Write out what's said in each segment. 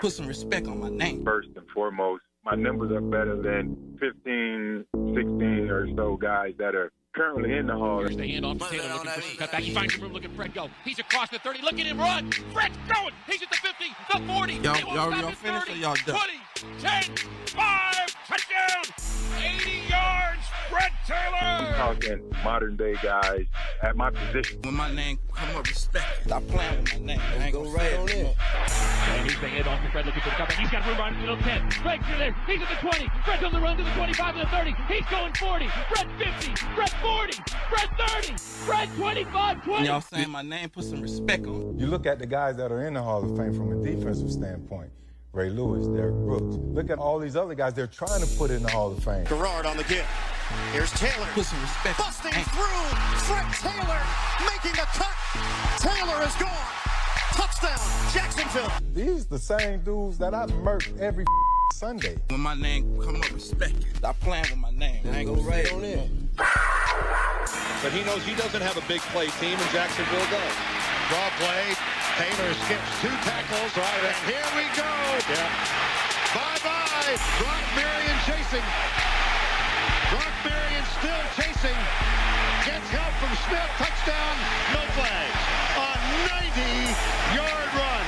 Put some respect on my name. First and foremost, my numbers are better than 15, 16 or so guys that are currently in the Hall. Here's the handoff to Taylor looking for some cutback. He finds the room, looking at Fred go. He's across the 30. Look at him run. Fred's going. He's at the 50, the 40. Y'all finished or y'all done? 20, 10, 5, touchdown. 80 yards, Fred Taylor. Talking modern day guys at my position. When my name come up, respect it. Stop playing with my name. I ain't gonna right say on it. it. And he's the handoff to Fred looking for the cutback. He's got room on the 10. Fred's there. He's at the 20. Fred's on the run to the 25 to the 30. He's going 40. Fred 50. Fred 40. Fred 30. Fred 25, 20. Y'all saying my name, put some respect on it. You look at the guys that are in the Hall of Fame from a defensive standpoint. Ray Lewis, Derrick Brooks. Look at all these other guys they're trying to put in the Hall of Fame. Gerard on the give. Here's Taylor. Put some respect on Busting my name. through. Fred Taylor making a cut. Taylor is gone. Touchdown, Jacksonville. These the same dudes that I murked every Sunday. When my name come up, respect it. Stop playing with my name. I ain't gonna say Right it. on it. But he knows he doesn't have a big play team, and Jacksonville does. Draw play. Taylor skips 2 tackles. Right, and here we go. Yeah. Bye-bye. Brock Marion chasing. Brock Marion still chasing. Gets help from Smith. Touchdown. No flags. A 90-yard run.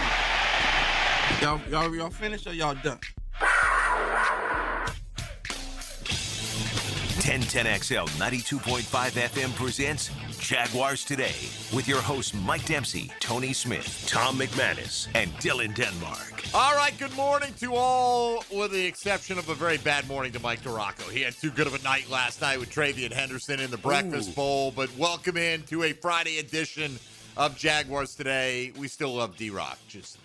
Y'all finished or y'all done? 1010XL 92.5 FM presents Jaguars Today with your hosts Mike Dempsey, Tony Smith, Tom McManus, and Dylan Denmark. All right, good morning to all, with the exception of a very bad morning to Mike DiRocco. He had too good of a night last night with Travian Henderson in the Breakfast Bowl, but welcome in to a Friday edition of Jaguars Today. We still love D-Rock, just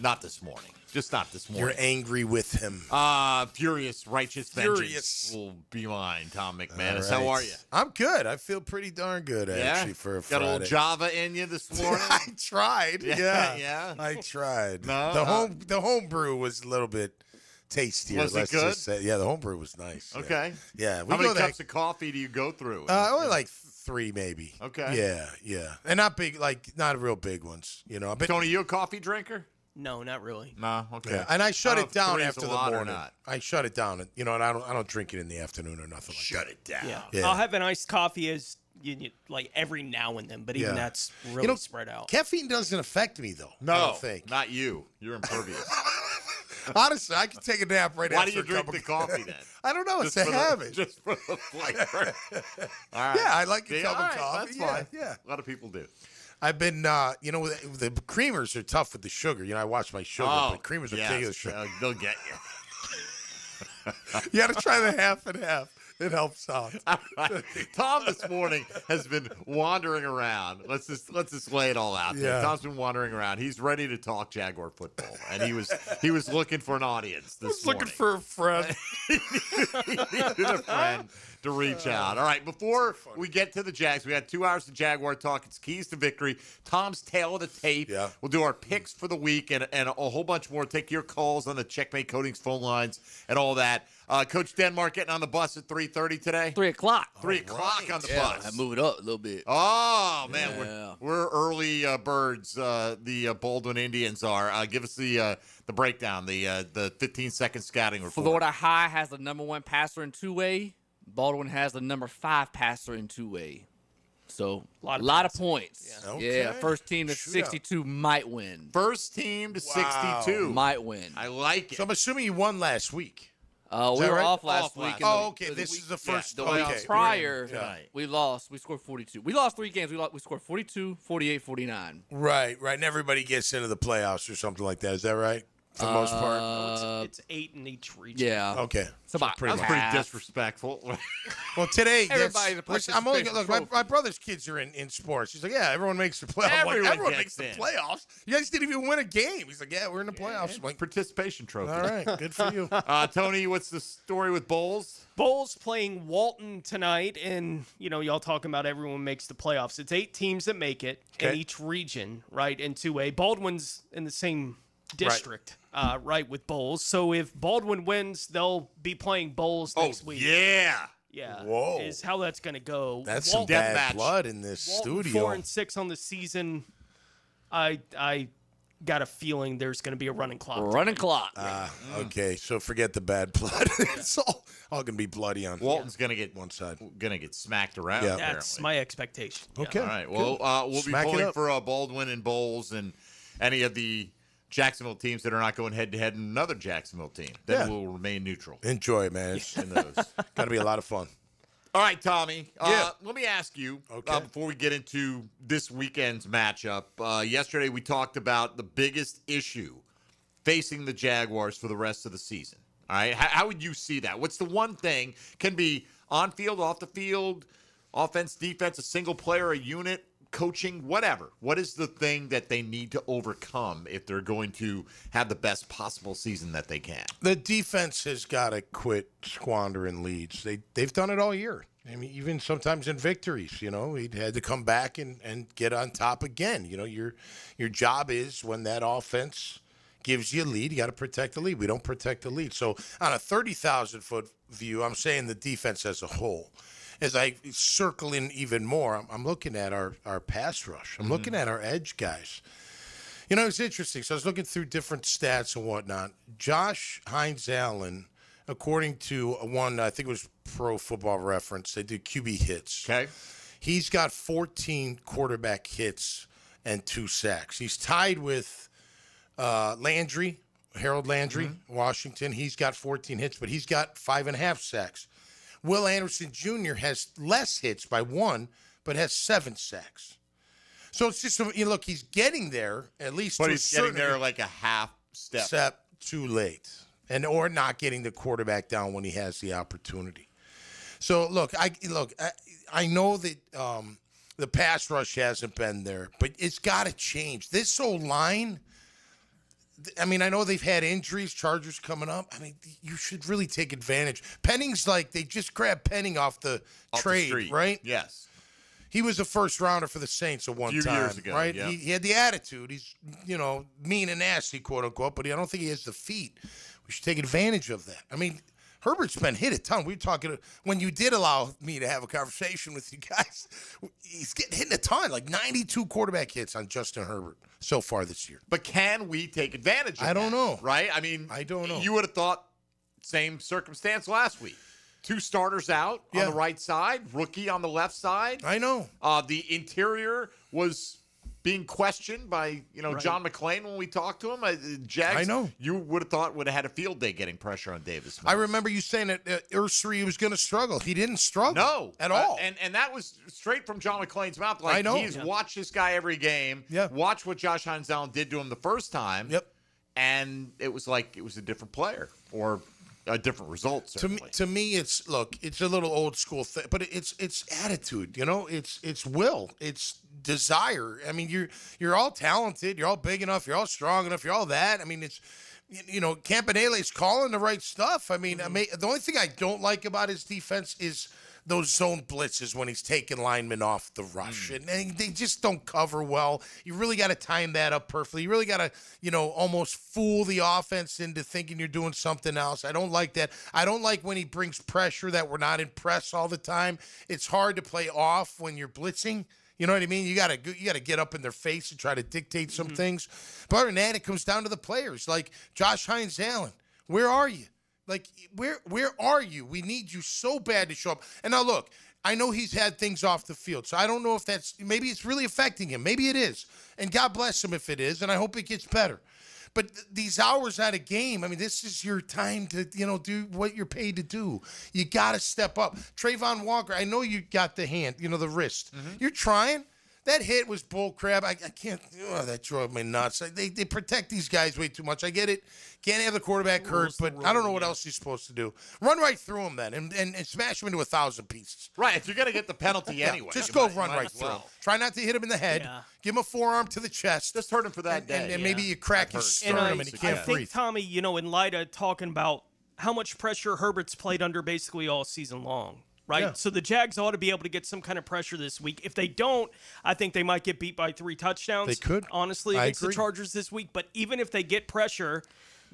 not this morning. Just not this morning. You're angry with him. Furious, righteous vengeance will be mine, Tom McManus. Right. How are you? I'm good. I feel pretty darn good, actually, for a Friday. Got a little Java in you this morning? I tried. Yeah. Yeah. I tried. No, the home brew was a little bit tastier. Was it let's good? Just say. Yeah, the home brew was nice. Okay. Yeah. How many cups of coffee do you go through? Only like 3, maybe. Okay. Yeah. And not big, not real big ones. You know. Tony, you a coffee drinker? No, not really. No, okay. Yeah. And I shut it down after the or morning. not. I shut it down, and and I don't drink it in the afternoon or nothing like that. Shut it down. Yeah. I'll have an iced coffee as like every now and then, but even that's really spread out. Caffeine doesn't affect me though. No, I don't think. not you. You're impervious. Honestly, I can take a nap right Why after do you a drink cup the of coffee then? I don't know. It's a habit. Just for the flavor. All right. Yeah, I like a cup all of right, coffee. That's Yeah, fine. yeah. A lot of people do. I've been, the creamers are tough with the sugar. I watch my sugar, but creamers are taking the sugar. They'll get you. You got to try the half and half. It helps out. All right. Tom this morning has been wandering around. Let's just lay it all out there. Yeah. Tom's been wandering around. He's ready to talk Jaguar football, and he was looking for an audience this morning. Looking for a friend. He needed a friend to reach out. All right, before we get to the Jags, we had 2 hours of Jaguar talk. It's keys to victory. Tom's tail of the tape. Yeah. We'll do our picks for the week and a whole bunch more. Take your calls on the Checkmate Coatings phone lines and all that. Coach Denmark getting on the bus at 3:30 today. 3 o'clock. 3 o'clock on the bus. I move it up a little bit. Oh man, we're early birds. The Baldwin Indians are. Give us the breakdown. The 15-second scouting report. Florida High has the #1 passer in two-way. Baldwin has the #5 passer in two-way. So a lot of points. Yeah. Okay. Yeah, first team to 62 might win. First team to 62 might win. I like it. So I'm assuming you won last week. We were right? off last week. Okay. This is the first. The week prior, we lost. We scored 42. We lost 3 games. We scored 42, 48, 49. Right. And everybody gets into the playoffs or something like that. Is that right? For the most part. It's 8 in each region. Yeah. Okay. So about That's half. pretty disrespectful. Well, today, Everybody's a listen, I'm only look. participation My brother's kids are in sports. He's like, yeah, everyone makes the playoffs. Everyone makes the playoffs. You guys didn't even win a game. He's like, yeah, we're in the playoffs. Yeah, like participation trophy. All right, good for you. Tony, what's the story with Bowles? Bowles playing Walton tonight, and y'all talking about everyone makes the playoffs. It's 8 teams that make it in each region, right? In 2A. Baldwin's in the same district, right, with Bowles. So if Baldwin wins, they'll be playing Bowles next week. Yeah. Yeah. Whoa. Is how that's going to go. That's some bad blood in this Walton studio. 4-6 on the season. got a feeling there's going to be a running clock. Running clock. Okay, so forget the bad blood. It's all going to be bloody on Walton's going to get one side. Going to get smacked around. Yeah. That's my expectation. Okay. All right. Well, we'll Smack be it pulling up. for Baldwin and Bowles and any of the Jacksonville teams that are not going head-to-head in another Jacksonville team. Then we'll remain neutral. Enjoy it, man. It's got to be a lot of fun. All right, Tommy. Yeah. Let me ask you, Okay. before we get into this weekend's matchup. Yesterday we talked about the biggest issue facing the Jaguars for the rest of the season. All right? How would you see that? What's the one thing? Can be on field, off the field, offense, defense, a single player, a unit, coaching, whatever. What is the thing that they need to overcome if they're going to have the best possible season that they can? The defense has got to quit squandering leads. They've done it all year. I mean, even sometimes in victories, he had to come back and get on top again. Your job is when that offense gives you a lead, you got to protect the lead. We don't protect the lead. So on a 30,000-foot view, I'm saying the defense as a whole. As I circle in even more, I'm looking at our pass rush. I'm looking at our edge guys. It's interesting. So I was looking through different stats and whatnot. Josh Hines-Allen, according to one, I think it was Pro Football Reference, they did QB hits. Okay. He's got 14 quarterback hits and 2 sacks. He's tied with Landry, Harold Landry, Washington. He's got 14 hits, but he's got 5.5 sacks. Will Anderson Jr. has less hits by 1, but has 7 sacks. So it's just, look, he's getting there at least. But he's getting there like a half step too late, or not getting the quarterback down when he has the opportunity. So look, I know that the pass rush hasn't been there, but it's got to change. This old line. I mean, I know they've had injuries, Chargers coming up. I mean, you should really take advantage. Penning's they just grabbed Penning off the trade, right? Yes. He was a first-rounder for the Saints at one time. A few years ago, right? Yeah. He had the attitude. He's, mean and nasty, quote-unquote, but I don't think he has the feet. We should take advantage of that. I mean, Herbert's been hit a ton. We were talking, when you did allow me to have a conversation with you guys, he's getting hit a ton, 92 quarterback hits on Justin Herbert so far this year. But can we take advantage of that? I don't know. Right? I mean, I don't know. You would have thought same circumstance last week. 2 starters out on the right side, rookie on the left side. I know. The interior was being questioned by, John McClain when we talked to him. Jags, I know. You would have thought would have had a field day getting pressure on Davis Mills. I remember you saying that Ursary was going to struggle. He didn't struggle. No. At all. And that was straight from John McClain's mouth. I know. He's watched this guy every game. Yeah. Watch what Josh Hines-Allen did to him the first time. Yep. And it was like it was a different player or a different result, certainly. To me, it's a little old school thing, but it's attitude, it's will, it's desire. I mean, you're all talented, you're all big enough, you're all strong enough, you're all that. I mean, it's Campanelle's calling the right stuff. I mean, the only thing I don't like about his defense is those zone blitzes when he's taking linemen off the rush. And they just don't cover well. You really got to time that up perfectly. You really got to, almost fool the offense into thinking you're doing something else. I don't like that. I don't like when he brings pressure that we're not in press all the time. It's hard to play off when you're blitzing. You know what I mean? You gotta get up in their face and try to dictate some things. But other than that, it comes down to the players. Like Josh Hines-Allen, where are you? Where are you? We need you so bad to show up. And now look, I know he's had things off the field, so I don't know if maybe it's really affecting him. Maybe it is. And God bless him if it is, and I hope it gets better. But these hours out of game, I mean, this is your time to, do what you're paid to do. You got to step up. Trayvon Walker, I know you got the hand, the wrist. You're trying. That hit was bull crap. I can't. That drove me nuts. They protect these guys way too much. I get it. Can't have the quarterback hurt, but I don't know what else he's supposed to do. Run right through him then and smash him into 1,000 pieces. Right. If you're going to get the penalty anyway. Just run right through him. Try not to hit him in the head. Yeah. Give him a forearm to the chest. Just hurt him for that day. And maybe you crack his sternum and he can't breathe. I think, Tommy, in light of talking about how much pressure Herbert's played under basically all season long. Right? Yeah. So the Jags ought to be able to get some kind of pressure this week. If they don't, I think they might get beat by 3 touchdowns. They could. Honestly, against the Chargers this week. But even if they get pressure,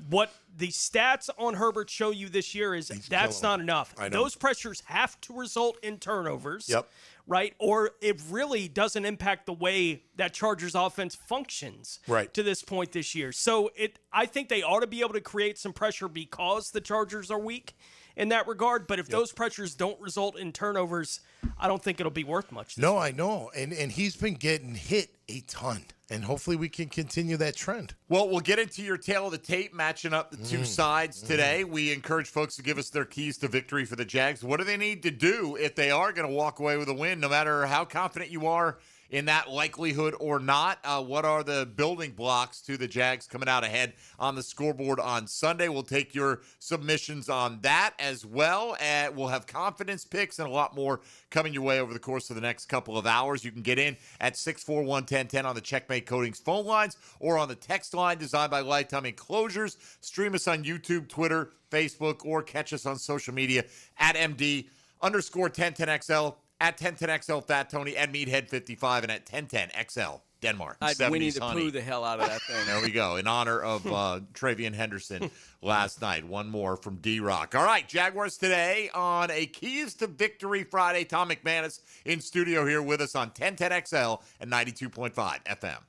what the stats on Herbert show you this year is that's not enough. Those pressures have to result in turnovers. Yep. Right? Or it really doesn't impact the way that Chargers offense functions to this point this year. So I think they ought to be able to create some pressure because the Chargers are weak in that regard. But if those pressures don't result in turnovers, I don't think it'll be worth much. No, I know. And he's been getting hit a ton. And hopefully we can continue that trend. Well, we'll get into your tail of the tape, matching up the two sides today. We encourage folks to give us their keys to victory for the Jags. What do they need to do if they are going to walk away with a win, no matter how confident you are in that likelihood or not? What are the building blocks to the Jags coming out ahead on the scoreboard on Sunday? We'll take your submissions on that as well. We'll have confidence picks and a lot more coming your way over the course of the next couple of hours. You can get in at 641-1010 on the Checkmate Coatings phone lines or on the text line designed by Lifetime Enclosures. Stream us on YouTube, Twitter, Facebook, or catch us on social media at MD_1010XL. At 1010XL Fat Tony, at Meathead55, and at 1010XL Denmark. We need to poo the hell out of that thing. There we go. In honor of Travian Henderson last night. One more from D-Rock. All right, Jaguars today on a Keys to Victory Friday. Tom McManus in studio here with us on 1010XL and 92.5 FM.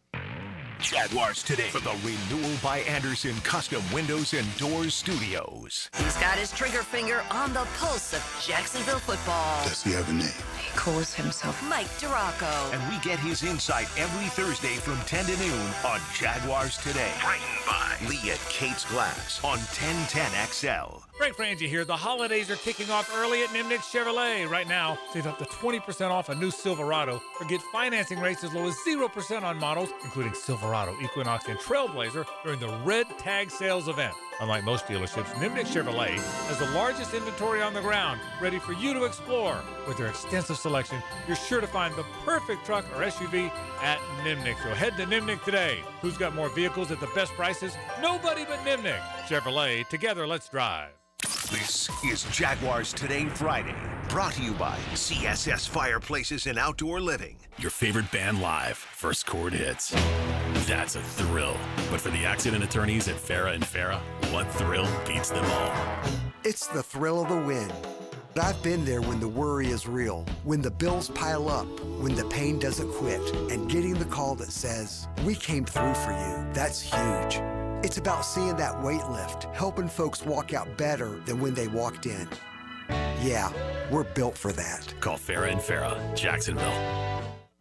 Jaguars today for the Renewal by Anderson Custom Windows and Doors Studios. He's got his trigger finger on the pulse of Jacksonville football. Does he have a name? He calls himself Mike Duraco. And we get his insight every Thursday from 10 to noon on Jaguars Today. Brightened by Lee at Kate's Glass on 1010XL. Frank Frangie here. The holidays are kicking off early at Nimnick Chevrolet. Right now, save up to 20% off a new Silverado or get financing rates as low as 0% on models, including Silverado, Equinox, and Trailblazer during the Red Tag Sales event. Unlike most dealerships, Nimnick Chevrolet has the largest inventory on the ground, ready for you to explore. With their extensive selection, you're sure to find the perfect truck or SUV at Nimnick. So head to Nimnick today. Who's got more vehicles at the best prices? Nobody but Nimnick. Chevrolet, together let's drive. This is Jaguars Today Friday, brought to you by CSS Fireplaces and Outdoor Living. Your favorite band live, First Chord Hits. That's a thrill. But for the accident attorneys at Farah & Farah, what thrill beats them all? It's the thrill of the win. I've been there when the worry is real, when the bills pile up, when the pain doesn't quit, and getting the call that says, "We came through for you." That's huge. It's about seeing that weight lift, helping folks walk out better than when they walked in. Yeah, we're built for that. Call Farah & Farah, Jacksonville.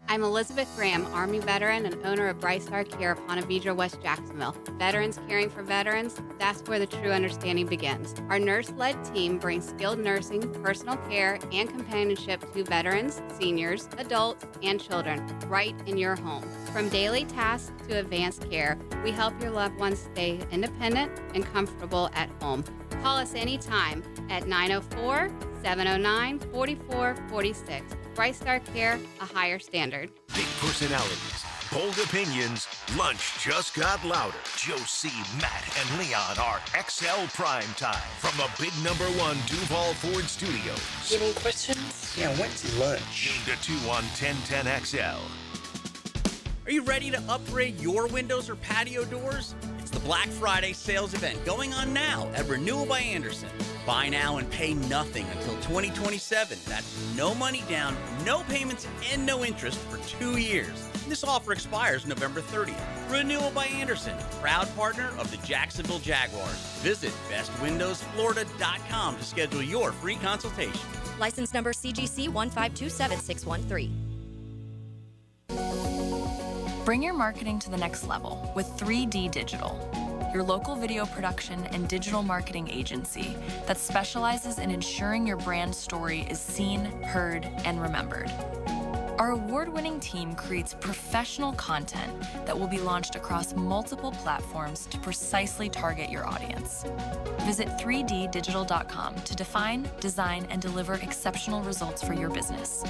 I'm Elizabeth Graham, Army veteran and owner of Bright Star Care of Ponte Vedra, West Jacksonville. Veterans caring for veterans, that's where the true understanding begins. Our nurse-led team brings skilled nursing, personal care, and companionship to veterans, seniors, adults, and children right in your home. From daily tasks to advanced care, we help your loved ones stay independent and comfortable at home. Call us anytime at 904-709-4446. Bright Star Care, a higher standard. Big personalities, bold opinions, lunch just got louder. Josie, Matt, and Leon are XL Prime Time from the big #1 Duval Ford Studios. Any questions? Yeah, when's lunch? Noon to 2 on 1010XL. Are you ready to upgrade your windows or patio doors? It's the Black Friday sales event going on now at Renewal by Anderson. Buy now and pay nothing until 2027. That's no money down, no payments, and no interest for 2 years. This offer expires November 30th. Renewal by Anderson, proud partner of the Jacksonville Jaguars. Visit bestwindowsflorida.com to schedule your free consultation. License number CGC 1527613. Bring your marketing to the next level with 3D Digital, your local video production and digital marketing agency that specializes in ensuring your brand story is seen, heard, and remembered. Our award-winning team creates professional content that will be launched across multiple platforms to precisely target your audience. Visit 3ddigital.com to define, design, and deliver exceptional results for your business.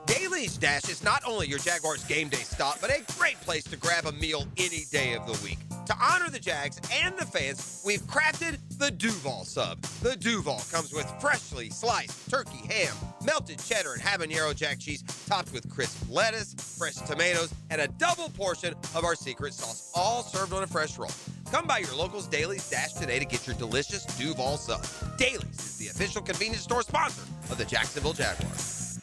Daly's Dash is not only your Jaguars game day stop, but a great place to grab a meal any day of the week. To honor the Jags and the fans, we've crafted the Duval Sub. The Duval comes with freshly sliced turkey, ham, melted cheddar and habanero jack cheese topped with crisp lettuce, fresh tomatoes, and a double portion of our secret sauce, all served on a fresh roll. Come by your local's Dailies Dash today to get your delicious Duval sub. Dailies is the official convenience store sponsor of the Jacksonville Jaguars.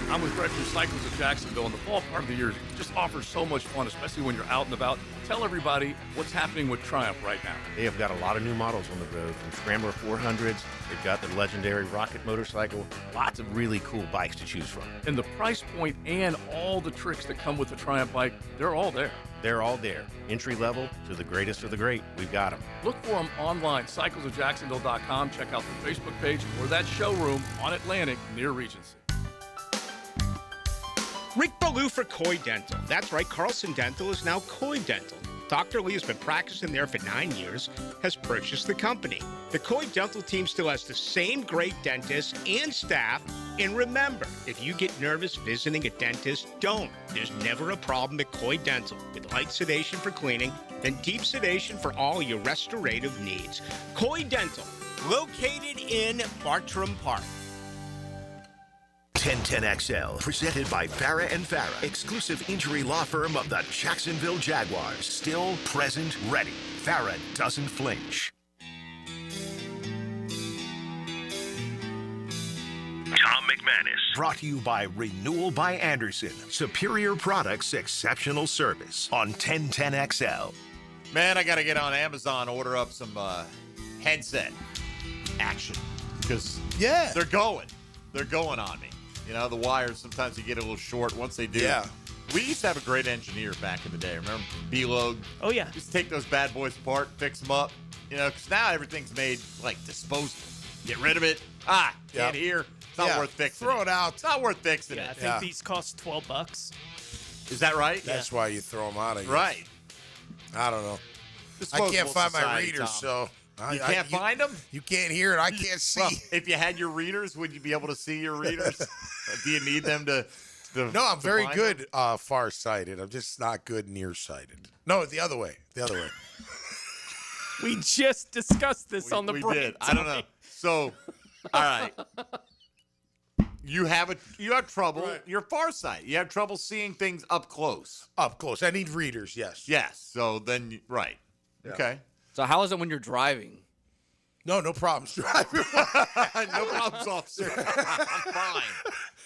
I'm with Brett from Cycles of Jacksonville, and the fall part of the year just offers so much fun, especially when you're out and about. Tell everybody what's happening with Triumph right now. They have got a lot of new models on the road, from Scrambler 400s. They've got the legendary Rocket motorcycle. Lots of really cool bikes to choose from. And the price point and all the tricks that come with the Triumph bike, they're all there. They're all there. Entry level to the greatest of the great. We've got them. Look for them online, cyclesofjacksonville.com. Check out their Facebook page or that showroom on Atlantic near Regency. Rick Ballou for Coy Dental. That's right, Carlson Dental is now Coy Dental. Dr. Lee has been practicing there for 9 years, has purchased the company. The Coy Dental team still has the same great dentists and staff. And remember, if you get nervous visiting a dentist, don't. There's never a problem at Coy Dental. With light sedation for cleaning, then deep sedation for all your restorative needs. Coy Dental, located in Bartram Park. 1010XL, presented by Farah and Farah, exclusive injury law firm of the Jacksonville Jaguars. Still, present, ready. Farah doesn't flinch. Tom McManus. Brought to you by Renewal by Anderson. Superior products, exceptional service. On 1010XL. Man, I got to get on Amazon, order up some headset action. Because they're going. They're going on me. You know, the wires, sometimes you get a little short. Once they do. Yeah. We used to have a great engineer back in the day. Remember? B-Log. Oh, yeah. Just take those bad boys apart, fix them up. You know, because now everything's made, like, disposable. Get rid of it. Can't hear. It's not worth fixing. Throw it out. It's not worth fixing Yeah, I it. think these cost $12. Is that right? That's why you throw them out. I guess. Right. I don't know. I Disposable can't find my society, readers, Tom. so You can't find them? You can't hear it. I can't see. Well, if you had your readers, would you be able to see your readers? Do you need them to no, I'm very find good far-sighted. I'm just not good near-sighted. No, the other way. The other way. We just discussed this on the break. We did. I don't know. So, all right. You have trouble. Right. You're farsighted. You have trouble seeing things up close. Up close. I need readers, yes. Yes. So then, right. Yeah. Okay. So how is it when you're driving? No problems driving. No problems, officer. I'm fine.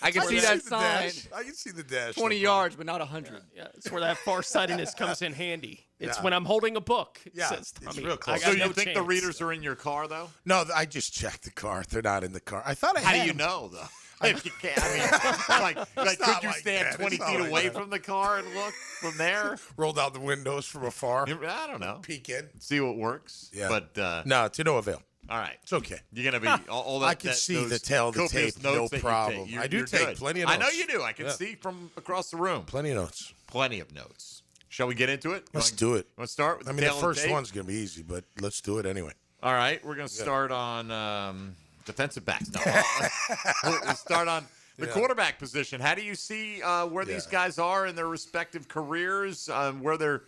I can see that sign. I can see the dash. 20 yards, but not 100. Yeah, it's where that farsightedness comes in handy. It's Yeah. when I'm holding a book. Yeah, Says it's Tommy. real close. I got So you no think the chance. readers are in your car, though? No, I just checked the car. They're not in the car. I thought I How had do you them. know, though? If you can't, I mean, like It's could not you like stand that. 20 It's not feet like away that. from the car and look from there? Roll down the windows from afar. I don't know. Peek in. See what works. Yeah. But No, to no avail. all right, It's okay. you're gonna be all that. I can see the tail of the copious tape, notes no that you problem. take. I do You're take good. plenty of I know notes. you do. I can Yeah. see from across the room. Plenty of notes. Plenty of notes. Shall we get into it? Let's do it. Want to start with I the mean, the tail of first tape? one's going to be easy, but let's do it anyway. All right, we're gonna start on defensive backs. No, we'll start on the quarterback position. How do you see where these guys are in their respective careers, where they're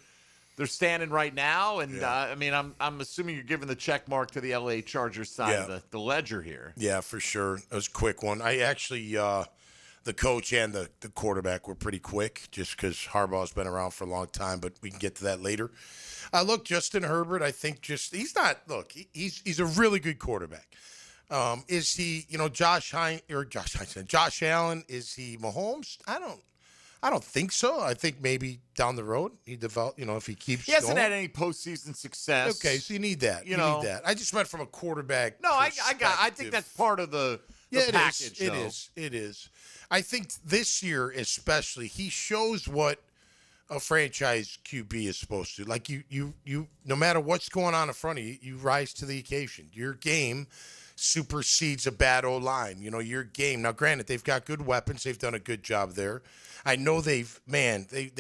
standing right now? And I mean, I'm assuming you're giving the check mark to the LA Chargers side of the ledger here. Yeah, for sure. It was a quick one. I actually, the coach and the quarterback were pretty quick just because Harbaugh's been around for a long time, but we can get to that later. Look, Justin Herbert, I think he's a really good quarterback. Is he, Josh Allen? Is he Mahomes? I don't think so. I think maybe down the road he develop. If he keeps. He hasn't going. had any postseason success. Okay, so you need that. You need that. I just meant from a quarterback. No, I think that's part of the package. It is. I think this year especially, he shows what a franchise QB is supposed to. Like you no matter what's going on in front of you, you rise to the occasion. Your game supersedes a bad O-line. Your game. Now, granted, they've got good weapons. They've done a good job there. I know they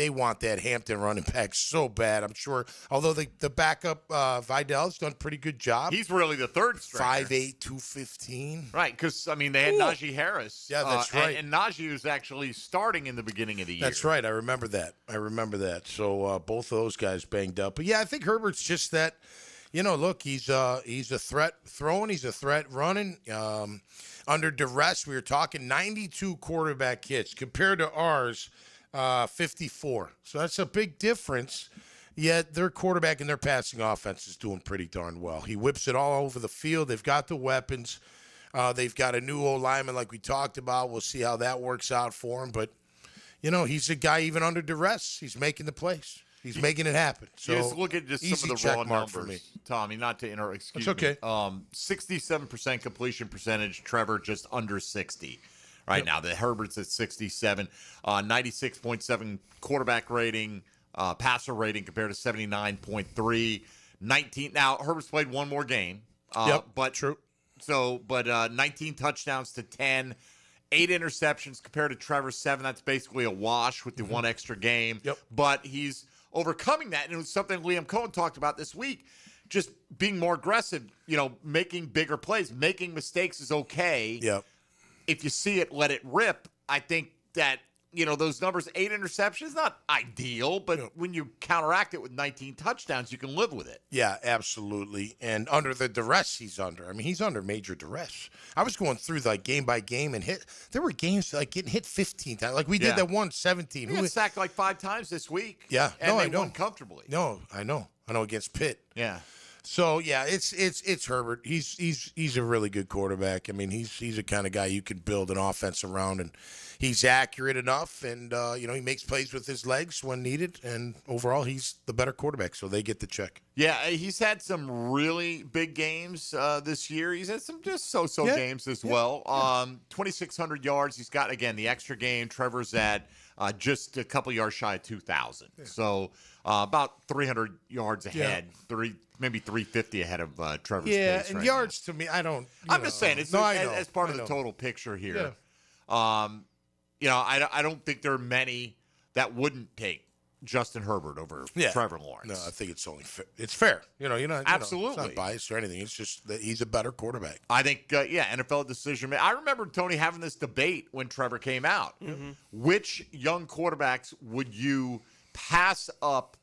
want that Hampton running back so bad. I'm sure. Although the backup Vidal's done a pretty good job. He's really the third striker. 5'8", 215. Right, because, they had Najee Harris. Yeah, that's right. And Najee was actually starting in the beginning of the year. That's right. I remember that. So both of those guys banged up. But, yeah, I think Herbert's just that, Look, he's a threat throwing. He's a threat running. Under duress, we were talking 92 quarterback hits compared to ours, 54. So that's a big difference. Yet their quarterback and their passing offense is doing pretty darn well. He whips it all over the field. They've got the weapons. They've got a new O-lineman like we talked about. We'll see how that works out for him. But, he's a guy even under duress. He's making the plays. He's making it happen. So just look at just some of the raw numbers, Tommy. Not to interrupt. Excuse me. It's okay. 67% completion percentage. Trevor just under 60 right now. The Herbert's at 67. 96.7 quarterback rating. Passer rating compared to 79.3. 19. Now Herbert's played one more game. But true. So, but 19 touchdowns to 10. 8 interceptions compared to Trevor's 7. That's basically a wash with the one extra game. But he's overcoming that, and it was something Liam Cohen talked about this week. Just being more aggressive, making bigger plays. Making mistakes is okay. If you see it, let it rip. I think that, those numbers, 8 interceptions, not ideal, but when you counteract it with 19 touchdowns, you can live with it. Yeah, absolutely. And under the duress he's under. I mean, he's under major duress. I was going through game by game and there were games like getting hit 15 times. Like we did that one 17. He got sacked like 5 times this week. Yeah. And they won comfortably. No, I know against Pitt. Yeah. So yeah, it's Herbert. He's a really good quarterback. I mean, he's the kind of guy you could build an offense around, and he's accurate enough, and he makes plays with his legs when needed, and overall he's the better quarterback, so they get the check. Yeah, he's had some really big games this year. He's had some just so-so games as well. 2,600 yards. He's got, again, the extra game. Trevor's at just a couple yards shy of 2,000. Yeah. So about 300 yards ahead, maybe 350 ahead of Trevor's pace. Yeah, and right yards to me, I don't. I'm just saying, it's as part of the total picture here. Yeah. I don't think there are many that wouldn't take Justin Herbert over Trevor Lawrence. No, I think it's only it's fair. Absolutely. It's not biased or anything. It's just that he's a better quarterback. I think, NFL decision. I remember, Tony, having this debate when Trevor came out. Mm-hmm. Which young quarterbacks would you pass up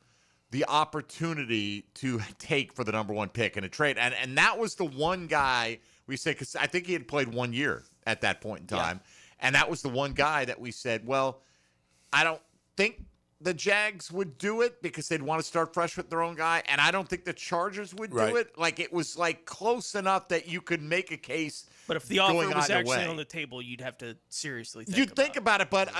the opportunity to take for the number 1 pick in a trade? And that was the one guy we said, because I think he had played 1 year at that point in time. Yeah. And that was the one guy that we said, well, I don't think the Jags would do it because they'd want to start fresh with their own guy, and I don't think the Chargers would do it. Like, it was close enough that you could make a case. But if the offer was actually on the table, you'd have to seriously think. You'd think about it, but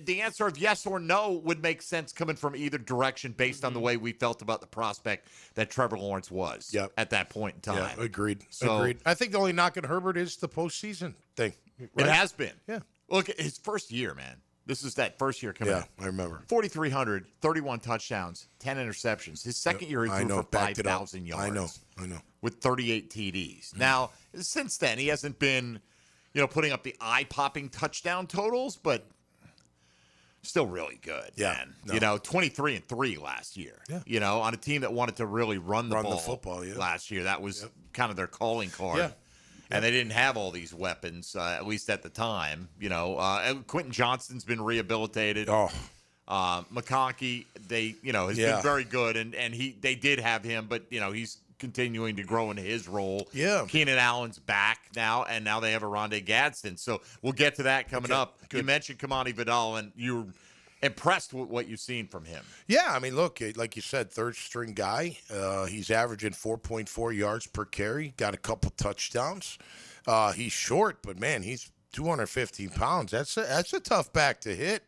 the answer of yes or no would make sense coming from either direction based on the way we felt about the prospect that Trevor Lawrence was at that point in time. Yeah, agreed. I think the only knock at Herbert is the postseason thing. Right? It has been. Yeah. Look, his first year, man. This is that first year coming up. Yeah, I remember. 4,300, 31 touchdowns, 10 interceptions. His second year, he threw for 5,000 yards. I know. With 38 TDs. Now, since then, he hasn't been, putting up the eye-popping touchdown totals, but still really good, man. No. 23-3 last year. Yeah. On a team that wanted to really run the football last year. That was kind of their calling card. Yeah. And they didn't have all these weapons, at least at the time. Quentin Johnston's been rehabilitated. McConkey, has been very good, and they did have him, but he's continuing to grow into his role. Yeah. Keenan Allen's back now, and now they have Oronde Gadsden. So we'll get to that coming up. Good. You mentioned Kamani Vidal, and you're impressed with what you've seen from him. Yeah, I mean, look, like you said, third-string guy. He's averaging 4.4 yards per carry, got a couple touchdowns. He's short, but, man, he's 215 pounds. That's a tough back to hit.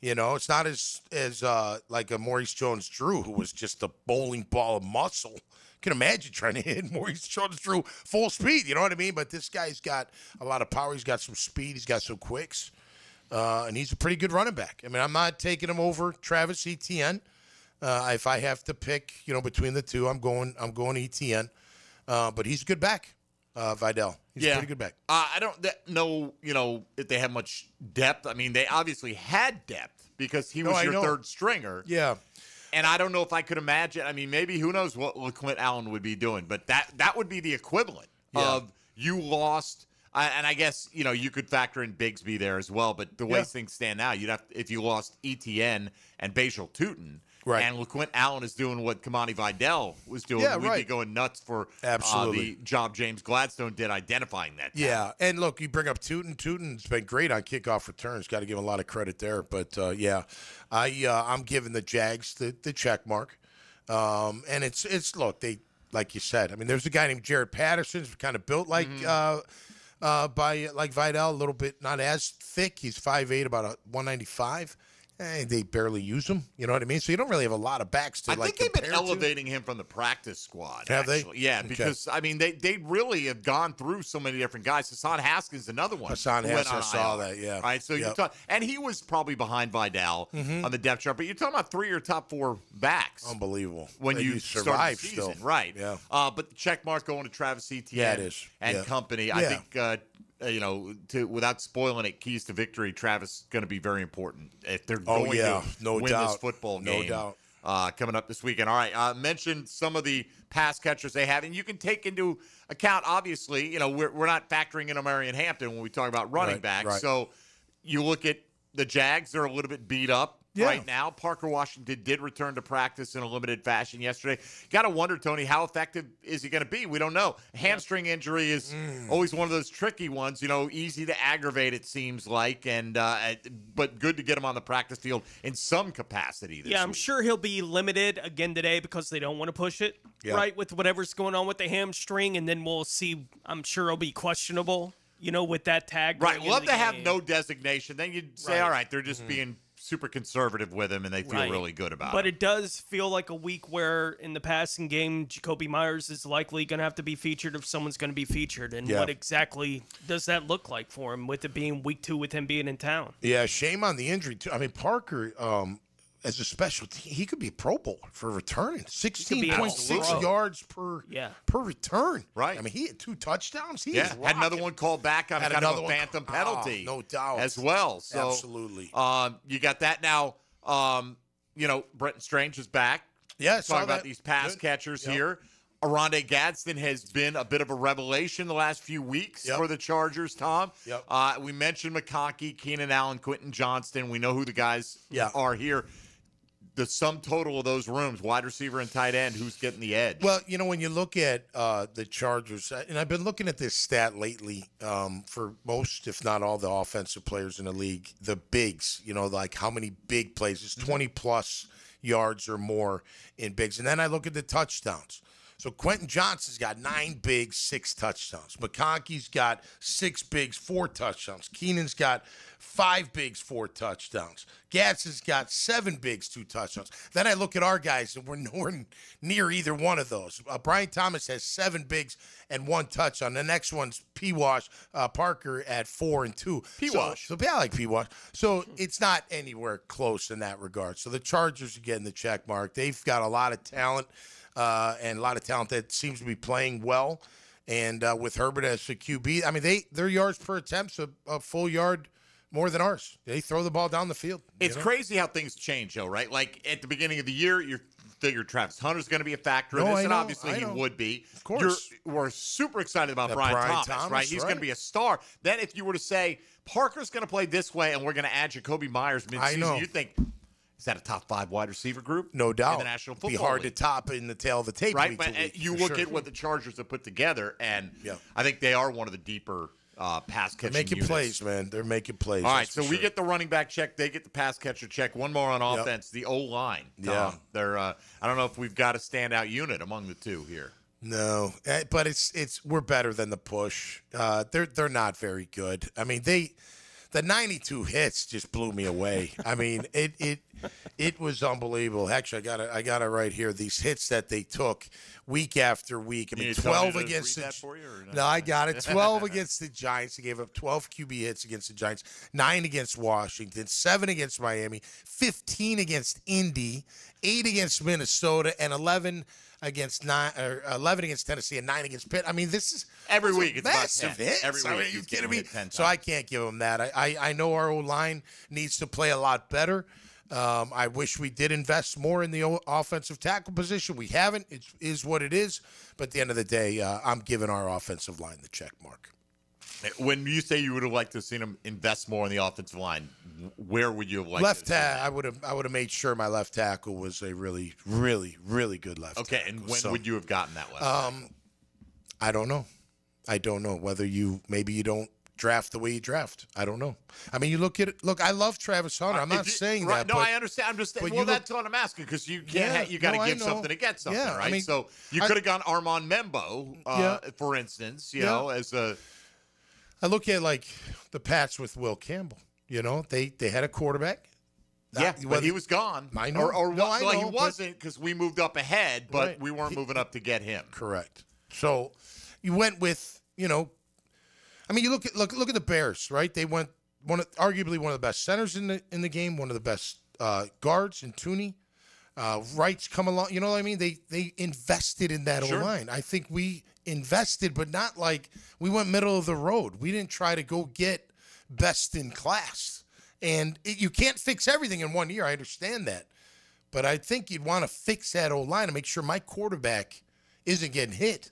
It's not as like a Maurice Jones-Drew, who was just a bowling ball of muscle. Can imagine trying to hit Maurice Jones-Drew full speed, you know what I mean? But this guy's got a lot of power. He's got some speed. He's got some quicks. And he's a pretty good running back. I mean, I'm not taking him over Travis Etienne. If I have to pick, between the two, I'm going Etienne. But he's a good back, Vidal. He's a pretty good back. I don't know, if they have much depth. I mean, they obviously had depth because he was your third stringer. Yeah. And I don't know if I could imagine. I mean, maybe who knows what LeQuint Allen would be doing. But that would be the equivalent of you lost And I guess, you could factor in Bigsby there as well, but the way things stand now, you'd have if you lost ETN and Bajal Tootin, and LaQuint Allen is doing what Kamani Vidal was doing, we'd be going nuts for the job James Gladstone did identifying that. Yeah, and look, you bring up Tootin. Tootin's been great on kickoff returns. Got to give him a lot of credit there. But, I'm giving the Jags the check mark. And it's look, they like you said, I mean, there's a guy named Jared Patterson who's kind of built like like Vidal, a little bit not as thick. He's 5'8", about 195. They barely use him. You know what I mean? So you don't really have a lot of backs to I think they've been elevating him from the practice squad. Have they? Yeah, because, I mean, they really have gone through so many different guys. Hassan Haskins, another one. Hassan Haskins, I saw that, yeah. All right, so you're talking, and he was probably behind Vidal on the depth chart, but you're talking about 3 of your top 4 backs. Unbelievable. When you survive start the season. still. Right. Yeah. But the check mark going to Travis Etienne and company, I think without spoiling it, keys to victory, Travis is going to be very important if they're going to win this football game. No doubt. Coming up this weekend. All right, mention some of the pass catchers they have, and you can take into account, obviously, we're not factoring in Marion Hampton when we talk about running backs. Right. So you look at the Jags, they're a little bit beat up. Right now, Parker Washington did return to practice in a limited fashion yesterday. Got to wonder, Tony, how effective is he going to be? We don't know. Hamstring injury is always one of those tricky ones, easy to aggravate, it seems like, and but good to get him on the practice field in some capacity this week. I'm sure he'll be limited again today because they don't want to push it, right, with whatever's going on with the hamstring, and then we'll see. I'm sure he'll be questionable, with that tag. Right, love to have no designation. Then you'd say, all right, they're just being super conservative with him, and they feel really good about it. But it does feel like a week where in the passing game, Jacoby Myers is likely going to have to be featured if someone's going to be featured. And what exactly does that look like for him with it being week 2 with him being in town? Yeah, shame on the injury, too. I mean, Parker, as a special team, he could be a Pro Bowler for returning. 16.6 yards per return. Right. I mean, he had 2 touchdowns. He had another one called back on kind of a phantom penalty. No doubt. As well. So, absolutely. You got that now. Brenton Strange is back. Yeah, talking about these pass catchers here. Aronde Gadsden has been a bit of a revelation the last few weeks for the Chargers, Tom. We mentioned McConkey, Keenan Allen, Quentin Johnston. We know who the guys are here. The sum total of those rooms, wide receiver and tight end, who's getting the edge? Well, when you look at the Chargers, and I've been looking at this stat lately for most, if not all, the offensive players in the league, the bigs, like how many big plays. It's 20-plus yards or more in bigs. And then I look at the touchdowns. So Quentin Johnston's got 9 bigs, 6 touchdowns. McConkey's got 6 bigs, 4 touchdowns. Keenan's got 5 bigs, 4 touchdowns. Gadsden's got 7 bigs, 2 touchdowns. Then I look at our guys, and we're nowhere near either one of those. Brian Thomas has 7 bigs and 1 touchdown. The next one's P-Wash, Parker at 4 and 2. P-Wash. So I like P-Wash. So it's not anywhere close in that regard. So the Chargers are getting the check mark. They've got a lot of talent. And a lot of talent that seems to be playing well. And with Herbert as the QB, I mean, their yards per attempt's a full yard more than ours. They throw the ball down the field. It's crazy how things change, though, right? Like, at the beginning of the year, you figure Travis Hunter's going to be a factor in this, and obviously he would be. Of course. We're super excited about Brian Thomas, right? He's going to be a star. Then if you were to say, Parker's going to play this way, and we're going to add Jacoby Myers midseason, you think, is that a top 5 wide receiver group? No doubt. In the National Football League. Be hard League. To top in the tail of the tape. Right, but you look at what the Chargers have put together, and I think they are one of the deeper pass catching They're making units. plays, man. They're making plays. All right, so we get the running back check. They get the pass catcher check. One more on offense, the O-line. They're I don't know if we've got a standout unit among the two here. No, but it's we're better than the push. They're not very good. I mean, the 92 hits just blew me away. I mean, it was unbelievable. Actually, I got it right here. These hits that they took week after week. I mean, 12 against the No, I got it. 12 against the Giants. They gave up 12 QB hits against the Giants. 9 against Washington. 7 against Miami. 15 against Indy. 8 against Minnesota, and 11 against Tennessee, and 9 against Pitt. I mean, this is every week. It's massive about 10. hits. Every week, I mean, you kidding me? So I can't give them that. I know our O-line needs to play a lot better. I wish we did invest more in the offensive tackle position. We haven't. It is what it is. But at the end of the day, I'm giving our offensive line the check mark. When you say you would have liked to have seen him invest more in the offensive line, where would you have liked left to have tackle? I would have made sure my left tackle was a really, really, really good left tackle. Okay, and when would you have gotten that left tackle? I don't know. I don't know whether maybe you don't draft the way you draft. I don't know. I mean, you look, I love Travis Hunter. I'm not saying that. No, I understand. I'm just saying. Well, that's what I'm asking because you can't. You got to give something to get something, right? I mean, so you could have gone Armand Membo, for instance. You know, as a. I look at like the Pats with Will Campbell. You know, they had a quarterback. But he was gone. I know. He wasn't because we moved up ahead, but we weren't moving up to get him. Correct. So you went with, I mean, you look at the Bears, right? They went arguably one of the best centers in the game, one of the best guards in Tooney. Wright's come along. You know what I mean? They invested in that O-line. I think we invested, but not like we went middle of the road. We didn't try to go get best in class. And you can't fix everything in 1 year. I understand that. But I think you'd want to fix that O-line and make sure my quarterback isn't getting hit.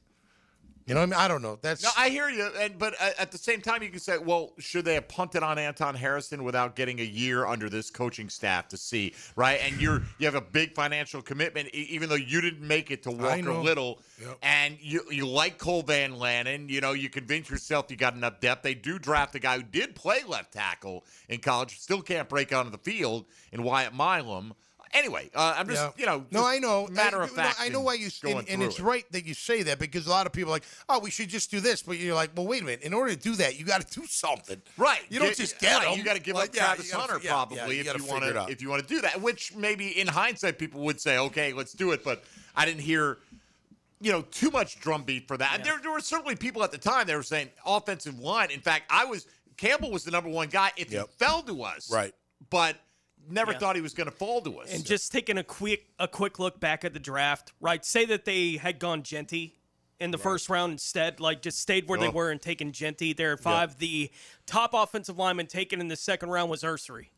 You know what I mean? I don't know. No, I hear you. But at the same time, you can say, well, should they have punted on Anton Harrison without getting a year under this coaching staff to see, right? And you have a big financial commitment, even though you didn't make it to Walker Little. Yep. And you like Cole Van Lannon. You convince yourself you got enough depth. They do draft a guy who did play left tackle in college, still can't break onto the field in Wyatt Milam. Anyway, I'm just, No, I know. Matter of fact. I know why you and it's right that you say that because a lot of people are like, oh, we should just do this. But you're like, well, wait a minute. In order to do that, you got to do something. Right. You don't just get them. You got to give up Travis Hunter probably if you want to do that, which maybe in hindsight people would say, okay, let's do it. But I didn't hear, too much drumbeat for that. Yeah. There were certainly people at the time that were saying offensive line. In fact, Campbell was the number one guy if he fell to us. Right. But never thought he was going to fall to us. And just taking a quick look back at the draft, right? Say that they had gone Genty in the first round instead, like just stayed where they were and taken Genty there at 5. Yep. The top offensive lineman taken in the second round was Ursary.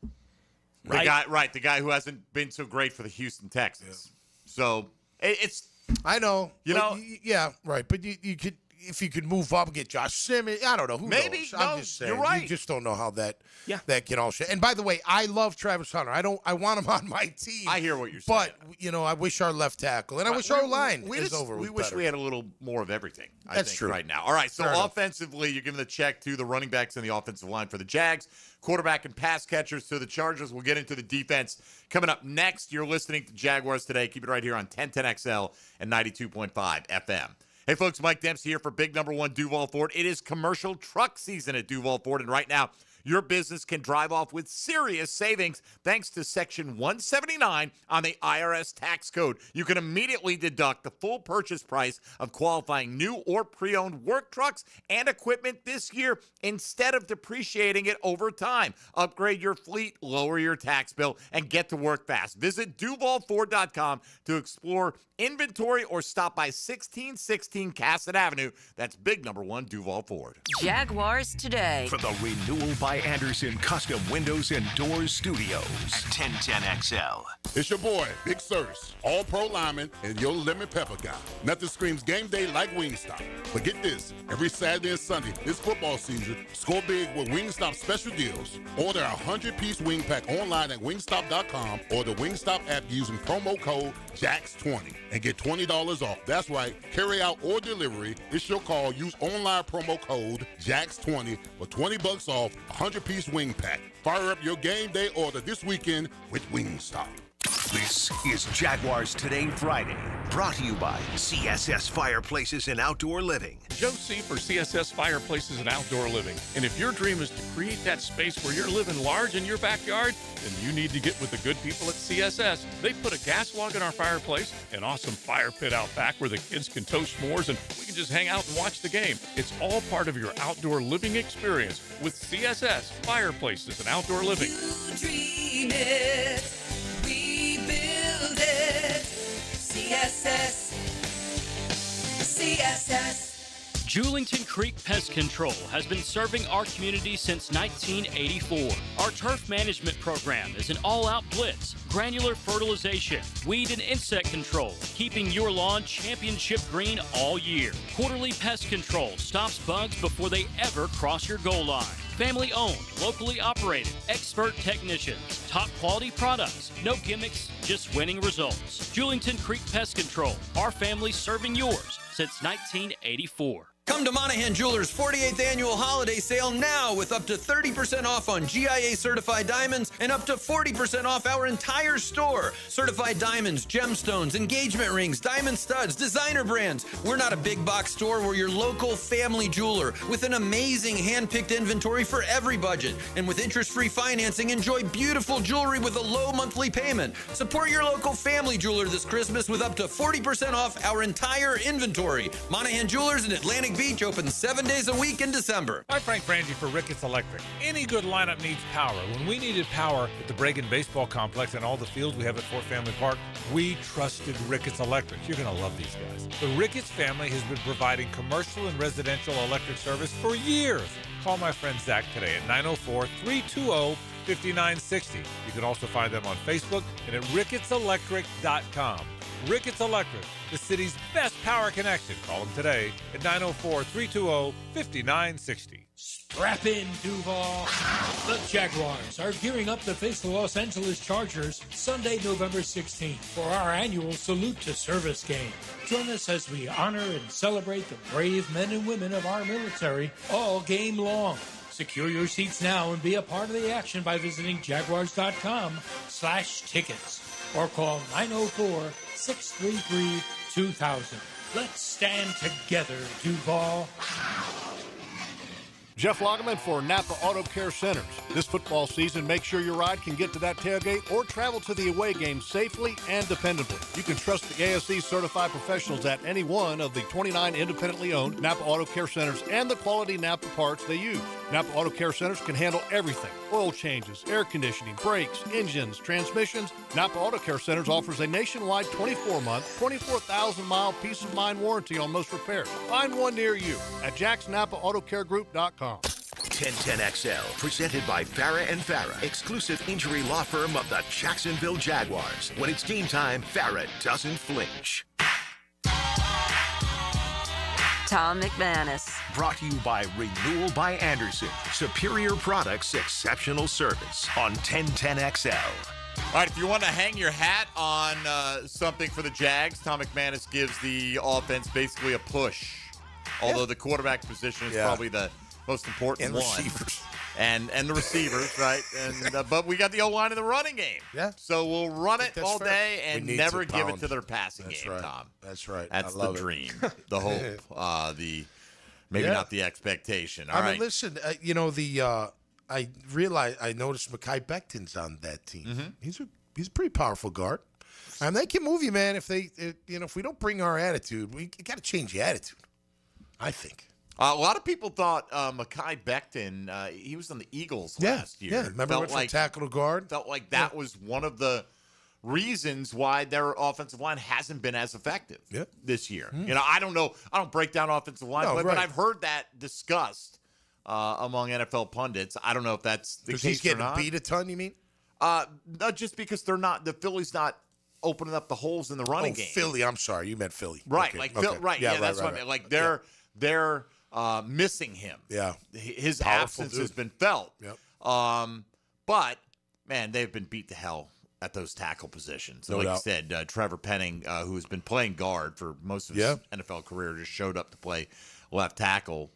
Right? The guy who hasn't been so great for the Houston Texans. Yeah. So it's. I know. Yeah, right. But you could. If you could move up and get Josh Simmons, I don't know. Who knows? I'm just saying. You're right. You just don't know how that can all shit. And by the way, I love Travis Hunter. I want him on my team. I hear what you're saying. But, I wish our left tackle and I wish our line is over. We wish we had a little more of everything. That's true. Right now. All right. So offensively, you're giving the check to the running backs and the offensive line for the Jags, quarterback and pass catchers to the Chargers. We'll get into the defense coming up next. You're listening to Jaguars Today. Keep it right here on 1010XL and 92.5 FM. Hey, folks, Mike Dempsey here for big number 1 Duval Ford. It is commercial truck season at Duval Ford, and right now, your business can drive off with serious savings thanks to Section 179 on the IRS tax code. You can immediately deduct the full purchase price of qualifying new or pre-owned work trucks and equipment this year instead of depreciating it over time. Upgrade your fleet, lower your tax bill, and get to work fast. Visit DuvalFord.com to explore inventory or stop by 1616 Cassett Avenue. That's big number 1 Duval Ford. Jaguars Today. For the Renewal by Anderson Custom Windows and Doors Studios at 1010XL. It's your boy, Big Sirs, all-pro lineman and your lemon pepper guy. Nothing screams game day like Wingstop. But get this, every Saturday and Sunday this football season, score big with Wingstop special deals. Order a 100-piece wing pack online at wingstop.com or the Wingstop app using promo code JAX20 and get $20 off. That's right, carry out or delivery. It's your call. Use online promo code JAX20 for $20 off a 100-piece wing pack. Fire up your game day order this weekend with Wingstop. This is Jaguars Today Friday, brought to you by CSS Fireplaces and Outdoor Living. Joe C. for CSS Fireplaces and Outdoor Living. And if your dream is to create that space where you're living large in your backyard, then you need to get with the good people at CSS. They put a gas log in our fireplace, an awesome fire pit out back where the kids can toast s'mores and we can just hang out and watch the game. It's all part of your outdoor living experience with CSS Fireplaces and Outdoor Living. You dream it. We build it. CSS. Julington Creek Pest Control has been serving our community since 1984. Our turf management program is an all-out blitz, granular fertilization, weed and insect control, keeping your lawn championship green all year. Quarterly pest control stops bugs before they ever cross your goal line. Family owned, locally operated, expert technicians, top quality products, no gimmicks, just winning results. Julington Creek Pest Control, our family serving yours since 1984. Come to Monahan Jewelers' 48th annual holiday sale now with up to 30% off on GIA certified diamonds and up to 40% off our entire store. Certified diamonds, gemstones, engagement rings, diamond studs, designer brands. We're not a big box store. We're your local family jeweler with an amazing hand-picked inventory for every budget. And with interest-free financing, enjoy beautiful jewelry with a low monthly payment. Support your local family jeweler this Christmas with up to 40% off our entire inventory. Monahan Jewelers in Atlantic Beach open 7 days a week in December. I'm Frank Frangie for Ricketts Electric. Any good lineup needs power. When we needed power at the Bragan Baseball Complex and all the fields we have at Fort Family Park, we trusted Ricketts Electric. You're going to love these guys. The Ricketts family has been providing commercial and residential electric service for years. Call my friend Zach today at 904-320-5960. You can also find them on Facebook and at ricketteselectric.com. Ricketts Electric, the city's best power connection. Call them today at 904-320-5960. Strap in, Duval. The Jaguars are gearing up to face the Los Angeles Chargers Sunday, November 16th for our annual Salute to Service game. Join us as we honor and celebrate the brave men and women of our military all game long. Secure your seats now and be a part of the action by visiting jaguars.com/tickets or call 904-633-2000. Let's stand together, Duval. Jeff Lagerman for Napa Auto Care Centers. This football season, make sure your ride can get to that tailgate or travel to the away game safely and dependably. You can trust the ASE certified professionals at any one of the 29 independently owned Napa Auto Care Centers and the quality Napa parts they use. Napa Auto Care Centers can handle everything: oil changes, air conditioning, brakes, engines, transmissions. Napa Auto Care Centers offers a nationwide 24-month, 24,000-mile peace of mind warranty on most repairs. Find one near you at jacksnapaautocaregroup.com. 1010XL, presented by Farah and Farah, exclusive injury law firm of the Jacksonville Jaguars. When it's game time, Farah doesn't flinch. Tom McManus. Brought to you by Renewal by Anderson. Superior products, exceptional service on 1010XL. All right, if you want to hang your hat on something for the Jags, Tom McManus gives the offense basically a push. Although the quarterback position is probably the most important and one. Receivers. And the receivers, right? And but we got the O-line in the running game. Yeah. So we'll run it all fair. day and never give it to their passing That's game, right. Tom. That's right. That's I the love it. dream, the hope, maybe not the expectation. All I right. mean, listen, I realize I noticed Mekhi Becton's on that team. Mm-hmm. He's a pretty powerful guard. And they can move you, man. If we don't bring our attitude, we got to change the attitude. I think. A lot of people thought Mekhi Becton, he was on the Eagles last year. Yeah, remember went from tackle to guard? Felt like that was one of the reasons why their offensive line hasn't been as effective this year. Mm. I don't know. I don't break down offensive line play, but right. I've heard that discussed among NFL pundits. I don't know if that's the case he's getting or not. beat a ton, you mean? Not just because the Philly's not opening up the holes in the running game. Philly, I'm sorry. You meant Philly. Right, Okay, like okay. right. Yeah, that's what I mean. Like they're missing him. Yeah. His Powerful absence dude. has been felt. Yep. But, man, they've been beat to hell at those tackle positions. No Like doubt. you said, Trevor Penning, who's been playing guard for most of his NFL career, just showed up to play left tackle.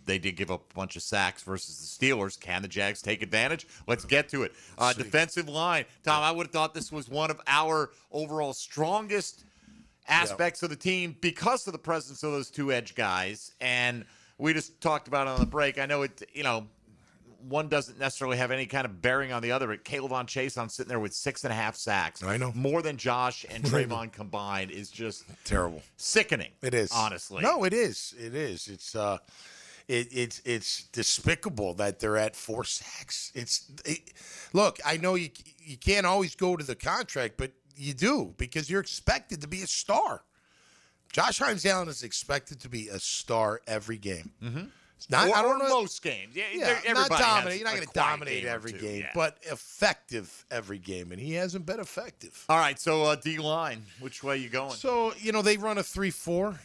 They did give up a bunch of sacks versus the Steelers. Can the Jags take advantage? Let's get to it. Defensive line. Tom, I would have thought this was one of our overall strongest aspects of the team because of the presence of those two edge guys. And we just talked about it on the break. I know one doesn't necessarily have any kind of bearing on the other, but Caleb Chase on sitting there with 6.5 sacks. I know. More than Josh and Trayvon combined is just terrible. Sickening. It is. Honestly. No, it is. It is. It's despicable that they're at 4 sacks. Look, I know you can't always go to the contract, but you do because you're expected to be a star. Josh Hines-Allen is expected to be a star every game. Mm-hmm. Not, or, I don't know. Most games. Yeah, not dominate. You're not going to dominate every two, game, yeah. but effective every game, and he hasn't been effective. All right, so D-line, which way you going? So, they run a 3-4,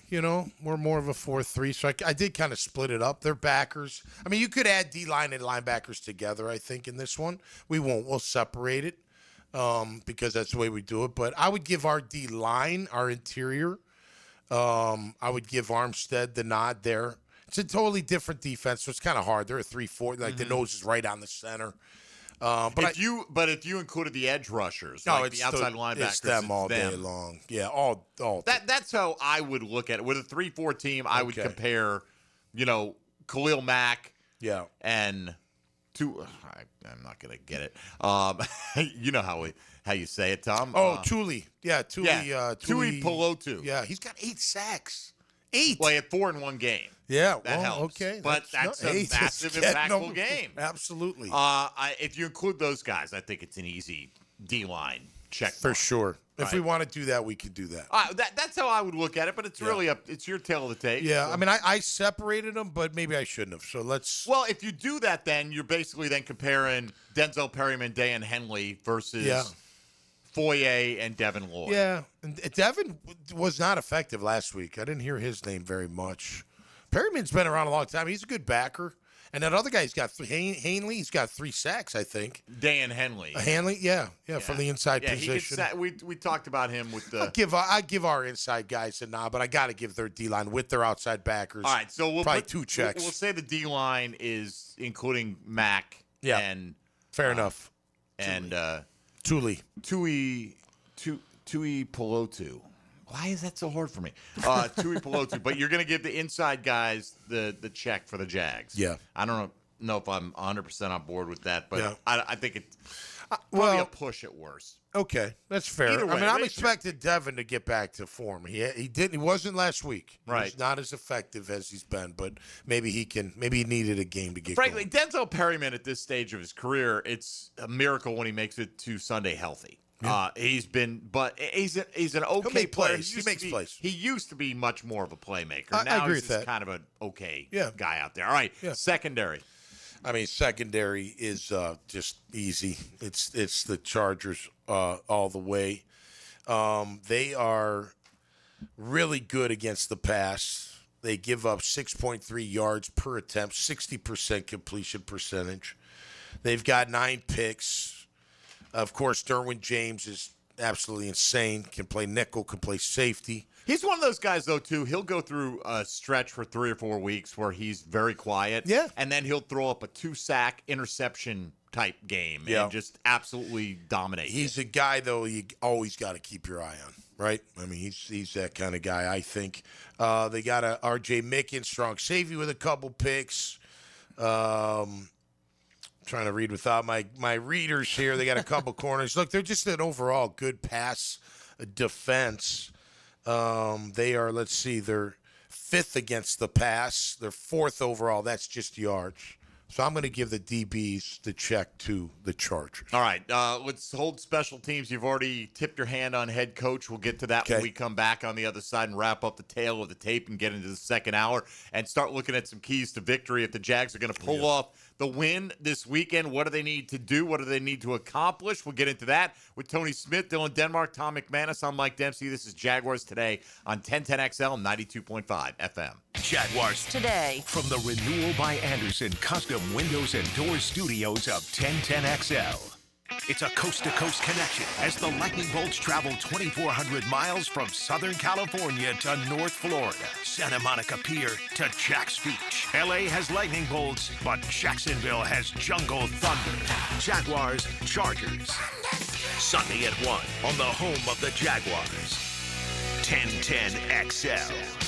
We're more of a 4-3, so I did kind of split it up. They're backers. I mean, you could add D-line and linebackers together, I think, in this one. We won't. We'll separate it because that's the way we do it. But I would give our D-line, our interior, I would give Armstead the nod there. It's a totally different defense, so it's kind of hard. They're a 3-4, like the nose is right on the center. But if you included the edge rushers, like the outside linebackers, it's them all day long. Yeah, all. That's how I would look at it. With a 3-4 team, I would compare, Khalil Mack. Yeah. And I'm not gonna get it. You know how you say it, Tom. Tuli. Yeah, Tuli. Tui Pelotu. Yeah, he's got 8 sacks. 8. Well, he had 4 in one game. Yeah, that helps. Okay, but that's a massive, impactful game. Absolutely. If you include those guys, I think it's an easy D-line check for sure. Right. If we want to do that, we can do that. That's how I would look at it. But it's really it's your tail of the tape. Yeah, so. I mean, I separated them, but maybe I shouldn't have. So let's. Well, if you do that, then you're basically then comparing Denzel Perryman, Dan Henley versus Foye and Devin Lloyd. Yeah, and Devin was not effective last week. I didn't hear his name very much. Perryman's been around a long time. He's a good backer. And that other guy's got Hanley. He's got 3 sacks, I think. Dan Henley. Hanley, yeah, from the inside position. We talked about him with the. I give our inside guys a nod, but I got to give their D line with their outside backers. All right, so we'll probably 2 checks. We'll say the D line is including Mack. Yeah, and fair enough. And Tui Pelotu. Why is that so hard for me? Tui Pelotu. But you're going to give the inside guys the check for the Jags. Yeah. I don't know if I'm 100% on board with that, but Yeah. I think it's probably a push at worst. Okay, that's fair. Either way, I mean, I'm expecting Devin to get back to form. He didn't. He wasn't last week. He was not as effective as he's been, but maybe he can. Maybe he needed a game to get. Frankly, Denzel Perryman at this stage of his career, it's a miracle when he makes it to Sunday healthy. Yeah. He's an okay player. He makes plays. He used to be much more of a playmaker. I Now agree he's with just that. kind of an okay guy out there. All right, secondary. I mean, secondary is just easy. It's the Chargers all the way. They are really good against the pass. They give up 6.3 yards per attempt, 60% completion percentage. They've got 9 picks. Of course, Derwin James is absolutely insane. Can play nickel, can play safety. He's one of those guys, though, too. He'll go through a stretch for 3 or 4 weeks where he's very quiet. Yeah. And then he'll throw up a 2-sack interception type game and just absolutely dominate. He's a guy, though, you always got to keep your eye on, right? I mean, he's that kind of guy, I think. They got a R.J. Mickens, strong safety with a couple picks. Trying to read without my readers here. They got a couple corners. Look, they're just an overall good pass defense. They are, let's see, they're 5th against the pass. They're 4th overall. That's just yards. So I'm going to give the DBs the check to the Chargers. All right, let's hold special teams. You've already tipped your hand on head coach. We'll get to that when we come back on the other side and wrap up the tail of the tape and get into the second hour and start looking at some keys to victory if the Jags are going to pull off the win this weekend. What do they need to do? What do they need to accomplish? We'll get into that with Tony Smith, Dylan Denmark, Tom McManus. I'm Mike Dempsey. This is Jaguars Today on 1010XL 92.5 FM. Jaguars Today. From the Renewal by Anderson Custom Windows and Doors Studios of 1010XL. It's a coast-to-coast connection as the Lightning Bolts travel 2,400 miles from Southern California to North Florida, Santa Monica Pier to Jack's Beach. LA has Lightning Bolts, but Jacksonville has Jungle Thunder. Jaguars, Chargers. Sunday at 1 on the home of the Jaguars. 1010XL.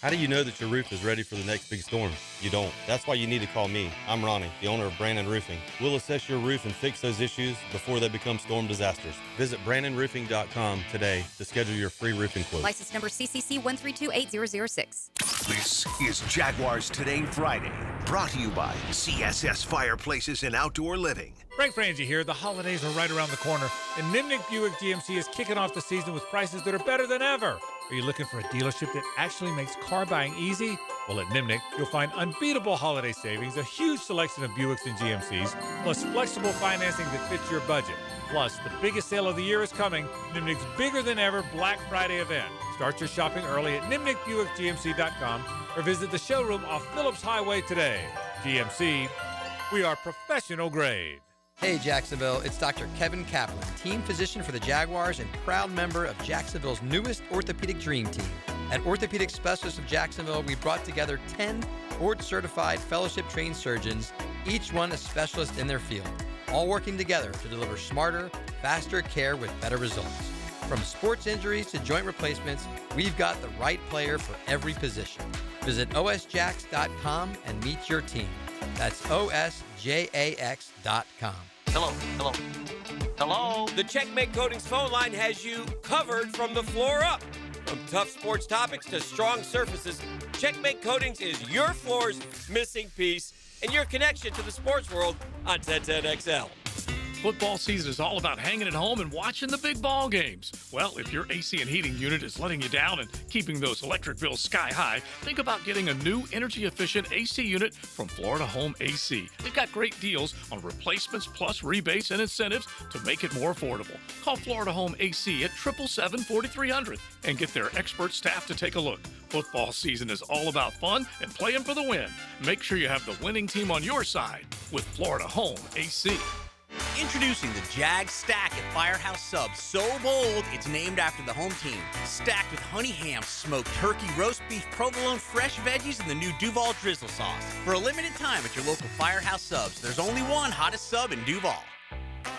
How do you know that your roof is ready for the next big storm? You don't. That's why you need to call me. I'm Ronnie, the owner of Brandon Roofing. We'll assess your roof and fix those issues before they become storm disasters. Visit BrandonRoofing.com today to schedule your free roofing quote. License number CCC 1328006. This is Jaguars Today Friday, brought to you by CSS Fireplaces and Outdoor Living. Frank Frangie here. The holidays are right around the corner, and Nimnick Buick GMC is kicking off the season with prices that are better than ever. Are you looking for a dealership that actually makes car buying easy? Well, at Nimnick, you'll find unbeatable holiday savings, a huge selection of Buicks and GMCs, plus flexible financing that fits your budget. Plus, the biggest sale of the year is coming, Nimnick's bigger than ever Black Friday event. Start your shopping early at NimnickBuickGMC.com or visit the showroom off Phillips Highway today. GMC, we are professional grade. Hey Jacksonville, it's Dr. Kevin Kaplan, team physician for the Jaguars and proud member of Jacksonville's newest orthopedic dream team. At Orthopedic Specialists of Jacksonville, we brought together 10 board-certified fellowship-trained surgeons, each one a specialist in their field, all working together to deliver smarter, faster care with better results. From sports injuries to joint replacements, we've got the right player for every position. Visit osjax.com and meet your team. That's osjax.com. Hello? The Checkmate Coatings phone line has you covered from the floor up. From tough sports topics to strong surfaces, Checkmate Coatings is your floor's missing piece and your connection to the sports world on 1010XL. Football season is all about hanging at home and watching the big ball games. Well, if your AC and heating unit is letting you down and keeping those electric bills sky high, think about getting a new energy-efficient AC unit from Florida Home AC. They've got great deals on replacements plus rebates and incentives to make it more affordable. Call Florida Home AC at 777-4300 and get their expert staff to take a look. Football season is all about fun and playing for the win. Make sure you have the winning team on your side with Florida Home AC. Introducing the Jag Stack at Firehouse Subs. So bold, it's named after the home team. Stacked with honey ham, smoked turkey, roast beef, provolone, fresh veggies, and the new Duval drizzle sauce. For a limited time at your local Firehouse Subs, there's only one hottest sub in Duval.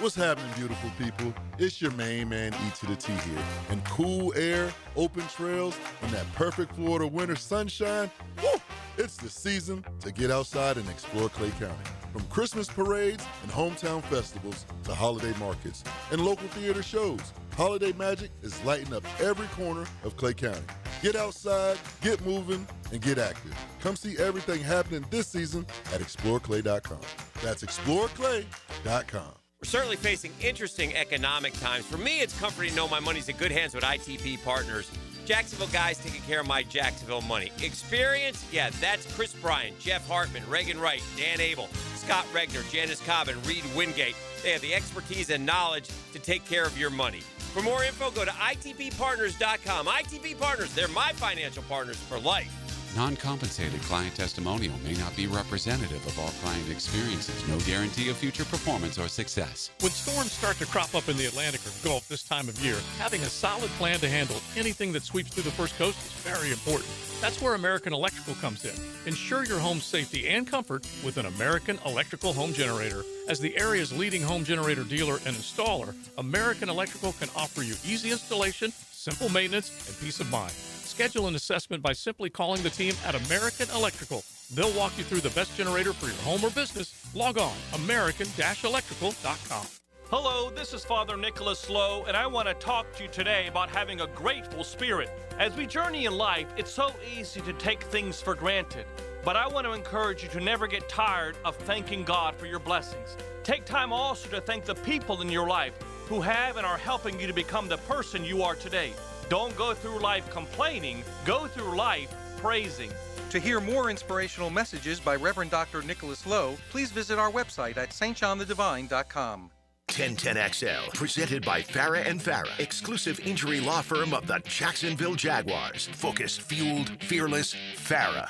What's happening, beautiful people? It's your main man, E to the T here. And cool air, open trails, and that perfect Florida winter sunshine, woo, it's the season to get outside and explore Clay County. From Christmas parades and hometown festivals to holiday markets and local theater shows, holiday magic is lighting up every corner of Clay County. Get outside, get moving, and get active. Come see everything happening this season at exploreclay.com. That's exploreclay.com. We're certainly facing interesting economic times. For me, it's comforting to know my money's in good hands with ITP Partners. Jacksonville guys taking care of my Jacksonville money. Experience? Yeah, that's Chris Bryan, Jeff Hartman, Reagan Wright, Dan Abel, Scott Regner, Janice Cobb, and Reed Wingate. They have the expertise and knowledge to take care of your money. For more info, go to itppartners.com. ITP Partners, they're my financial partners for life. Non-compensated client testimonial may not be representative of all client experiences. No guarantee of future performance or success. When storms start to crop up in the Atlantic or Gulf this time of year, having a solid plan to handle anything that sweeps through the First Coast is very important. That's where American Electrical comes in. Ensure your home's safety and comfort with an American Electrical home generator. As the area's leading home generator dealer and installer, American Electrical can offer you easy installation, simple maintenance, and peace of mind. Schedule an assessment by simply calling the team at American Electrical. They'll walk you through the best generator for your home or business. Log on, american-electrical.com. Hello, this is Father Nicholas Slow, and I want to talk to you today about having a grateful spirit. As we journey in life, it's so easy to take things for granted. But I want to encourage you to never get tired of thanking God for your blessings. Take time also to thank the people in your life who have and are helping you to become the person you are today. Don't go through life complaining, go through life praising. To hear more inspirational messages by Reverend Dr. Nicholas Lowe, please visit our website at stjohnthedivine.com. 1010XL, presented by Farah & Farah, exclusive injury law firm of the Jacksonville Jaguars. Focused, fueled, fearless, Farah.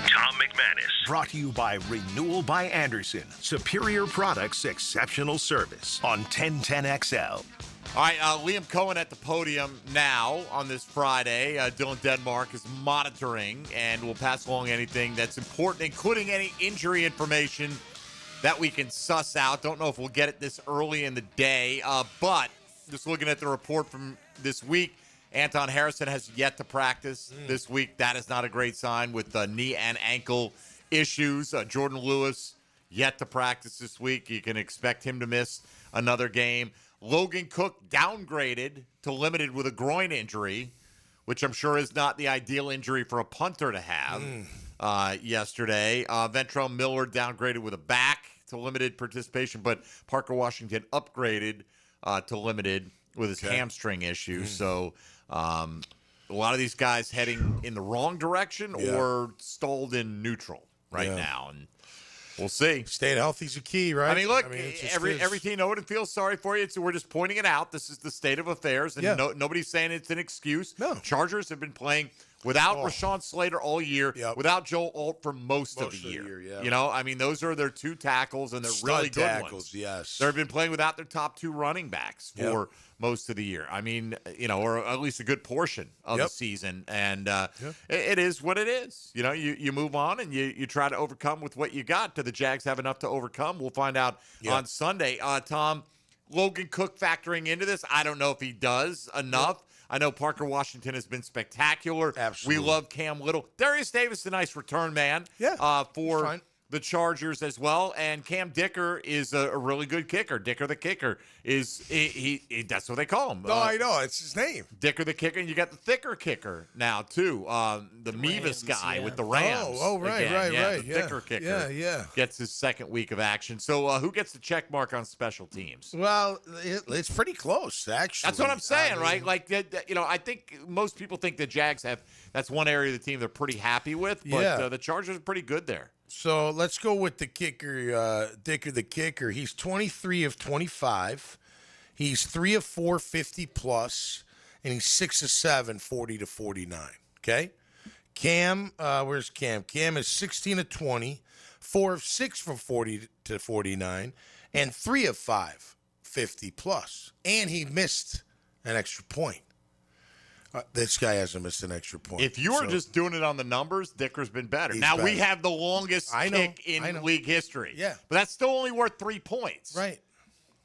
Tom McManus. Brought to you by Renewal by Anderson. Superior products, exceptional service. On 1010XL. All right, Liam Cohen at the podium now on this Friday. Dylan Denmark is monitoring and will pass along anything that's important, including any injury information that we can suss out. Don't know if we'll get it this early in the day, but just looking at the report from this week, Anton Harrison has yet to practice this week. That is not a great sign with knee and ankle issues. Jordan Lewis yet to practice this week. You can expect him to miss another game. Logan Cook downgraded to limited with a groin injury, which I'm sure is not the ideal injury for a punter to have yesterday. Ventrell Miller downgraded with a back to limited participation, but Parker Washington upgraded to limited with his hamstring issue. So a lot of these guys heading in the wrong direction or stalled in neutral right now. And we'll see. Staying healthy is a key, right? I mean, look, every team know it and feels sorry for you. So we're just pointing it out. This is the state of affairs, and nobody's saying it's an excuse. No. Chargers have been playing without Rashawn Slater all year, without Joel Alt for most of the year. You know, I mean, those are their two tackles, and they're really good ones. Yes. They've been playing without their top two running backs for most of the year. I mean, you know, or at least a good portion of the season. And it is what it is. You know, you move on and you try to overcome with what you got. Do the Jags have enough to overcome? We'll find out on Sunday. Tom, Logan Cook factoring into this, I don't know if he does enough. I know Parker Washington has been spectacular. Absolutely. We love Cam Little. Darius Davis, a nice return man for the Chargers as well. And Cam Dicker is a really good kicker. Dicker the kicker is he that's what they call him. No, I know. It's his name. Dicker the kicker. And you got the thicker kicker now, too. The Mevis guy with the Rams. Oh, right. The thicker kicker gets his second week of action. So who gets the check mark on special teams? Well, it's pretty close, actually. That's what I'm saying, right? Like, you know, I think most people think the Jags that's one area of the team they're pretty happy with. But the Chargers are pretty good there. So let's go with the kicker, Dicker the kicker. He's 23 of 25. He's 3 of 4, 50+, and he's 6 of 7, 40 to 49. Okay? Cam, where's Cam? Cam is 16 of 20, 4 of 6 from 40 to 49, and 3 of 5, 50+. And he missed an extra point. This guy hasn't missed an extra point. If you were just doing it on the numbers, Dicker's been better. Now, we have the longest kick in league history. Yeah. But that's still only worth 3 points.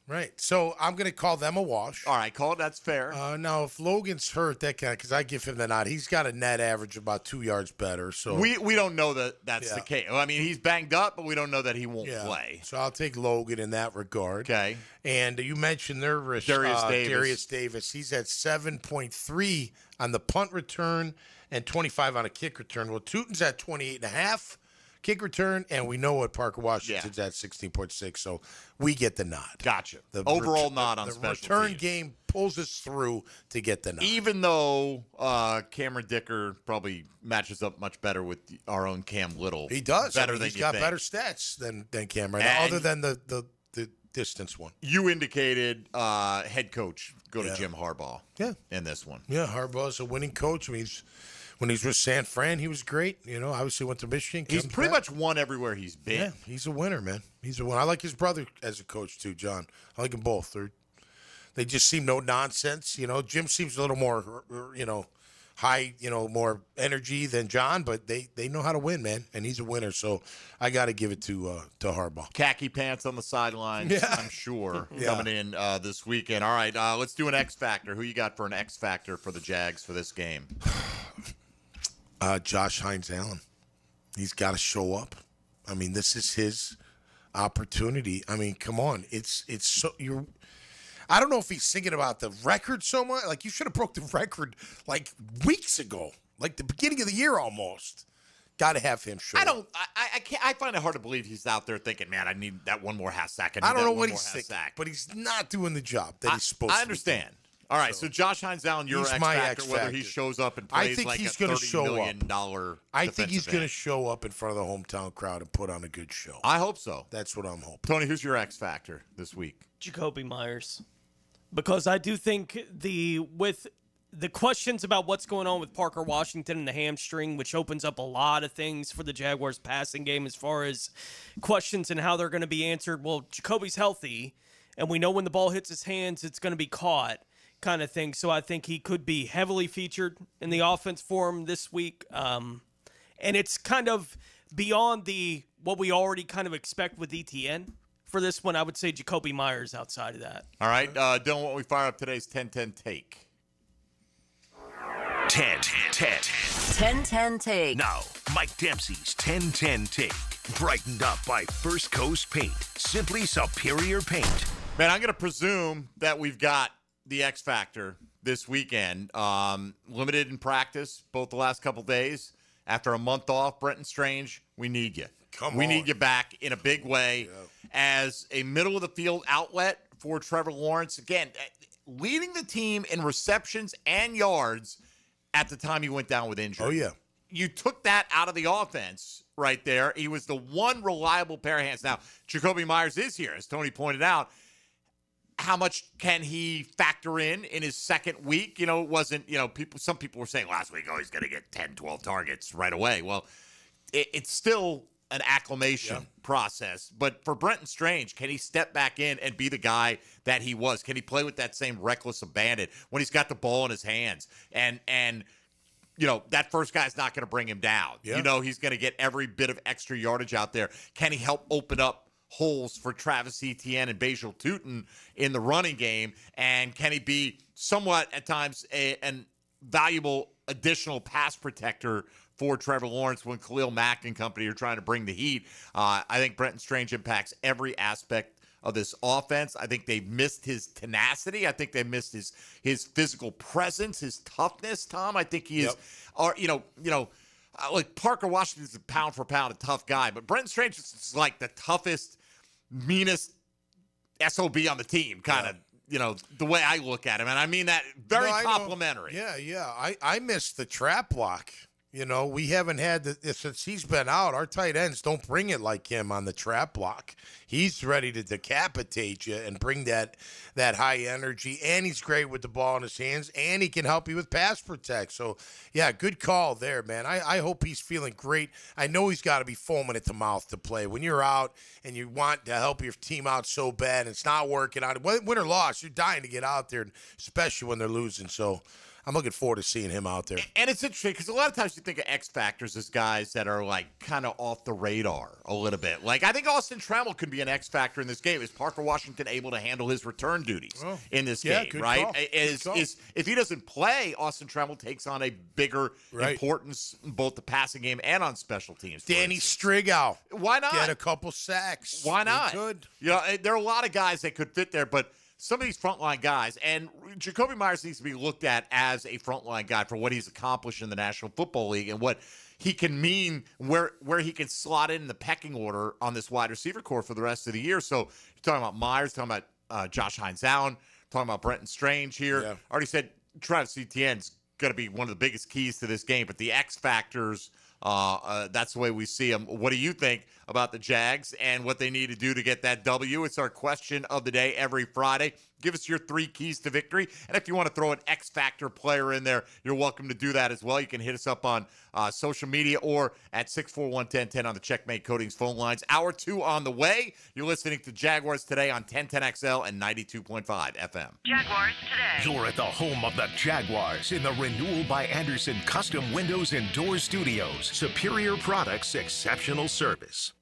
Right. So I'm going to call them a wash. All right, call it. That's fair. Now, if Logan's hurt, because I give him the nod. He's got a net average about 2 yards better. So we don't know that's the case. I mean, he's banged up, but we don't know that he won't play. So I'll take Logan in that regard. Okay. And you mentioned their Darius Davis. He's at 7.3 on the punt return and 25 on a kick return. Well, Tootin's at 28.5. Kick return, and we know what Parker Washington's at 16.6, so we get the nod. Gotcha. The overall nod on special teams. The return game pulls us through to get the nod. Even though Cameron Dicker probably matches up much better with our own Cam Little. He does. Better than he's got better stats than Cam right now, other than the distance one. You indicated head coach go to Jim Harbaugh in this one. Yeah, Harbaugh's a winning coach. I mean, when he's with San Fran, he was great. You know, obviously went to Michigan. He's pretty much won everywhere he's been. Yeah, he's a winner, man. He's a winner. I like his brother as a coach, too, John. I like them both. They just seem no nonsense. You know, Jim seems a little more, high, more energy than John, but they know how to win, man. And he's a winner, so I got to give it to Harbaugh. Khaki pants on the sidelines, I'm sure, coming in this weekend. All right, let's do an X Factor. Who you got for an X Factor for the Jags for this game? Josh Hines-Allen. He's got to show up. I mean, this is his opportunity. I mean, come on. It's so you're. I don't know if he's thinking about the record so much. Like, you should have broke the record like weeks ago, like the beginning of the year almost. Got to have him show. I can't. I find it hard to believe he's out there thinking, "Man, I need that one more half sack." I don't know what he's thinking, but he's not doing the job that he's supposed to. I understand. All right, so Josh Hines-Allen, your X Factor, whether he shows up and plays like a $30 million I think he's going to show up in front of the hometown crowd and put on a good show. I hope so. That's what I'm hoping. Tony, who's your X Factor this week? Jacoby Myers. Because I do think with the questions about what's going on with Parker Washington and the hamstring, which opens up a lot of things for the Jaguars passing game as far as questions and how they're going to be answered. Well, Jacoby's healthy, and we know when the ball hits his hands, it's going to be caught. Kind of thing. So I think he could be heavily featured in the offense for him this week. And it's kind of beyond what we already kind of expect with ETN. For this one, I would say Jacoby Myers outside of that. All right. Dylan, what we fire up today's 10-10 take? 10-10 take. Now, Mike Dempsey's 10-10 take. Brightened up by First Coast Paint. Simply superior paint. Man, I'm going to presume that we've got the X Factor this weekend. Limited in practice both the last couple days. After a month off, Brenton Strange, we need you. We need you back in a big way as a middle-of-the-field outlet for Trevor Lawrence. Again, leading the team in receptions and yards at the time he went down with injury. Oh, yeah. You took that out of the offense right there. He was the one reliable pair of hands. Now, Jacoby Myers is here, as Tony pointed out. How much can he factor in his second week? It wasn't, some people were saying last week, he's going to get 10, 12 targets right away. Well, it's still an acclimation process. But for Brenton Strange, can he step back in and be the guy that he was? Can he play with that same reckless abandon when he's got the ball in his hands? And that first guy's not going to bring him down. Yeah. He's going to get every bit of extra yardage out there. Can he help open up holes for Travis Etienne and Bajal Tutin in the running game? And can he be somewhat at times an valuable additional pass protector for Trevor Lawrence when Khalil Mack and company are trying to bring the heat? I think Brenton Strange impacts every aspect of this offense. I think they missed his tenacity. I think they missed his physical presence, his toughness, Tom. I think he is, like Parker Washington's a pound for pound a tough guy, but Brenton Strange is like the toughest, meanest SOB on the team, kind of, the way I look at him. And I mean that very complimentary. Yeah. I missed the trap block. We haven't had since he's been out. Our tight ends don't bring it like him on the trap block. He's ready to decapitate you and bring that high energy, and he's great with the ball in his hands, and he can help you with pass protect. So, yeah, good call there, man. I hope he's feeling great. I know he's got to be foaming at the mouth to play. When you're out and you want to help your team out so bad and it's not working out, win or loss, you're dying to get out there, especially when they're losing. So, I'm looking forward to seeing him out there. And it's interesting because a lot of times you think of X Factors as guys that are like kind of off the radar a little bit. Like I think Austin Trammell could be an X Factor in this game. Is Parker Washington able to handle his return duties in this game? Right? Is if he doesn't play, Austin Trammell takes on a bigger importance in both the passing game and on special teams. Danny Strigow. Why not? Get a couple sacks. Why not? Good. There are a lot of guys that could fit there, but some of these frontline guys, and Jacoby Myers needs to be looked at as a frontline guy for what he's accomplished in the National Football League and what he can mean, where he can slot in the pecking order on this wide receiver core for the rest of the year. So you're talking about Myers, talking about Josh Hines-Allen, talking about Brenton Strange here. Yeah. I already said Travis Etienne's going to be one of the biggest keys to this game, but the X factors, that's the way we see them. What do you think about the Jags and what they need to do to get that W? It's our question of the day every Friday. Give us your 3 keys to victory. And if you want to throw an X Factor player in there, you're welcome to do that as well. You can hit us up on social media or at 641-1010 on the Checkmate Coatings phone lines. Hour 2 on the way. You're listening to Jaguars Today on 1010XL and 92.5 FM. Jaguars Today. You're at the home of the Jaguars in the Renewal by Anderson Custom Windows and Doors Studios. Superior products, exceptional service.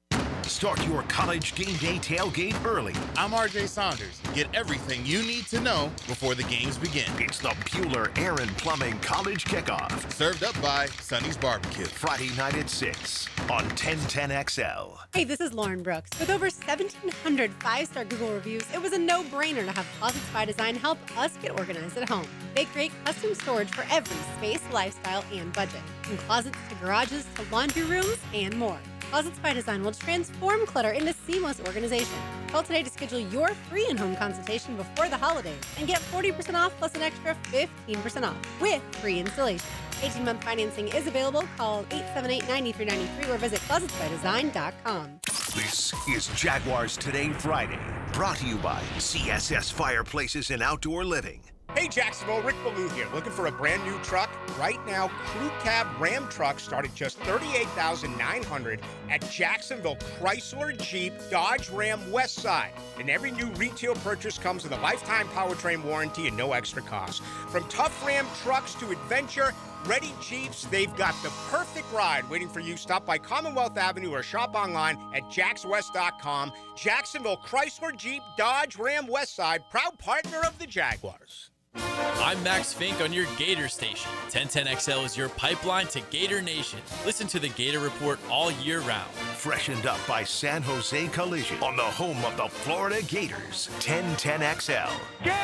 Start your college game day tailgate early. I'm RJ Saunders. Get everything you need to know before the games begin. It's the Bueller Aaron Plumbing College Kickoff. Served up by Sonny's Barbecue. Friday night at 6 on 1010XL. Hey, this is Lauren Brooks. With over 1,700 5-star Google reviews, it was a no-brainer to have Closets by Design help us get organized at home. They create custom storage for every space, lifestyle, and budget. From closets to garages to laundry rooms and more. Closets by Design will transform clutter into seamless organization. Call today to schedule your free in-home consultation before the holidays and get 40% off plus an extra 15% off with free installation. 18-month financing is available. Call 878-9393 or visit closetsbydesign.com. This is Jaguars Today Friday, brought to you by CSS Fireplaces and Outdoor Living. Hey Jacksonville, Rick Ballou here. Looking for a brand new truck? Right now, Crew Cab Ram trucks start at just $38,900 at Jacksonville Chrysler Jeep Dodge Ram Westside. And every new retail purchase comes with a lifetime powertrain warranty and no extra cost. From tough Ram trucks to adventure ready Jeeps, they've got the perfect ride waiting for you. Stop by Commonwealth Avenue or shop online at jackswest.com. Jacksonville Chrysler Jeep Dodge Ram Westside, proud partner of the Jaguars. I'm Max Fink on your Gator station. 1010XL is your pipeline to Gator Nation. Listen to the Gator Report all year round. Freshened up by San Jose Collision on the home of the Florida Gators. 1010XL. Go,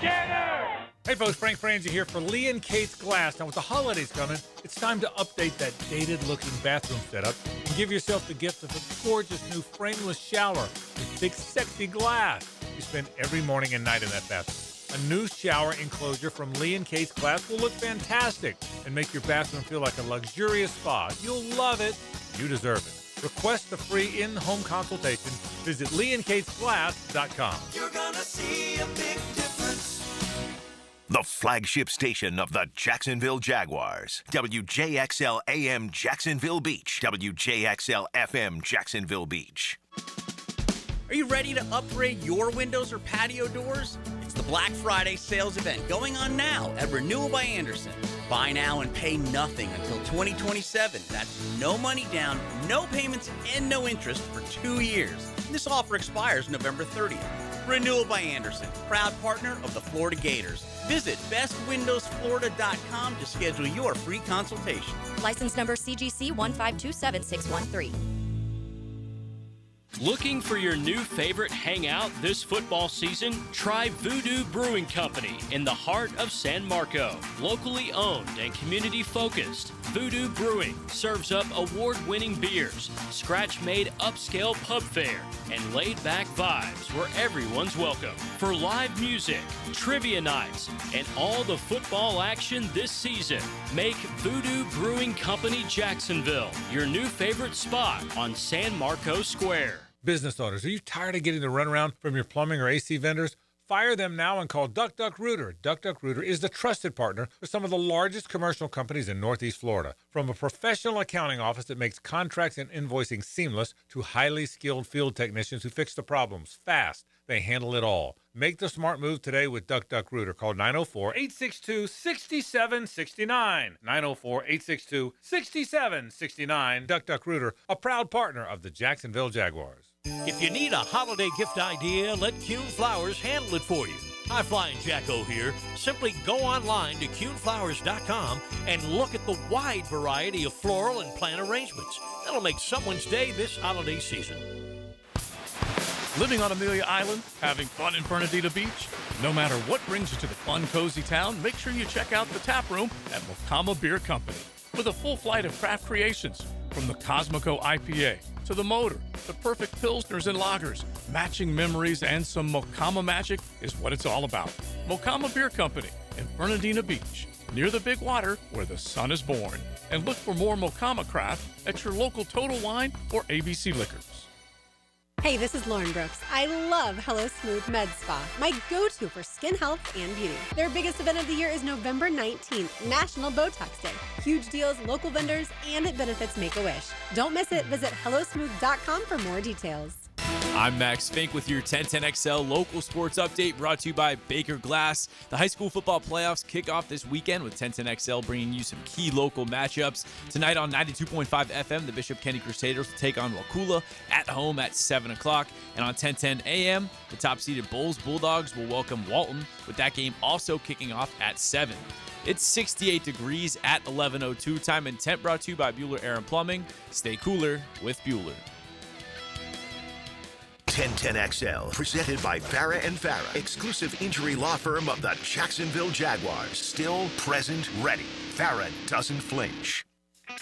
Gators! Hey folks, Frank Frangie here for Lee & Kate's Glass. Now with the holidays coming, it's time to update that dated-looking bathroom setup and give yourself the gift of a gorgeous new frameless shower with big, sexy glass. You spend every morning and night in that bathroom. A new shower enclosure from Lee & Kate's Glass will look fantastic and make your bathroom feel like a luxurious spa. You'll love it. You deserve it. Request the free in-home consultation. Visit leeandkatesglass.com. You're gonna see a big difference. The flagship station of the Jacksonville Jaguars. WJXL AM Jacksonville Beach. WJXL FM Jacksonville Beach. Are you ready to upgrade your windows or patio doors? It's the Black Friday sales event going on now at Renewal by Anderson. Buy now and pay nothing until 2027. That's no money down, no payments, and no interest for 2 years. This offer expires November 30th. Renewal by Anderson, proud partner of the Florida Gators. Visit bestwindowsflorida.com to schedule your free consultation. License number CGC 1527613. Looking for your new favorite hangout this football season? Try Voodoo Brewing Company in the heart of San Marco. Locally owned and community-focused, Voodoo Brewing serves up award-winning beers, scratch-made upscale pub fare, and laid-back vibes where everyone's welcome. For live music, trivia nights, and all the football action this season, make Voodoo Brewing Company Jacksonville your new favorite spot on San Marco Square. Business owners, are you tired of getting the runaround from your plumbing or AC vendors? Fire them now and call Duck Duck Rooter. Duck Duck Rooter is the trusted partner for some of the largest commercial companies in Northeast Florida. From a professional accounting office that makes contracts and invoicing seamless to highly skilled field technicians who fix the problems fast, they handle it all. Make the smart move today with Duck Duck Rooter. Call 904-862-6769. 904-862-6769. Duck Duck Rooter, a proud partner of the Jacksonville Jaguars. If you need a holiday gift idea, let Kuhn Flowers handle it for you. Hi, Flying Jacko here. Simply go online to kuhnflowers.com and look at the wide variety of floral and plant arrangements. That'll make someone's day this holiday season. Living on Amelia Island, having fun in Fernandina Beach? No matter what brings you to the fun, cozy town, make sure you check out the tap room at Mocama Beer Company. With a full flight of craft creations, from the Cosmico IPA to the Motor, the perfect Pilsners and Lagers, matching memories and some Mocama magic is what it's all about. Mocama Beer Company in Fernandina Beach, near the big water where the sun is born. And look for more Mocama craft at your local Total Wine or ABC Liquors. Hey, this is Lauren Brooks. I love Hello Smooth Med Spa, my go-to for skin health and beauty. Their biggest event of the year is November 19th, National Botox Day. Huge deals, local vendors, and it benefits Make-A-Wish. Don't miss it. Visit hellosmooth.com for more details. I'm Max Fink with your 1010XL local sports update brought to you by Baker Glass. The high school football playoffs kick off this weekend with 1010XL bringing you some key local matchups. Tonight on 92.5 FM, the Bishop Kenny Crusaders will take on Wakulla at home at 7 o'clock. And on 1010 AM, the top-seeded Bulls Bulldogs will welcome Walton, with that game also kicking off at 7. It's 68 degrees at 11:02. Time and temp brought to you by Bueller Air and Plumbing. Stay cooler with Bueller. 1010XL, presented by Farah and Farah, exclusive injury law firm of the Jacksonville Jaguars. Still, present, ready. Farah doesn't flinch. Tom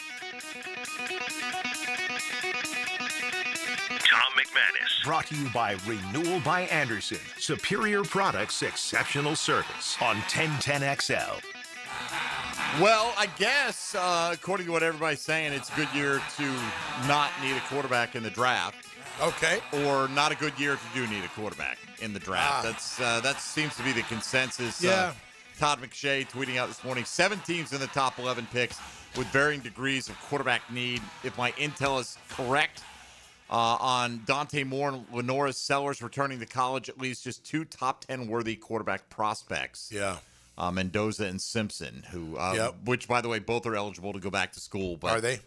McManus. Brought to you by Renewal by Anderson. Superior products, exceptional service. On 1010XL. Well, I guess, according to what everybody's saying, it's a good year to not need a quarterback in the draft. Okay. Or not a good year if you do need a quarterback in the draft. That seems to be the consensus. Yeah. Todd McShay tweeting out this morning, 7 teams in the top 11 picks with varying degrees of quarterback need. If my intel is correct on Dante Moore and Lenora Sellers returning to college, at least just 2 top 10 worthy quarterback prospects. Yeah. Mendoza and Simpson, who, which, by the way, both are eligible to go back to school. But are they?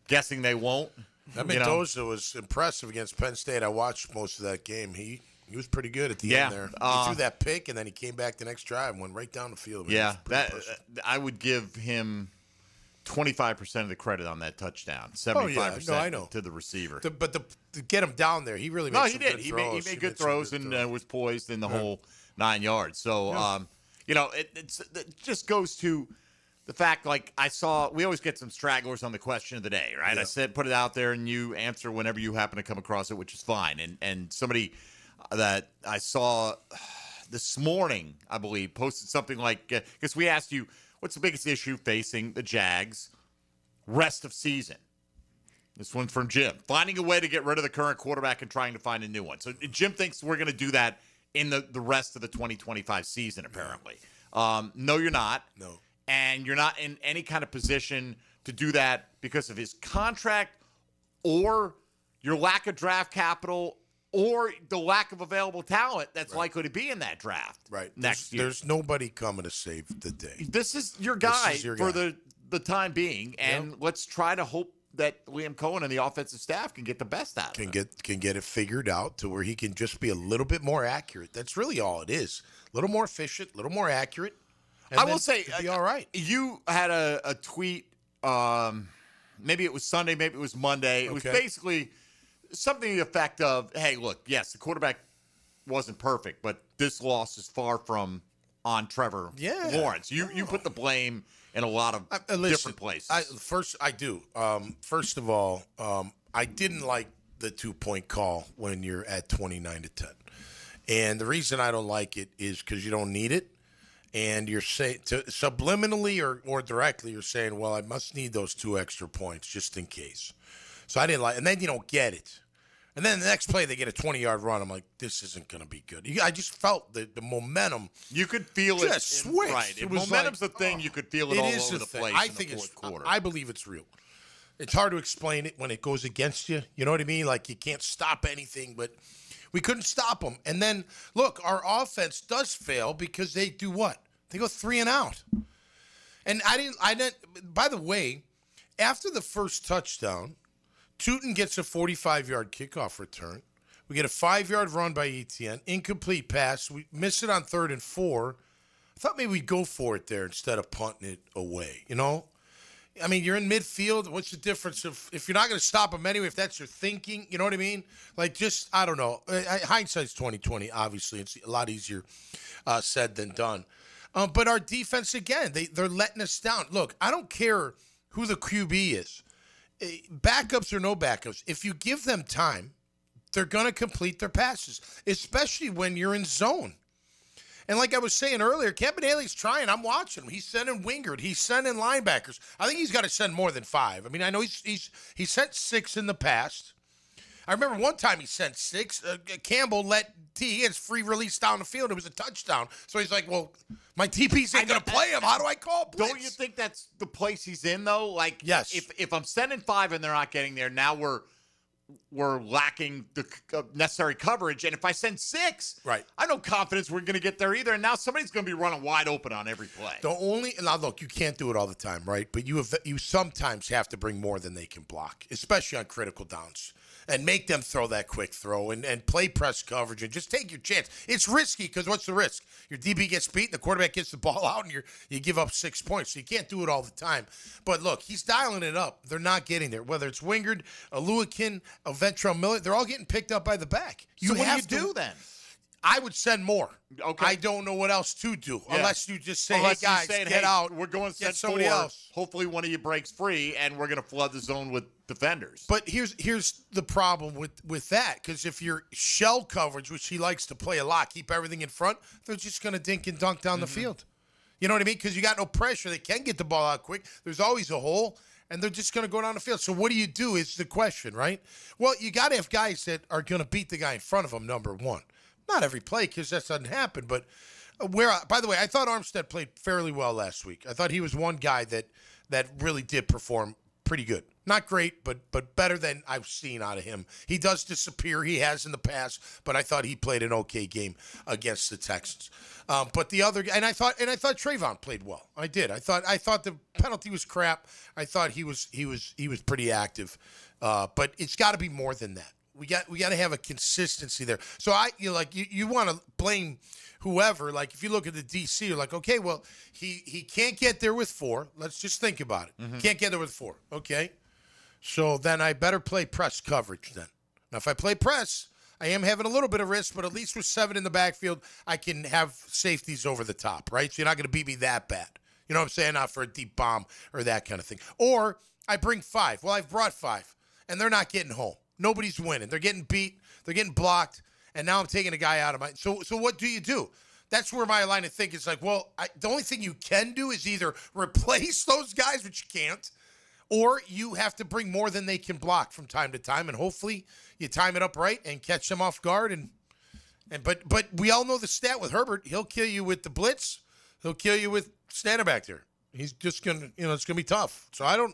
Guessing they won't. That Mendoza was impressive against Penn State. I watched most of that game. He He was pretty good at the end there. He threw that pick, and then he came back the next drive and went right down the field. Yeah, I would give him 25% of the credit on that touchdown. 75% to the receiver. But to get him down there, he really made some good throws. He made good throws and was poised in the whole 9 yards. So, it just goes to the fact, like we always get some stragglers on the question of the day, right? Yeah. I said, put it out there and you answer whenever you happen to come across it, which is fine. And somebody that I saw this morning, I believe, posted something like, because we asked you, what's the biggest issue facing the Jags rest of season? This one's from Jim. Finding a way to get rid of the current quarterback and trying to find a new one. So Jim thinks we're going to do that in the rest of the 2025 season, apparently. No, you're not. No. And you're not in any kind of position to do that because of his contract or your lack of draft capital or the lack of available talent that's likely to be in that draft next year. There's nobody coming to save the day. This is your guy for the time being, and let's try to hope that Liam Cohen and the offensive staff can get the best out of him. Can get it figured out to where he can just be a little bit more accurate. That's really all it is. A little more efficient, a little more accurate. I will say, be all right. You had a tweet, maybe it was Sunday, maybe it was Monday. It was basically something to the effect of, hey, look, yes, the quarterback wasn't perfect, but this loss is far from on Trevor Lawrence. You put the blame in a lot of different places. I do. First of all, I didn't like the 2-point call when you're at 29-10. And the reason I don't like it is because you don't need it. And you're saying, subliminally or directly, you're saying, well, I must need those 2 extra points just in case. So I didn't like, and then you don't get it. And then the next play, they get a 20-yard run. I'm like, this isn't going to be good. I just felt the momentum. You could feel it. Switched. Right. It was momentum's the thing. You could feel it all over the place I in think the fourth quarter. I believe it's real. It's hard to explain it when it goes against you. You know what I mean? Like, you can't stop anything, but we couldn't stop them. And then, look, our offense does fail because they do what? They go 3 and out. And I didn't, by the way, after the first touchdown, Tootin gets a 45-yard kickoff return. We get a 5-yard run by Etienne, incomplete pass. We miss it on 3rd and 4. I thought maybe we'd go for it there instead of punting it away, you know? I mean, you're in midfield. What's the difference if you're not going to stop them anyway, if that's your thinking, you know what I mean? Like, just, I don't know. Hindsight's 20/20, obviously. It's a lot easier said than done. But our defense, again, they're letting us down. Look, I don't care who the QB is. Backups or no backups, if you give them time, they're going to complete their passes, especially when you're in zone. And like I was saying earlier, Campanelli's trying. I'm watching him. He's sending Wingard. He's sending linebackers. I think he's got to send more than 5. I mean, I know he sent 6 in the past. I remember one time he sent 6. Campbell let T. Higgins free release down the field. It was a touchdown. So he's like, well, my TPs ain't going to play him. How do I call blitz? Don't you think that's the place he's in, though? Like, yes. If I'm sending 5 and they're not getting there, now we're lacking the necessary coverage. And if I send 6, I have no confidence we're going to get there either. And now somebody's going to be running wide open on every play. Now look, you can't do it all the time, right? But you sometimes have to bring more than they can block, especially on critical downs. And make them throw that quick throw and play press coverage and just take your chance. It's risky because what's the risk? Your DB gets beat, the quarterback gets the ball out, and you give up 6 points. So you can't do it all the time. But look, he's dialing it up. They're not getting there. Whether it's Wingard, Aluakin, Ventrell Miller, they're all getting picked up by the back. So what do you do then? I would send more. Okay. I don't know what else to do unless you just say, Unless hey, guys, get out. We're going to get send somebody 4. else. Hopefully one of you breaks free, and we're going to flood the zone with defenders. But here's the problem with that, because if you're shell coverage, which he likes to play a lot, keep everything in front, they're just going to dink and dunk down the field. You know what I mean? Because you got no pressure. They can get the ball out quick. There's always a hole, and they're just going to go down the field. So what do you do is the question, right? Well, you got to have guys that are going to beat the guy in front of them, number one. Not every play, because that doesn't happen. But by the way, I thought Armstead played fairly well last week. I thought he was one guy that really did perform pretty good. Not great, but better than I've seen out of him. He does disappear. He has in the past, but I thought he played an okay game against the Texans. But the other, and I thought Trayvon played well. I did. I thought the penalty was crap. I thought he was pretty active. But it's got to be more than that. We got to have a consistency there. So you want to blame whoever. Like if you look at the DC, you're like, okay, well he can't get there with 4. Let's just think about it. Can't get there with 4. Okay, so then I better play press coverage then. Now if I play press, I am having a little bit of risk, but at least with 7 in the backfield, I can have safeties over the top, right? So you're not going to beat me that bad. You know what I'm saying? Not for a deep bomb or that kind of thing. Or I bring 5. Well, I've brought 5, and they're not getting home. Nobody's winning. They're getting beat. They're getting blocked, and now I'm taking a guy out of my. So what do? That's where my line of thinking is like, well, the only thing you can do is either replace those guys, which you can't, or you have to bring more than they can block from time to time, and hopefully you time it up right and catch them off guard. But we all know the stat with Herbert. He'll kill you with the blitz. He'll kill you with standing back there. He's just gonna, it's gonna be tough. So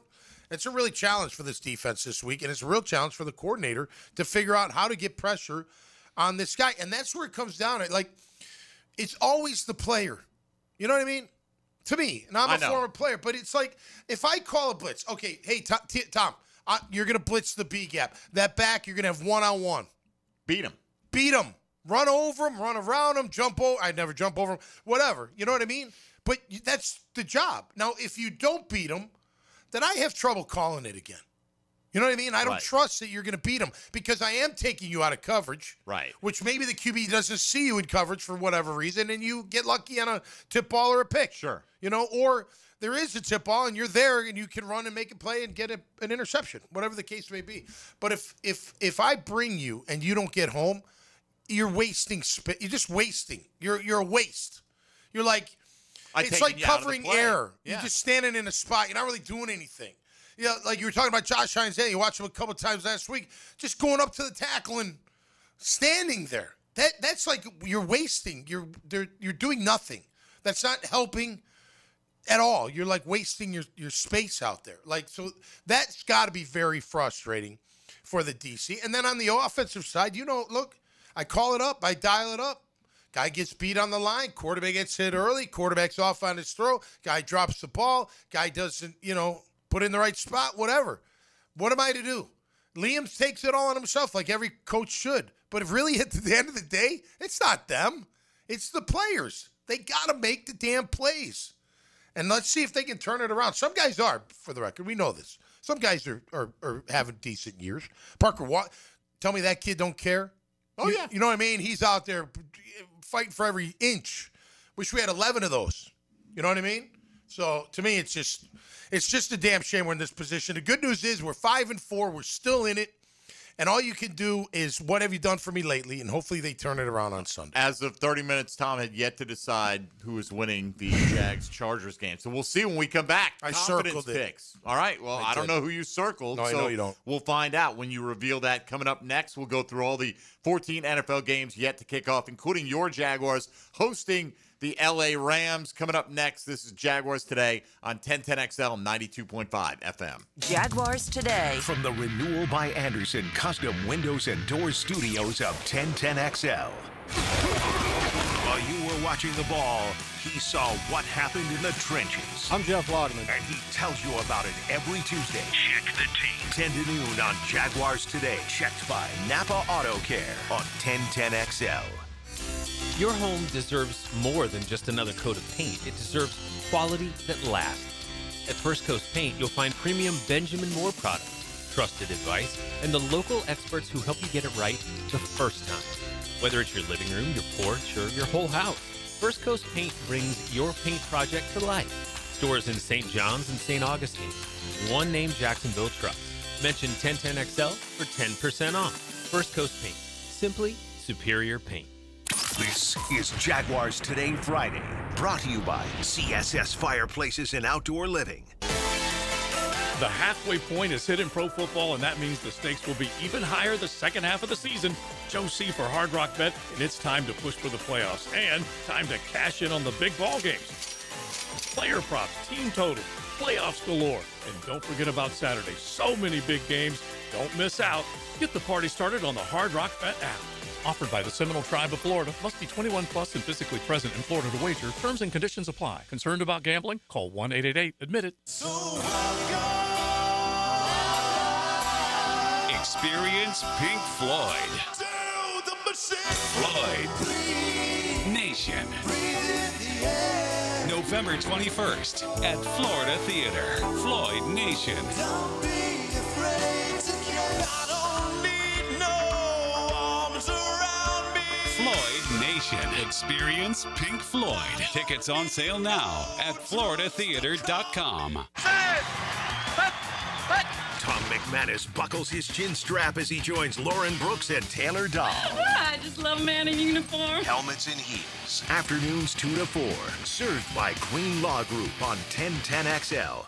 it's a really challenge for this defense this week, and it's a real challenge for the coordinator to figure out how to get pressure on this guy. And that's where it comes down to. Like, it's always the player. You know what I mean? To me, and I'm a former player, but it's like if I call a blitz, okay, hey, Tom, you're going to blitz the B gap. That back, you're going to have one-on-one. Beat him. Run over him, run around him, jump over. I'd never jump over him. Whatever. You know what I mean? But that's the job. Now, if you don't beat him, then I have trouble calling it again. You know what I mean? I don't trust that you're going to beat him because I am taking you out of coverage. Right. Which maybe the QB doesn't see you in coverage for whatever reason, and you get lucky on a tip ball or a pick. Sure. Or there is a tip ball, and you're there, and you can run and make a play and get an interception, whatever the case may be. But if I bring you and you don't get home, you're wasting space. You're just wasting. You're a waste. You're like, it's like covering air. Yeah. You're just standing in a spot. You're not really doing anything. Like you were talking about Josh Hines. You watched him a couple times last week, just going up to the tackle and standing there. That's like you're wasting. You're doing nothing. That's not helping at all. You're like wasting your space out there. Like, so that's got to be very frustrating for the DC. And then on the offensive side, look, I call it up. I dial it up. Guy gets beat on the line. Quarterback gets hit early. Quarterback's off on his throw. Guy drops the ball. Guy doesn't, put in the right spot, whatever. What am I to do? Liam takes it all on himself like every coach should. But really, at the end of the day, it's not them. It's the players. They got to make the damn plays. And let's see if they can turn it around. Some guys are, for the record. We know this. Some guys are having decent years. Parker, tell me that kid don't care? Oh, yeah. You know what I mean? He's out there fighting for every inch. Wish we had 11 of those. You know what I mean? So, to me, it's just a damn shame we're in this position. The good news is we're 5-4. We're still in it. And all you can do is, what have you done for me lately? And hopefully they turn it around on Sunday. As of 30 minutes, Tom had yet to decide who is winning the Jags-Chargers game. So we'll see when we come back. I circled picks. All right. Well, I don't know who you circled. No, I know you don't. We'll find out when you reveal that. Coming up next, we'll go through all the 14 NFL games yet to kick off, including your Jaguars hosting the L.A. Rams. Coming up next, this is Jaguars Today on 1010XL 92.5 FM. Jaguars Today. From the Renewal by Anderson Custom Windows and Doors studios of 1010XL. While you were watching the ball, he saw what happened in the trenches. I'm Jeff Laudman. And he tells you about it every Tuesday. Check the tape. 10 to noon on Jaguars Today. Checked by Napa Auto Care on 1010XL. Your home deserves more than just another coat of paint. It deserves quality that lasts. At First Coast Paint, you'll find premium Benjamin Moore products, trusted advice, and the local experts who help you get it right the first time. Whether it's your living room, your porch, or your whole house, First Coast Paint brings your paint project to life. Stores in St. John's and St. Augustine. One name Jacksonville Trust. Mention 1010XL for 10% off. First Coast Paint. Simply superior paint. This is Jaguars Today Friday, brought to you by CSS Fireplaces and Outdoor Living. The halfway point is hit in pro football, and that means the stakes will be even higher the second half of the season. Joe C. for Hard Rock Bet, and it's time to push for the playoffs and time to cash in on the big ball games. Player props, team totals, playoffs galore. And don't forget about Saturday. So many big games. Don't miss out. Get the party started on the Hard Rock Bet app. Offered by the Seminole Tribe of Florida. Must be 21 plus and physically present in Florida to wager. Terms and conditions apply. Concerned about gambling? Call 1-888-ADMIT-IT. Experience Pink Floyd. Floyd Nation. November 21st at Florida Theater. Floyd Nation. Floyd Nation. Experience Pink Floyd. Tickets on sale now at floridatheater.com. Tom McManus buckles his chin strap as he joins Lauren Brooks and Taylor Dahl. I just love a man in uniform. Helmets and heels. Afternoons 2 to 4. Served by Green Law Group on 1010XL.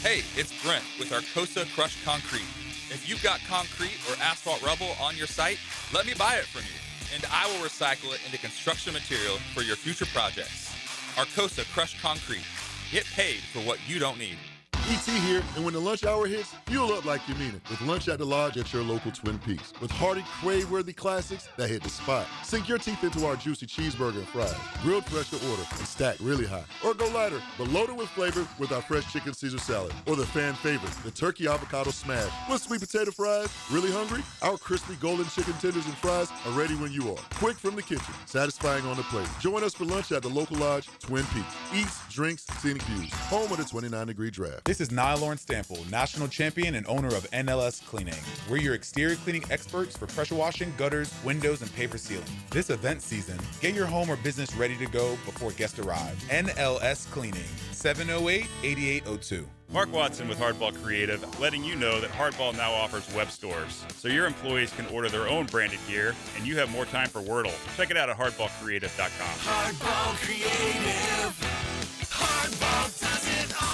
Hey, it's Brent with Arcosa Crushed Concrete. If you've got concrete or asphalt rubble on your site, let me buy it from you, and I will recycle it into construction material for your future projects. Arcosa Crushed Concrete. Get paid for what you don't need. ET here, and when the lunch hour hits, fuel up like you mean it with lunch at the Lodge at your local Twin Peaks. With hearty, crave-worthy classics that hit the spot. Sink your teeth into our juicy cheeseburger and fries, grilled fresh to order and stacked really high. Or go lighter, but loaded with flavor with our fresh chicken Caesar salad. Or the fan favorite, the turkey avocado smash with sweet potato fries. Really hungry? Our crispy golden chicken tenders and fries are ready when you are. Quick from the kitchen, satisfying on the plate. Join us for lunch at the local Lodge, Twin Peaks. Eats, drinks, scenic views. Home of the 29-degree draft. This is Nylorn Stample, national champion and owner of NLS Cleaning. We're your exterior cleaning experts for pressure washing, gutters, windows, and paper sealing. This event season, get your home or business ready to go before guests arrive. NLS Cleaning, 708-8802. Mark Watson with Hardball Creative, letting you know that Hardball now offers web stores, so your employees can order their own branded gear, and you have more time for Wordle. Check it out at hardballcreative.com. Hardball Creative. Hardball does it all.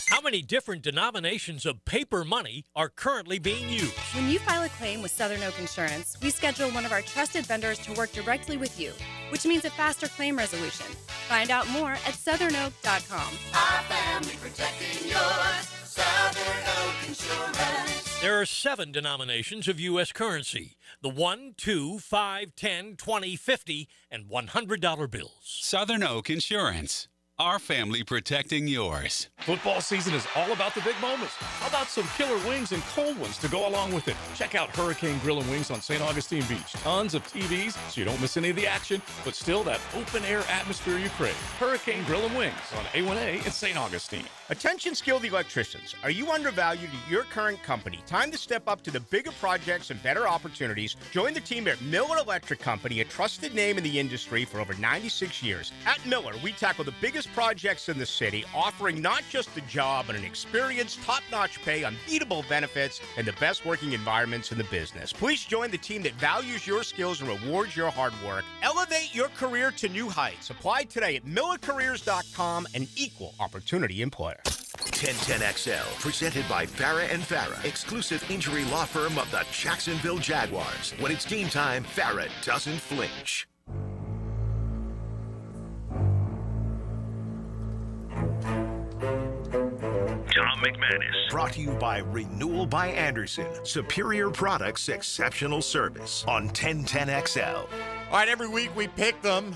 How many different denominations of paper money are currently being used? When you file a claim with Southern Oak Insurance, we schedule one of our trusted vendors to work directly with you, which means a faster claim resolution. Find out more at southernoak.com. Our family protecting yours. Southern Oak Insurance. There are 7 denominations of U.S. currency: the 1, 2, 5, 10, 20, 50, and $100 bills. Southern Oak Insurance. Our family protecting yours. Football season is all about the big moments. How about some killer wings and cold ones to go along with it? Check out Hurricane Grill and Wings on St. Augustine Beach. Tons of TVs so you don't miss any of the action, but still that open-air atmosphere you crave. Hurricane Grill and Wings on A1A in St. Augustine. Attention skilled electricians. Are you undervalued at your current company? Time to step up to the bigger projects and better opportunities. Join the team at Miller Electric Company, a trusted name in the industry for over 96 years. At Miller, we tackle the biggest projects in the city, offering not just a job, but an experienced, top-notch pay, unbeatable benefits, and the best working environments in the business. Please join the team that values your skills and rewards your hard work. Elevate your career to new heights. Apply today at millercareers.com, an equal opportunity employer. 1010XL, presented by Farah & Farah, exclusive injury law firm of the Jacksonville Jaguars. When it's game time, Farah doesn't flinch. Tom McManus. Brought to you by Renewal by Anderson. Superior products, exceptional service on 1010XL. All right, every week we pick them,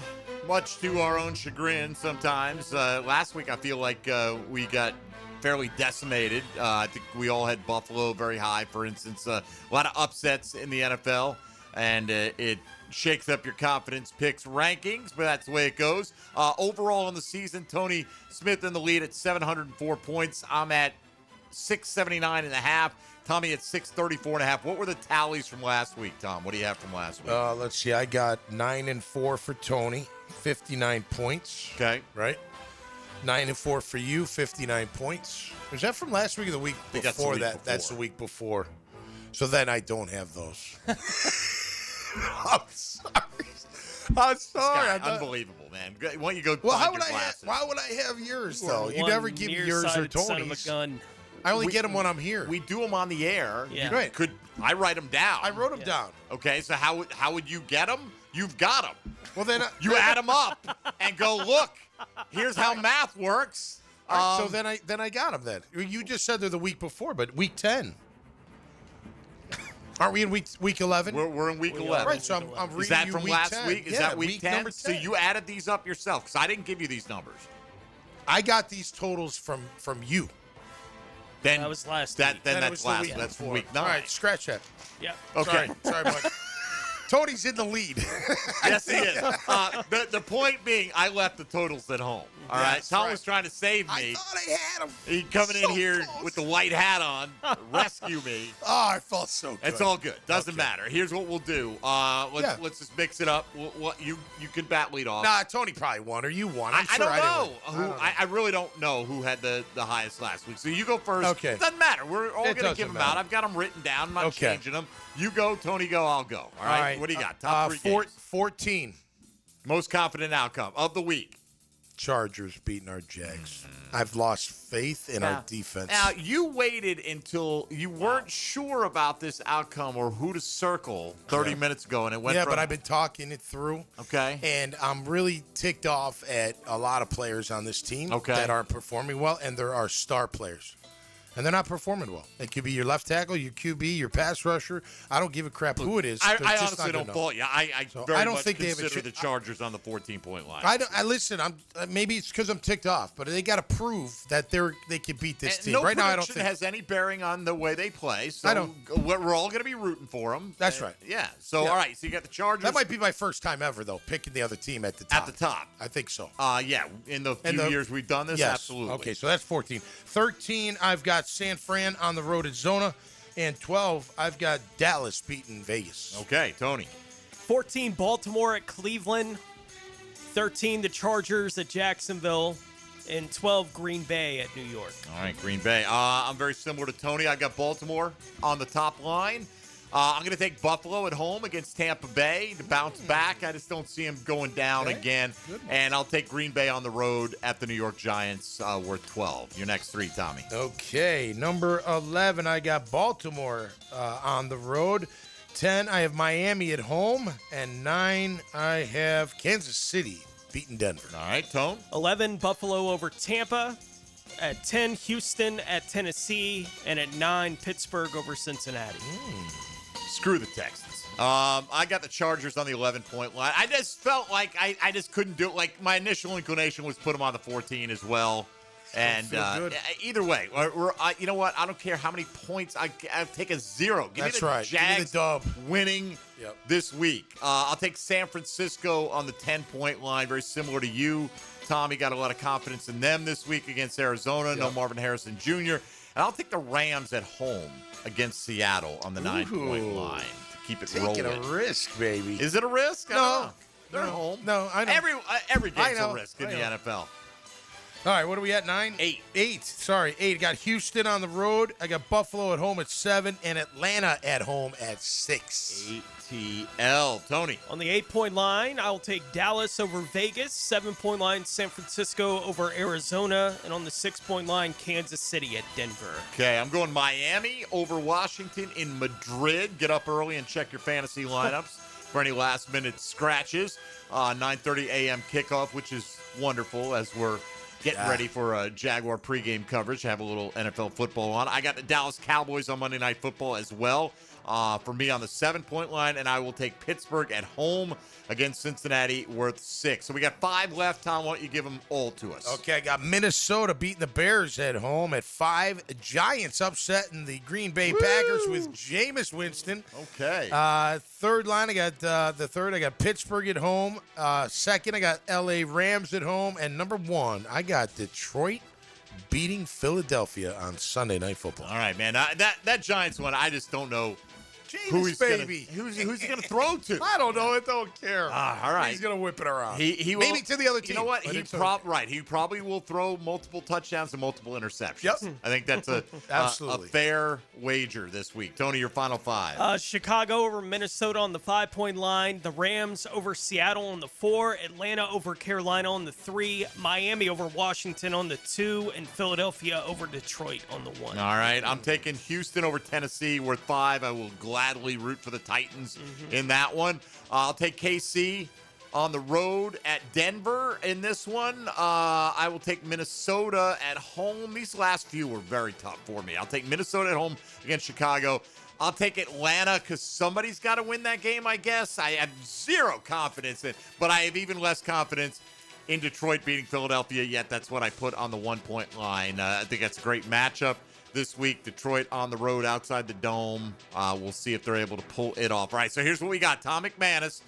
much to our own chagrin sometimes. Last week I feel like we got fairly decimated. I think we all had Buffalo very high, for instance. A lot of upsets in the NFL, and it shakes up your confidence picks rankings, but that's the way it goes. Overall in the season, Tony Smith in the lead at 704 points. I'm at 679.5. Tommy at 634.5. What were the tallies from last week, Tom? What do you have from last week? Let's see. I got 9-4 for Tony, 59 points. Okay. Right? 9-4 for you, 59 points. Was that from last week or the week before that? That's the week before. So then I don't have those. I'm sorry. I'm sorry. Unbelievable, man. Why don't you go? Well, find your glasses? why would I have yours though? You never give me yours or Tony's. Son of a gun. I only get them when I'm here. We do them on the air. Yeah. Right. I write them down? I wrote them down. Okay, so how would you get them? You've got them. Well, then you add them up and go, look. Here's how math works. Right, so then I got them. Then you just said they're the week before, but week 10. Aren't we in week 11? We're in week 11. Right, so I'm reading Is that you from week last 10. week? Is Yeah, that week 10? number 10? So you added these up yourself, because I didn't give you these numbers. I got these totals from you. Then that was last that week. then Then it that's was the last. week That's from before. week 9. All right, scratch that. Yeah. Okay. Sorry, Mike. Tony's in the lead. Yes, he is. The point being, I left the totals at home. All right. Yes, Tom right. was trying to save me. I thought I had him. He coming in So here close. with the white hat on, rescue me. Oh, I felt so good. It's all good. Doesn't matter. Here's what we'll do. Let's just mix it up. You can bat lead off. Nah, Tony probably won, or you won. I I'm sure don't know. didn't win. I really don't know who had the highest last week. So you go first. Okay. It doesn't matter. We're all It going to give doesn't them out. matter. I've got them written down. I'm not Okay. changing them. You go, Tony go, I'll go. All right. What do you got? Top 3 games. 14. Most confident outcome of the week. Chargers beating our Jags. I've lost faith in our defense. Now, you waited until you weren't sure about this outcome or who to circle 30 minutes ago, and it went from... but I've been talking it through. Okay. And I'm really ticked off at a lot of players on this team that aren't performing well, and there are star players. And they're not performing well. It could be your left tackle, your QB, your pass rusher. I don't give a crap who it is. I They're just honestly not don't good fault you. I very don't much think they have a consider the chance. Chargers on the 14-point line. I listen. Maybe it's because I'm ticked off, but they got to prove that they can beat this And team. no Right now, I don't prediction think has any bearing on the way they play. So I don't- We're all going to be rooting for them. That's right. Yeah. So Yeah. all right. So you got the Chargers That might be my first time ever, though, picking the other team at the top. at the top. I think so. Yeah. In the few years we've done this, Yes. absolutely. Okay, so that's 14. 13, I've got San Fran on the road at Zona. And 12, I've got Dallas beating Vegas. Okay, Tony. 14, Baltimore at Cleveland. 13, the Chargers at Jacksonville. And 12, Green Bay at New York. All right, Green Bay. I'm very similar to Tony. I got Baltimore on the top line. I'm going to take Buffalo at home against Tampa Bay to bounce back. I just don't see them going down again. And I'll take Green Bay on the road at the New York Giants, worth 12. Your next 3, Tommy. Okay, number 11, I got Baltimore on the road. 10, I have Miami at home. And 9, I have Kansas City beating Denver. All right, Tone. 11, Buffalo over Tampa. At 10, Houston at Tennessee. And at 9, Pittsburgh over Cincinnati. Screw the Texans. I got the Chargers on the 11-point line. I just felt like I just couldn't do it. Like, my initial inclination was put them on the 14 as well. And either way, you know what? I don't care how many points. I'll take a 0. Give That's me the right. Give me Jags the dub. winning this week. I'll take San Francisco on the 10-point line, very similar to you. Tommy got a lot of confidence in them this week against Arizona. No Marvin Harrison Jr. And I'll take the Rams at home against Seattle on the 9-point line to keep it rolling. Taking a risk, baby. Is it a risk? I don't know. They're No. home. No, I know. Every I game's know. a risk in I the know. NFL. All right, what are we at? 9? 8. 8. Sorry, 8. I got Houston on the road. I got Buffalo at home at 7 and Atlanta at home at 6. ATL. Tony. On the 8-point line, I'll take Dallas over Vegas. 7-point line, San Francisco over Arizona. And on the 6-point line, Kansas City at Denver. Okay, I'm going Miami over Washington in Madrid. Get up early and check your fantasy lineups for any last-minute scratches. 9:30 a.m. kickoff, which is wonderful as we're getting ready for a Jaguar pregame coverage. Have a little NFL football on. I got the Dallas Cowboys on Monday Night Football as well. For me on the 7-point line, and I will take Pittsburgh at home against Cincinnati, worth 6. So we got 5 left. Tom, why don't you give them all to us? Okay, I got Minnesota beating the Bears at home at 5. Giants upsetting the Green Bay Packers with Jameis Winston. Okay. Third line, I got Pittsburgh at home. Second, I got L.A. Rams at home. And number 1, I got Detroit beating Philadelphia on Sunday Night Football. All right, man. That Giants one, I just don't know who he's baby. Who's he going to throw to? I don't know. I don't care. All right. He's going to whip it around. He will, maybe to the other team. You know what? but He it's okay. He probably will throw multiple touchdowns and multiple interceptions. Yep. I think that's a Absolutely. fair wager this week. Tony, your final 5. Chicago over Minnesota on the 5-point line. The Rams over Seattle on the 4. Atlanta over Carolina on the 3. Miami over Washington on the 2. And Philadelphia over Detroit on the 1. All right. I'm taking Houston over Tennessee, worth 5. I will gladly root for the Titans in that one. I'll take KC on the road at Denver in this one. I will take Minnesota at home. These last few were very tough for me. I'll take Minnesota at home against Chicago. I'll take Atlanta because somebody's got to win that game, I guess. I have zero confidence in, but I have even less confidence in Detroit beating Philadelphia, yet that's what I put on the 1-point line. I think that's a great matchup this week. Detroit on the road outside the Dome. We'll see if they're able to pull it off. All right, so here's what we got. Tom McManus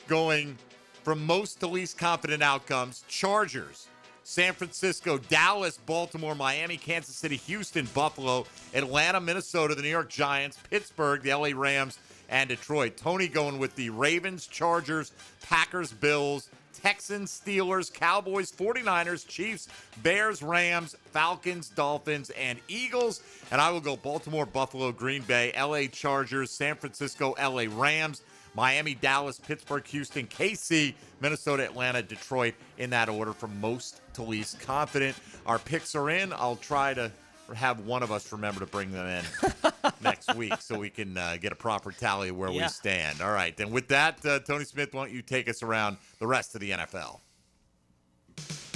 going from most to least confident outcomes. Chargers, San Francisco, Dallas, Baltimore, Miami, Kansas City, Houston, Buffalo, Atlanta, Minnesota, the New York Giants, Pittsburgh, the LA Rams, and Detroit. Tony going with the Ravens, Chargers, Packers, Bills, Texans, Steelers, Cowboys, 49ers, Chiefs, Bears, Rams, Falcons, Dolphins, and Eagles. And I will go Baltimore, Buffalo, Green Bay, LA Chargers, San Francisco, LA Rams, Miami, Dallas, Pittsburgh, Houston, KC, Minnesota, Atlanta, Detroit, in that order from most to least confident. Our picks are in. I'll try to have one of us remember to bring them in next week so we can get a proper tally of where we stand. All right, then with that, Tony Smith, why don't you take us around the rest of the NFL?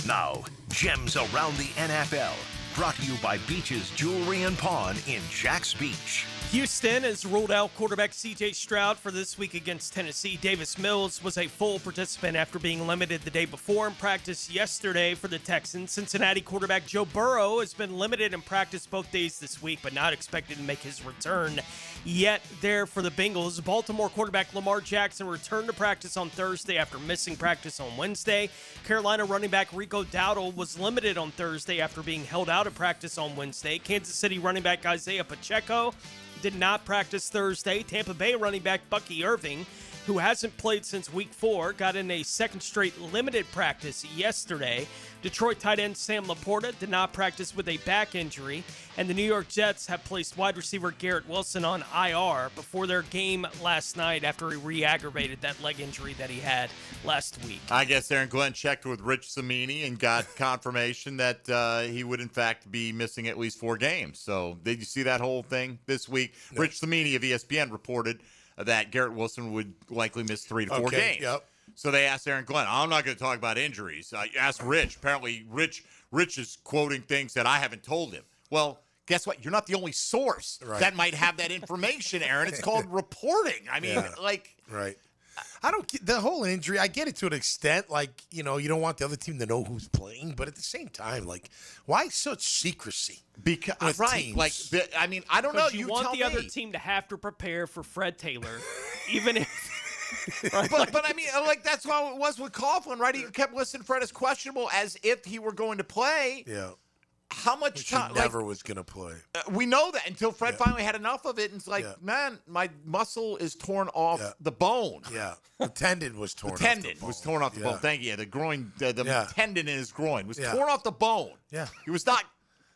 Now, Gems Around the NFL, brought to you by Beach's Jewelry and Pawn in Jax Beach. Houston has ruled out quarterback C.J. Stroud for this week against Tennessee. Davis Mills was a full participant after being limited the day before in practice yesterday for the Texans. Cincinnati quarterback Joe Burrow has been limited in practice both days this week, but not expected to make his return yet there for the Bengals. Baltimore quarterback Lamar Jackson returned to practice on Thursday after missing practice on Wednesday. Carolina running back Rico Dowdle was limited on Thursday after being held out of practice on Wednesday. Kansas City running back Isaiah Pacheco did not practice Thursday. Tampa Bay running back Bucky Irving, who hasn't played since week 4, got in a second straight limited practice yesterday. Detroit tight end Sam Laporta did not practice with a back injury. And the New York Jets have placed wide receiver Garrett Wilson on IR before their game last night after he re-aggravated that leg injury that he had last week. I guess Aaron Glenn checked with Rich Cimini and got confirmation that he would, in fact, be missing at least 4 games. So did you see that whole thing this week? No. Rich Cimini of ESPN reported that Garrett Wilson would likely miss 3 to 4 games. Yep. So they asked Aaron Glenn, I'm not going to talk about injuries. I asked Rich. Apparently, Rich is quoting things that I haven't told him. Well, guess what? You're not the only source that might have that information, Aaron. It's called reporting. I mean, Right. I don't get the whole injury. I get it to an extent. Like, you don't want the other team to know who's playing. But at the same time, like, why such secrecy? Because, teams? like, I mean, I don't know. You want the other team to have to prepare for Fred Taylor, even if. Right? But I mean, like, that's how it was with Coughlin, right? He kept listing Fred as questionable as if he were going to play. Yeah. How much time? He never was going to play. We know that until Fred finally had enough of it. And it's like, man, my muscle is torn off the bone. Yeah. The tendon was torn off. The tendon was torn off the bone. Thank you. The groin, the tendon in his groin was torn off the bone. Yeah. He was not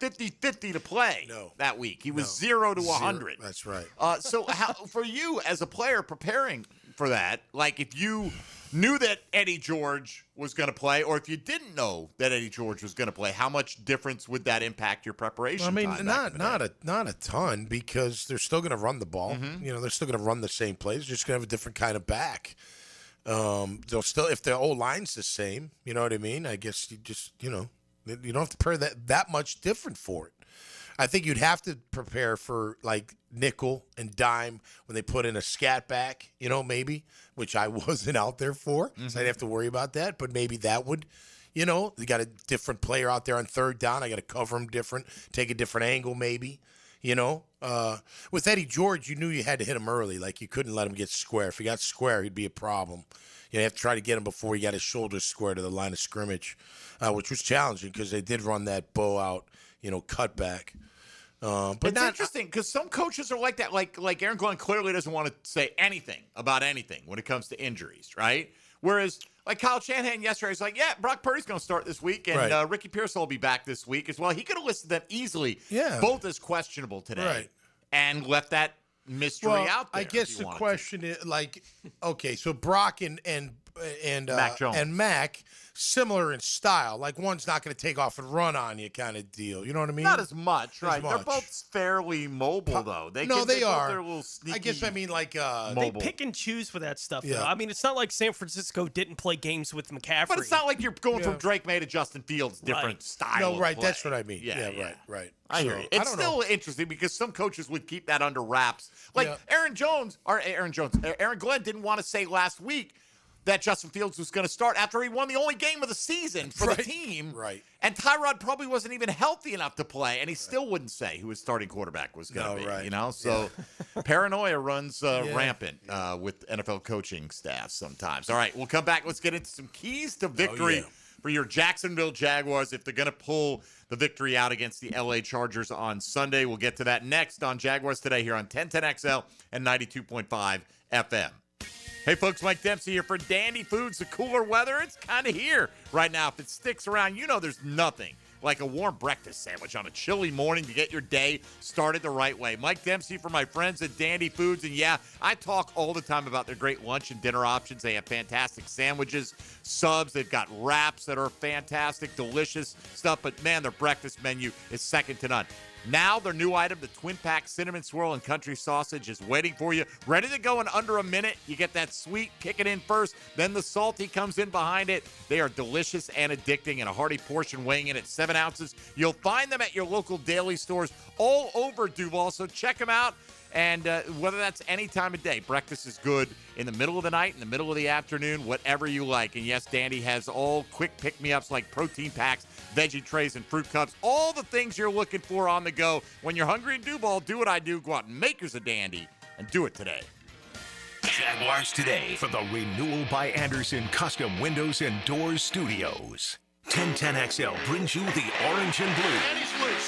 50-50 to play that week. He was 0 to 100. That's right. So how, for you as a player preparing for that, like if you knew that Eddie George was going to play, or if you didn't know that Eddie George was going to play, how much difference would that impact your preparation? I mean, time not a ton, because they're still going to run the ball. Mm-hmm. They're still going to run the same plays. They're just going to have a different kind of back. They'll still, if their whole line's the same, you know what I mean? I guess you just, you don't have to prepare that much different for it. I think you'd have to prepare for like nickel and dime when they put in a scat back, maybe, which I wasn't out there for. So I'd have to worry about that. But maybe that would, they got a different player out there on third down. I got to cover him different, take a different angle maybe, With Eddie George, you knew you had to hit him early. Like you couldn't let him get square. If he got square, he'd be a problem. You have to try to get him before he got his shoulders square to the line of scrimmage, which was challenging because they did run that bow out, cutback. But it's interesting because some coaches are like that. Like Aaron Glenn clearly doesn't want to say anything about anything when it comes to injuries, right? Whereas like Kyle Shanahan yesterday, he's like, yeah, Brock Purdy's going to start this week, and Ricky Pearsall will be back this week as well. He could have listed them easily, both as questionable today, and left that mystery out there. I guess the question is like, okay, so Brock and Mac Jones. And Mac, similar in style. Like one's not going to take off and run on you kind of deal. You know what I mean? Not as much, right? They're both fairly mobile, though. They are. They're a little sneaky. I guess I mean like they pick and choose with that stuff. Though. I mean, it's not like San Francisco didn't play games with McCaffrey, but it's not like you're going from Drake May to Justin Fields, different style. No, right. Of play. That's what I mean. Yeah. Right. I hear you. It's still interesting because some coaches would keep that under wraps. Like Aaron Glenn didn't want to say last week that Justin Fields was going to start after he won the only game of the season for the team. Right. And Tyrod probably wasn't even healthy enough to play, and he still wouldn't say who his starting quarterback was going to be. Right. You know, so paranoia runs rampant with NFL coaching staff sometimes. All right, we'll come back. Let's get into some keys to victory for your Jacksonville Jaguars if they're going to pull the victory out against the LA Chargers on Sunday. We'll get to that next on Jaguars Today here on 1010XL and 92.5 FM. Hey, folks, Mike Dempsey here for Dandy Foods. The cooler weather, it's kind of here right now. If it sticks around, you know there's nothing like a warm breakfast sandwich on a chilly morning to get your day started the right way. Mike Dempsey for my friends at Dandy Foods. And, yeah, I talk all the time about their great lunch and dinner options. They have fantastic sandwiches, subs. They've got wraps that are fantastic, delicious stuff. But, man, their breakfast menu is second to none. Now their new item, the Twin Pack Cinnamon Swirl and Country Sausage, is waiting for you. Ready to go in under a minute. You get that sweet, kick it in first. Then the salty comes in behind it. They are delicious and addicting, and a hearty portion weighing in at 7 ounces. You'll find them at your local daily stores all over Duval, so check them out. And whether that's any time of day, breakfast is good in the middle of the night, in the middle of the afternoon, whatever you like. And yes, Dandy has all quick pick-me-ups like protein packs, veggie trays, and fruit cups. All the things you're looking for on the go. When you're hungry in Duval, do what I do. Go out and make yours a Dandy and do it today. Jaguars Today for the Renewal by Anderson Custom Windows and Doors Studios. 1010XL brings you the orange and blue.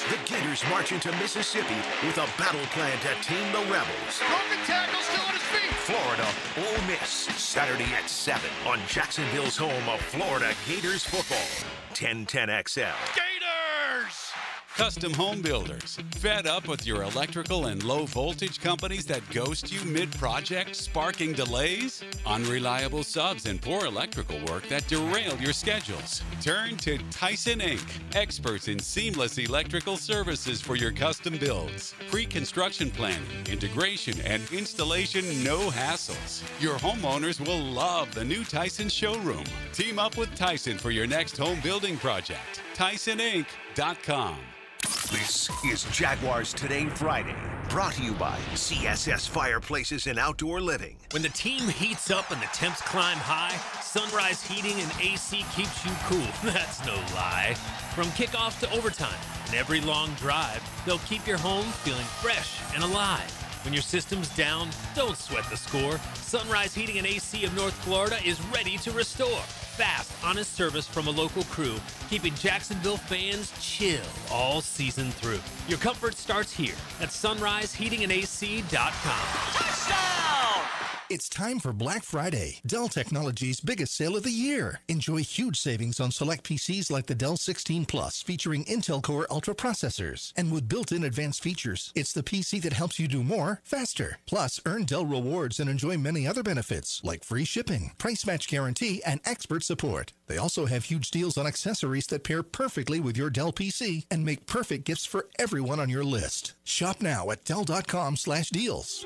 The Gators march into Mississippi with a battle plan to tame the Rebels. Broken tackle, still on his feet. Florida, Ole Miss, Saturday at 7 on Jacksonville's home of Florida Gators football. 1010XL. Gators! Custom home builders. Fed up with your electrical and low voltage companies that ghost you mid-project, sparking delays? Unreliable subs and poor electrical work that derail your schedules? Turn to Tyson Inc., experts in seamless electrical services for your custom builds. Pre-construction planning, integration, and installation, no hassles. Your homeowners will love the new Tyson showroom. Team up with Tyson for your next home building project. TysonInc.com. This is Jaguars Today Friday, brought to you by CSS Fireplaces and Outdoor Living. When the team heats up and the temps climb high, Sunrise Heating and AC keeps you cool. That's no lie. From kickoff to overtime and every long drive, they'll keep your home feeling fresh and alive. When your system's down, don't sweat the score. Sunrise Heating and AC of North Florida is ready to restore. Fast, honest service from a local crew, keeping Jacksonville fans chill all season through. Your comfort starts here at sunriseheatingandac.com. Touchdown! It's time for Black Friday, Dell Technologies' biggest sale of the year. Enjoy huge savings on select PCs like the Dell 16 Plus, featuring Intel Core Ultra processors. And with built-in advanced features, it's the PC that helps you do more, faster. Plus, earn Dell rewards and enjoy many other benefits, like free shipping, price match guarantee, and expert support. They also have huge deals on accessories that pair perfectly with your Dell PC and make perfect gifts for everyone on your list. Shop now at Dell.com/deals.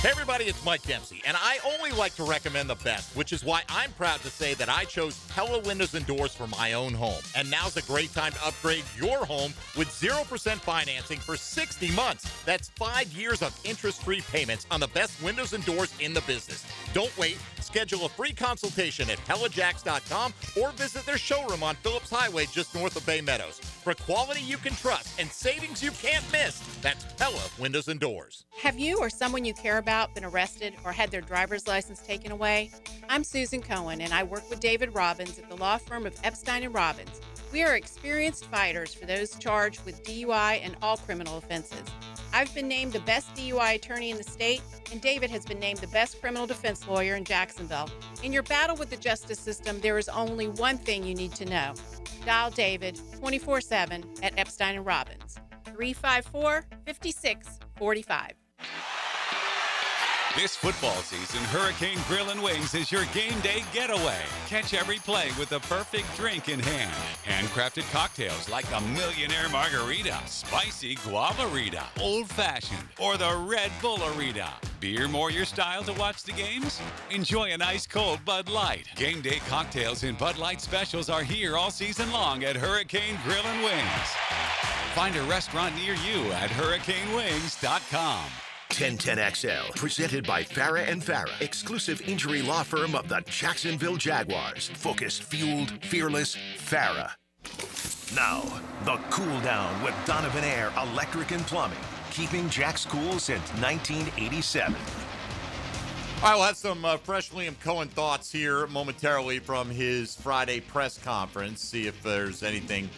Hey everybody, it's Mike Dempsey, and I only like to recommend the best, which is why I'm proud to say that I chose Pella Windows and Doors for my own home. And now's a great time to upgrade your home with 0% financing for 60 months. That's 5 years of interest-free payments on the best windows and doors in the business. Don't wait. Schedule a free consultation at PellaJacks.com or visit their showroom on Phillips Highway just north of Bay Meadows. For quality you can trust and savings you can't miss, that's Pella Windows and Doors. Have you or someone you care about been arrested or had their driver's license taken away? I'm Susan Cohen, and I work with David Robbins at the law firm of Epstein & Robbins. We are experienced fighters for those charged with DUI and all criminal offenses. I've been named the best DUI attorney in the state, and David has been named the best criminal defense lawyer in Jacksonville. In your battle with the justice system, there is only one thing you need to know. Dial David 24/7 at Epstein & Robbins, 354-5645. This football season, Hurricane Grill and Wings is your game day getaway. Catch every play with the perfect drink in hand. Handcrafted cocktails like a Millionaire Margarita, Spicy Guavarita, Old Fashioned, or the Red Bullarita. Beer more your style to watch the games? Enjoy an ice cold Bud Light. Game day cocktails and Bud Light specials are here all season long at Hurricane Grill and Wings. Find a restaurant near you at hurricanewings.com. 1010XL, presented by Farah and Farah, exclusive injury law firm of the Jacksonville Jaguars. Focused, fueled, fearless, Farah. Now, the cool down with Donovan Air Electric and Plumbing, keeping Jack's cool since 1987. All right, we'll have some fresh Liam Cohen thoughts here momentarily from his Friday press conference. See if there's anything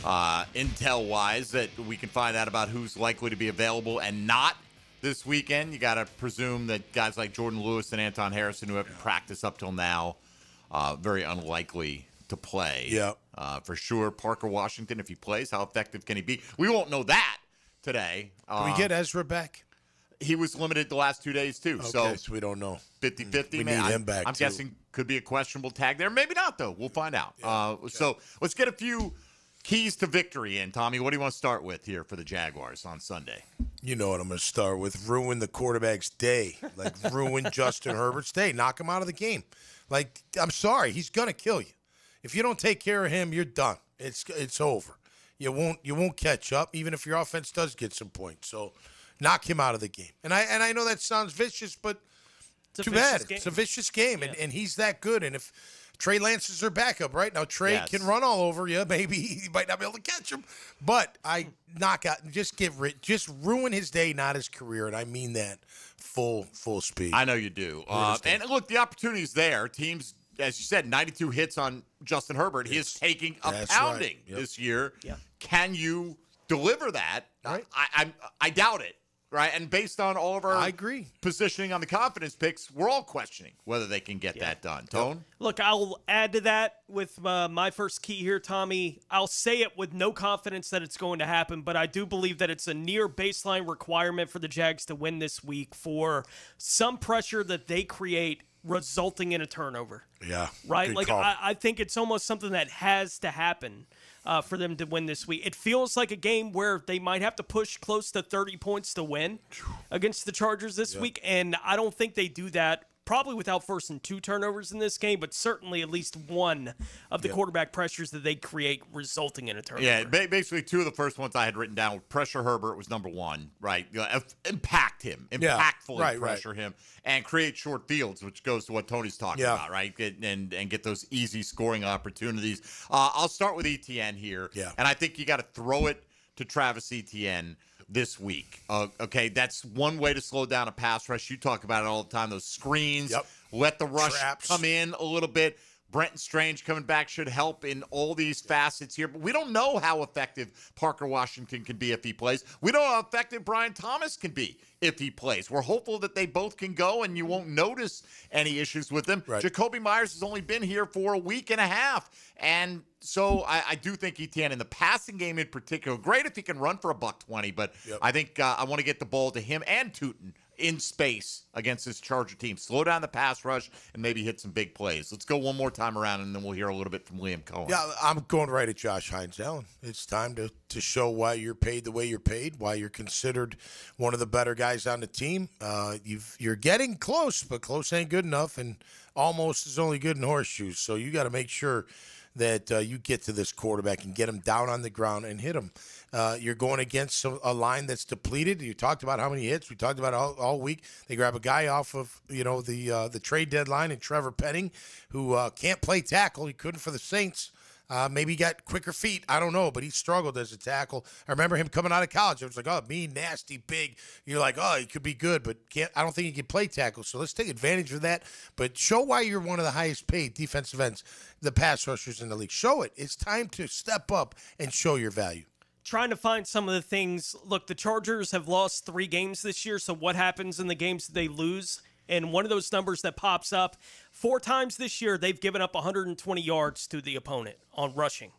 intel-wise that we can find out about who's likely to be available and not this weekend. You got to presume that guys like Jordan Lewis and Anton Harrison, who haven't practiced up till now, very unlikely to play. Yeah. For sure. Parker Washington, if he plays, how effective can he be? We won't know that today. Can we get Ezra back? He was limited the last 2 days, too. Okay, so we don't know. 50-50. We man. need him back, I'm too. guessing could be a questionable tag there. Maybe not, though. We'll find out. So let's get a few keys to victory in. Tommy, what do you want to start with here for the Jaguars on Sunday? You know what I'm going to start with. Ruin the quarterback's day. Like, ruin Justin Herbert's day. Knock him out of the game. Like, I'm sorry. He's going to kill you. If you don't take care of him, you're done. It's over. You won't catch up, even if your offense does get some points. So knock him out of the game. And I know that sounds vicious, but too bad. It's a vicious game, and he's that good. And if Trey Lance is their backup right now, Trey can run all over you. Maybe he might not be able to catch him, but just ruin his day, not his career, and I mean that full speed. I know you do. And look, the opportunity's there. Teams, as you said, 92 hits on Justin Herbert. He is taking a pounding this year. Yeah. Can you deliver that? Right. I doubt it. Right, and based on all of our positioning on the confidence picks, we're all questioning whether they can get that done. Tone? Look, I'll add to that with my first key here, Tommy. I'll say it with no confidence that it's going to happen, but I do believe that it's a near baseline requirement for the Jags to win this week for some pressure that they create resulting in a turnover. Yeah. Right? Good Like, call. I think it's almost something that has to happen for them to win this week. It feels like a game where they might have to push close to 30 points to win against the Chargers this week, and I don't think they do that probably without forcing 2 turnovers in this game, but certainly at least one of the quarterback pressures that they create resulting in a turnover. Yeah, basically 2 of the first ones I had written down. Pressure Herbert was number 1, right? Impact him, impactfully pressure him, and create short fields, which goes to what Tony's talking about, right? And get those easy scoring opportunities. I'll start with ETN here, and I think you got to throw it to Travis Etienne this week. Okay, that's one way to slow down a pass rush. You talk about it all the time, those screens. Let the rush come in a little bit. Brenton Strange coming back should help in all these facets here. But we don't know how effective Parker Washington can be if he plays. We don't know how effective Brian Thomas can be if he plays. We're hopeful that they both can go and you won't notice any issues with them. Jacoby Myers has only been here for a week and a half. And so I do think Etienne in the passing game in particular, great if he can run for $120, but I think I want to get the ball to him and Tootin in space against this Charger team. Slow down the pass rush and maybe hit some big plays. Let's go one more time around, and then we'll hear a little bit from Liam Cohen. Yeah, I'm going right at Josh Hines Allen. It's time to show why you're paid the way you're paid, why you're considered one of the better guys on the team. You're getting close, but close ain't good enough, and almost is only good in horseshoes. So you got to make sure that you get to this quarterback and get him down on the ground and hit him. You're going against a line that's depleted. You talked about how many hits. We talked about it all week. They grab a guy off of the trade deadline and Trevor Penning, who can't play tackle. He couldn't for the Saints. Maybe he got quicker feet. I don't know, but he struggled as a tackle. I remember him coming out of college. It was like, oh, mean, nasty, big. You're like, oh, he could be good, but I don't think he can play tackle. So let's take advantage of that. But show why you're one of the highest paid defensive ends, the pass rushers in the league. Show it. It's time to step up and show your value. Trying to find some of the things. Look, the Chargers have lost 3 games this year, so what happens in the games that they lose? And one of those numbers that pops up, 4 times this year, they've given up 120 yards to the opponent on rushing.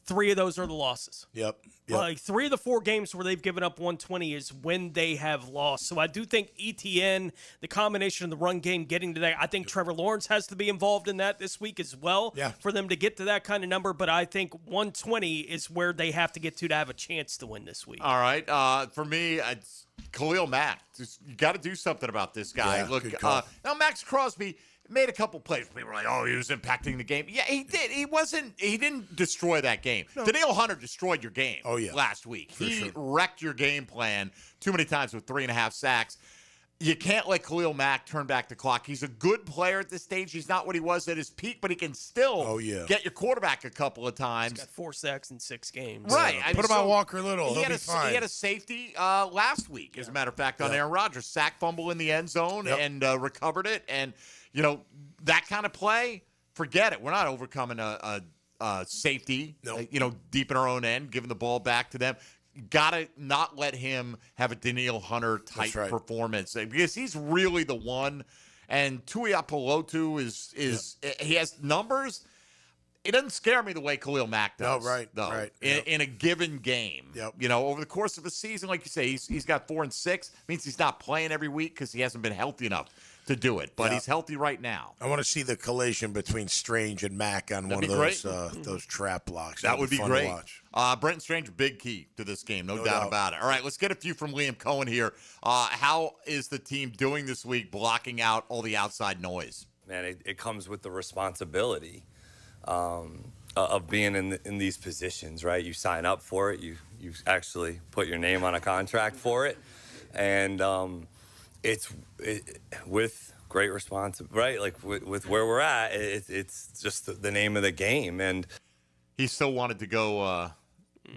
3 of those are the losses. Yep. Like 3 of the 4 games where they've given up 120 is when they have lost. So I do think ETN, the combination of the run game, getting to that. I think Trevor Lawrence has to be involved in that this week as well for them to get to that kind of number. But I think 120 is where they have to get to have a chance to win this week. All right. For me, it's Khalil Mack. You got to do something about this guy. Yeah, Look, good call. now Max Crosby made a couple plays. People were like, "Oh, he was impacting the game." Yeah, he did. He didn't destroy that game. No. Danielle Hunter destroyed your game. Oh, yeah. Last week, For he sure. wrecked your game plan too many times with 3.5 sacks. You can't let Khalil Mack turn back the clock. He's a good player at this stage. He's not what he was at his peak, but he can still get your quarterback a couple of times. He's got 4 sacks in 6 games. Right. I Put mean, him on Walker Little. He'll be fine. He had a safety last week, as a matter of fact, on Aaron Rodgers. Sack fumble in the end zone and recovered it. And, that kind of play, forget it. We're not overcoming a safety, deep in our own end, giving the ball back to them. Got to not let him have a Danielle Hunter-type performance because he's really the one. And Tuiapolotu is he has numbers. It doesn't scare me the way Khalil Mack does. No, right. In a given game. Yep. Over the course of a season, like you say, he's got 4 and 6. Means he's not playing every week because he hasn't been healthy enough to do it. But he's healthy right now. I want to see the collation between Strange and Mack on one of those trap blocks. That would be fun great. to watch. Brenton Strange, big key to this game, no doubt about it. All right, let's get a few from Liam Cohen here. How is the team doing this week blocking out all the outside noise? Man, it comes with the responsibility of being in these positions, right? You sign up for it. You actually put your name on a contract for it. And it's with great responsibility, right? Like with where we're at, it's just the name of the game. And he still wanted to go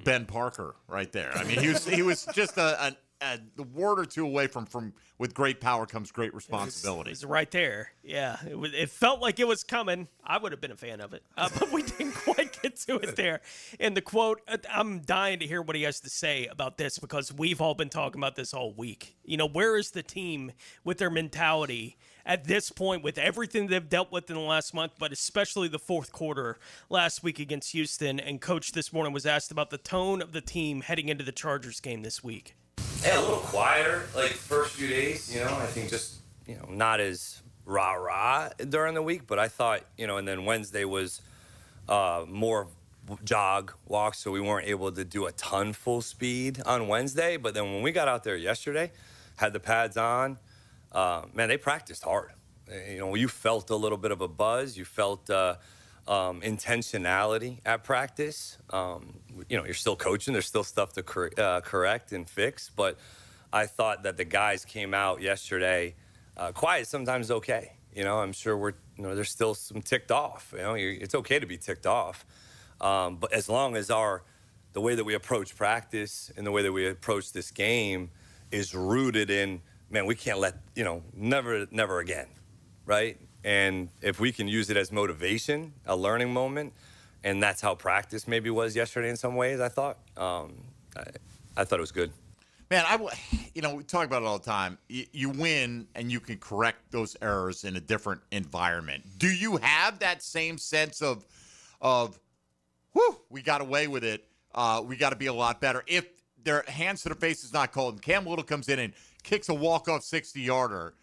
Ben Parker right there. I mean, he was just a word or two away from with great power comes great responsibility. It's right there. Yeah, it felt like it was coming. I would have been a fan of it, but we didn't quite get to it there. And the quote, I'm dying to hear what he has to say about this because we've all been talking about this all week. Where is the team with their mentality at this point with everything they've dealt with in the last month, but especially the fourth quarter last week against Houston? And Coach this morning was asked about the tone of the team heading into the Chargers game this week. Yeah, a little quieter, like first few days, I think just, not as rah-rah during the week, but I thought, and then Wednesday was more jog walks, so we weren't able to do a ton full speed on Wednesday. But then when we got out there yesterday, had the pads on, man, they practiced hard. You felt a little bit of a buzz. You felt intentionality at practice. You're still coaching. There's still stuff to correct and fix. But I thought that the guys came out yesterday. Quiet sometimes okay. I'm sure there's still some ticked off. It's okay to be ticked off. But as long as the way that we approach practice and the way that we approach this game is rooted in, man, we can't let, never again, right? And if we can use it as motivation, a learning moment, and that's how practice maybe was yesterday in some ways, I thought. I thought it was good. Man, we talk about it all the time. You win, and you can correct those errors in a different environment. Do you have that same sense of whew, we got away with it. We got to be a lot better. If their hands to the face is not called, and Cam Little comes in and kicks a walk-off 60-yarder,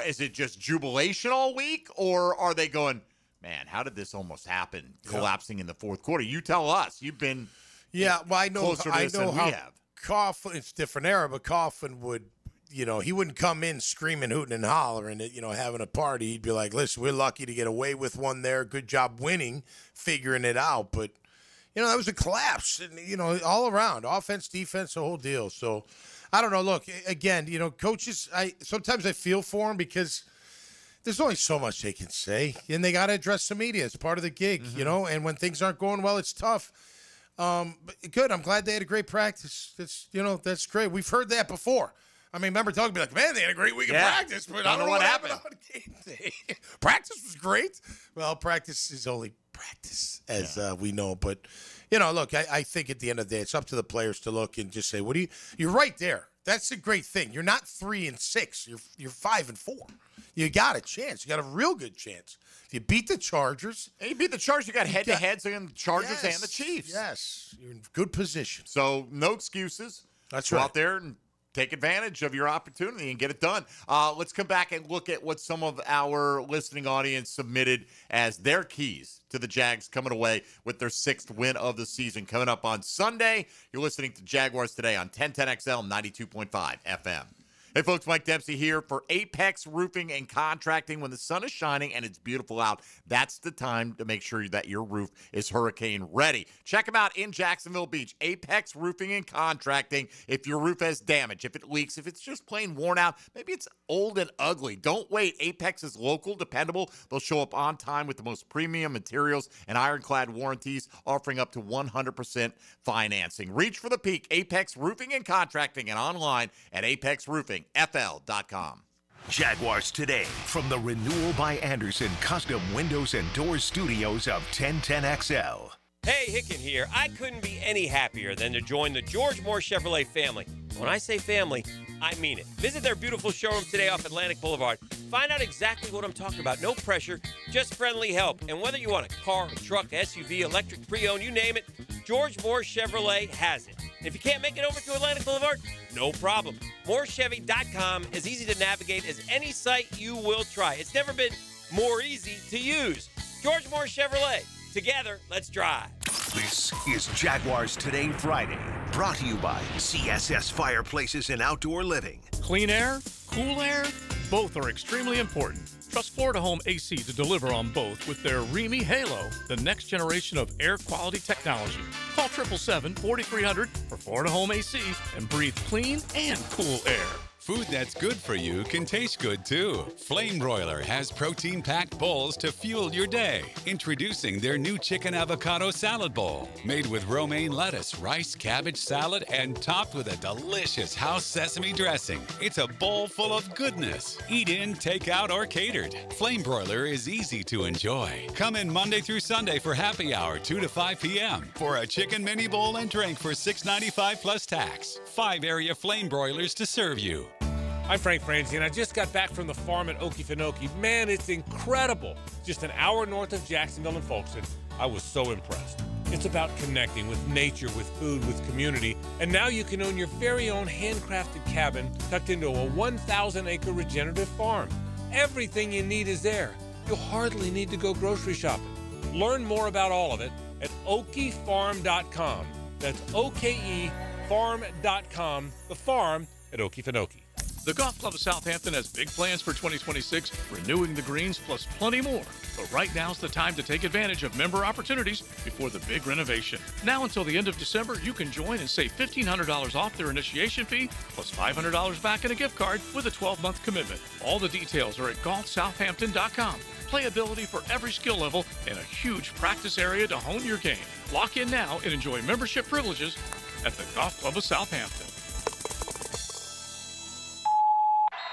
is it just jubilation all week, or are they going, man, how did this almost happen, collapsing in the fourth quarter? You tell us. You've been I know closer to this than we how have. Coughlin, it's a different era, but Coughlin would, he wouldn't come in screaming, hooting, and hollering, having a party. He'd be like, listen, we're lucky to get away with one there. Good job winning, figuring it out. But, that was a collapse, and, all around, offense, defense, the whole deal. So, I don't know. Look, again, coaches, sometimes I feel for them because there's only so much they can say, and they got to address the media. It's part of the gig, and when things aren't going well, it's tough. But good. I'm glad they had a great practice. That's great. We've heard that before. I mean, remember talking, be like, man, they had a great week of practice, but I don't know what happened on game day. Practice was great. Well, practice is only practice, as we know. But, look, I think at the end of the day, it's up to the players to look and just say, you're right there. That's a great thing. You're not 3-6. You're 5-4. You got a chance. You got a real good chance. If you beat the Chargers. And you beat the Chargers, you got head-to-heads against the Chargers and the Chiefs. Yes. You're in good position. So no excuses. That's Go right. out there and take advantage of your opportunity and get it done. Let's come back and look at what some of our listening audience submitted as their keys to the Jags coming away with their 6th win of the season. Coming up on Sunday, you're listening to Jaguars Today on 1010XL 92.5 FM. Hey, folks, Mike Dempsey here for Apex Roofing and Contracting. When the sun is shining and it's beautiful out, that's the time to make sure that your roof is hurricane ready. Check them out in Jacksonville Beach. Apex Roofing and Contracting. If your roof has damage, if it leaks, if it's just plain worn out, maybe it's old and ugly, don't wait. Apex is local, dependable. They'll show up on time with the most premium materials and ironclad warranties, offering up to 100% financing. Reach for the peak. Apex Roofing and Contracting, and online at apexroofingfl.com. Jaguars today from the Renewal by Anderson Custom Windows and Doors Studios of 1010XL. Hey, Hicken here. I couldn't be any happier than to join the George Moore Chevrolet family. When I say family, I mean it. Visit their beautiful showroom today off Atlantic Boulevard. Find out exactly what I'm talking about. No pressure, just friendly help. And whether you want a car, a truck, SUV, electric, pre-owned, you name it, George Moore Chevrolet has it. And if you can't make it over to Atlantic Boulevard, no problem. MooreChevy.com is easy to navigate as any site you will try. It's never been more easy to use. George Moore Chevrolet. Together, let's drive. This is Jaguars Today Friday, brought to you by CSS Fireplaces and Outdoor Living. Clean air, cool air, both are extremely important. Trust Florida Home AC to deliver on both with their REME Halo, the next generation of air quality technology. Call 777-4300 for Florida Home AC and breathe clean and cool air. Food that's good for you can taste good too. Flame Broiler has protein-packed bowls to fuel your day. Introducing their new chicken avocado salad bowl, made with romaine lettuce, rice, cabbage salad, and topped with a delicious house sesame dressing. It's a bowl full of goodness. Eat in, take out, or catered. Flame Broiler is easy to enjoy. Come in Monday through Sunday for happy hour, 2 to 5 p.m. for a chicken mini bowl and drink for $6.95 plus tax. 5 area Flame Broilers to serve you. I'm Frank Franzi, and I just got back from the farm at Okefenokee. Man, it's incredible. Just an hour north of Jacksonville and Folkestone. I was so impressed. It's about connecting with nature, with food, with community. And now you can own your very own handcrafted cabin tucked into a 1,000-acre regenerative farm. Everything you need is there. You'll hardly need to go grocery shopping. Learn more about all of it at okefarm.com. That's O-K-E farm.com, the farm at Okefenokee. The Golf Club of Southampton has big plans for 2026, renewing the greens plus plenty more. But right now's the time to take advantage of member opportunities before the big renovation. Now until the end of December, you can join and save $1,500 off their initiation fee, plus $500 back in a gift card with a 12-month commitment. All the details are at golfsouthampton.com. Playability for every skill level and a huge practice area to hone your game. Lock in now and enjoy membership privileges at the Golf Club of Southampton.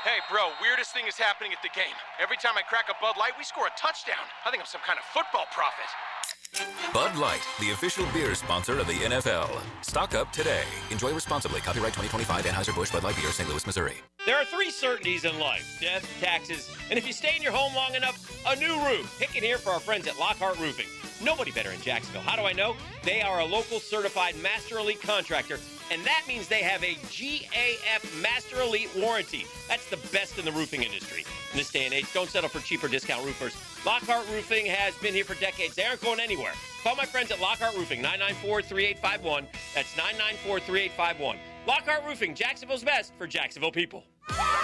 Hey, bro, weirdest thing is happening at the game. Every time I crack a Bud Light, we score a touchdown. I think I'm some kind of football prophet. Bud Light, the official beer sponsor of the NFL. Stock up today. Enjoy responsibly. Copyright 2025 Anheuser-Busch Bud Light Beer, St. Louis, Missouri. There are 3 certainties in life: death, taxes, and if you stay in your home long enough, a new roof. Hicken here for our friends at Lockhart Roofing. Nobody better in Jacksonville. How do I know? They are a local certified Master Elite contractor, and that means they have a GAF Master Elite warranty. That's the best in the roofing industry. In this day and age, don't settle for cheaper discount roofers. Lockhart Roofing has been here for decades. They aren't going anywhere. Call my friends at Lockhart Roofing, 994-3851. That's 994-3851. Lockhart Roofing, Jacksonville's best for Jacksonville people.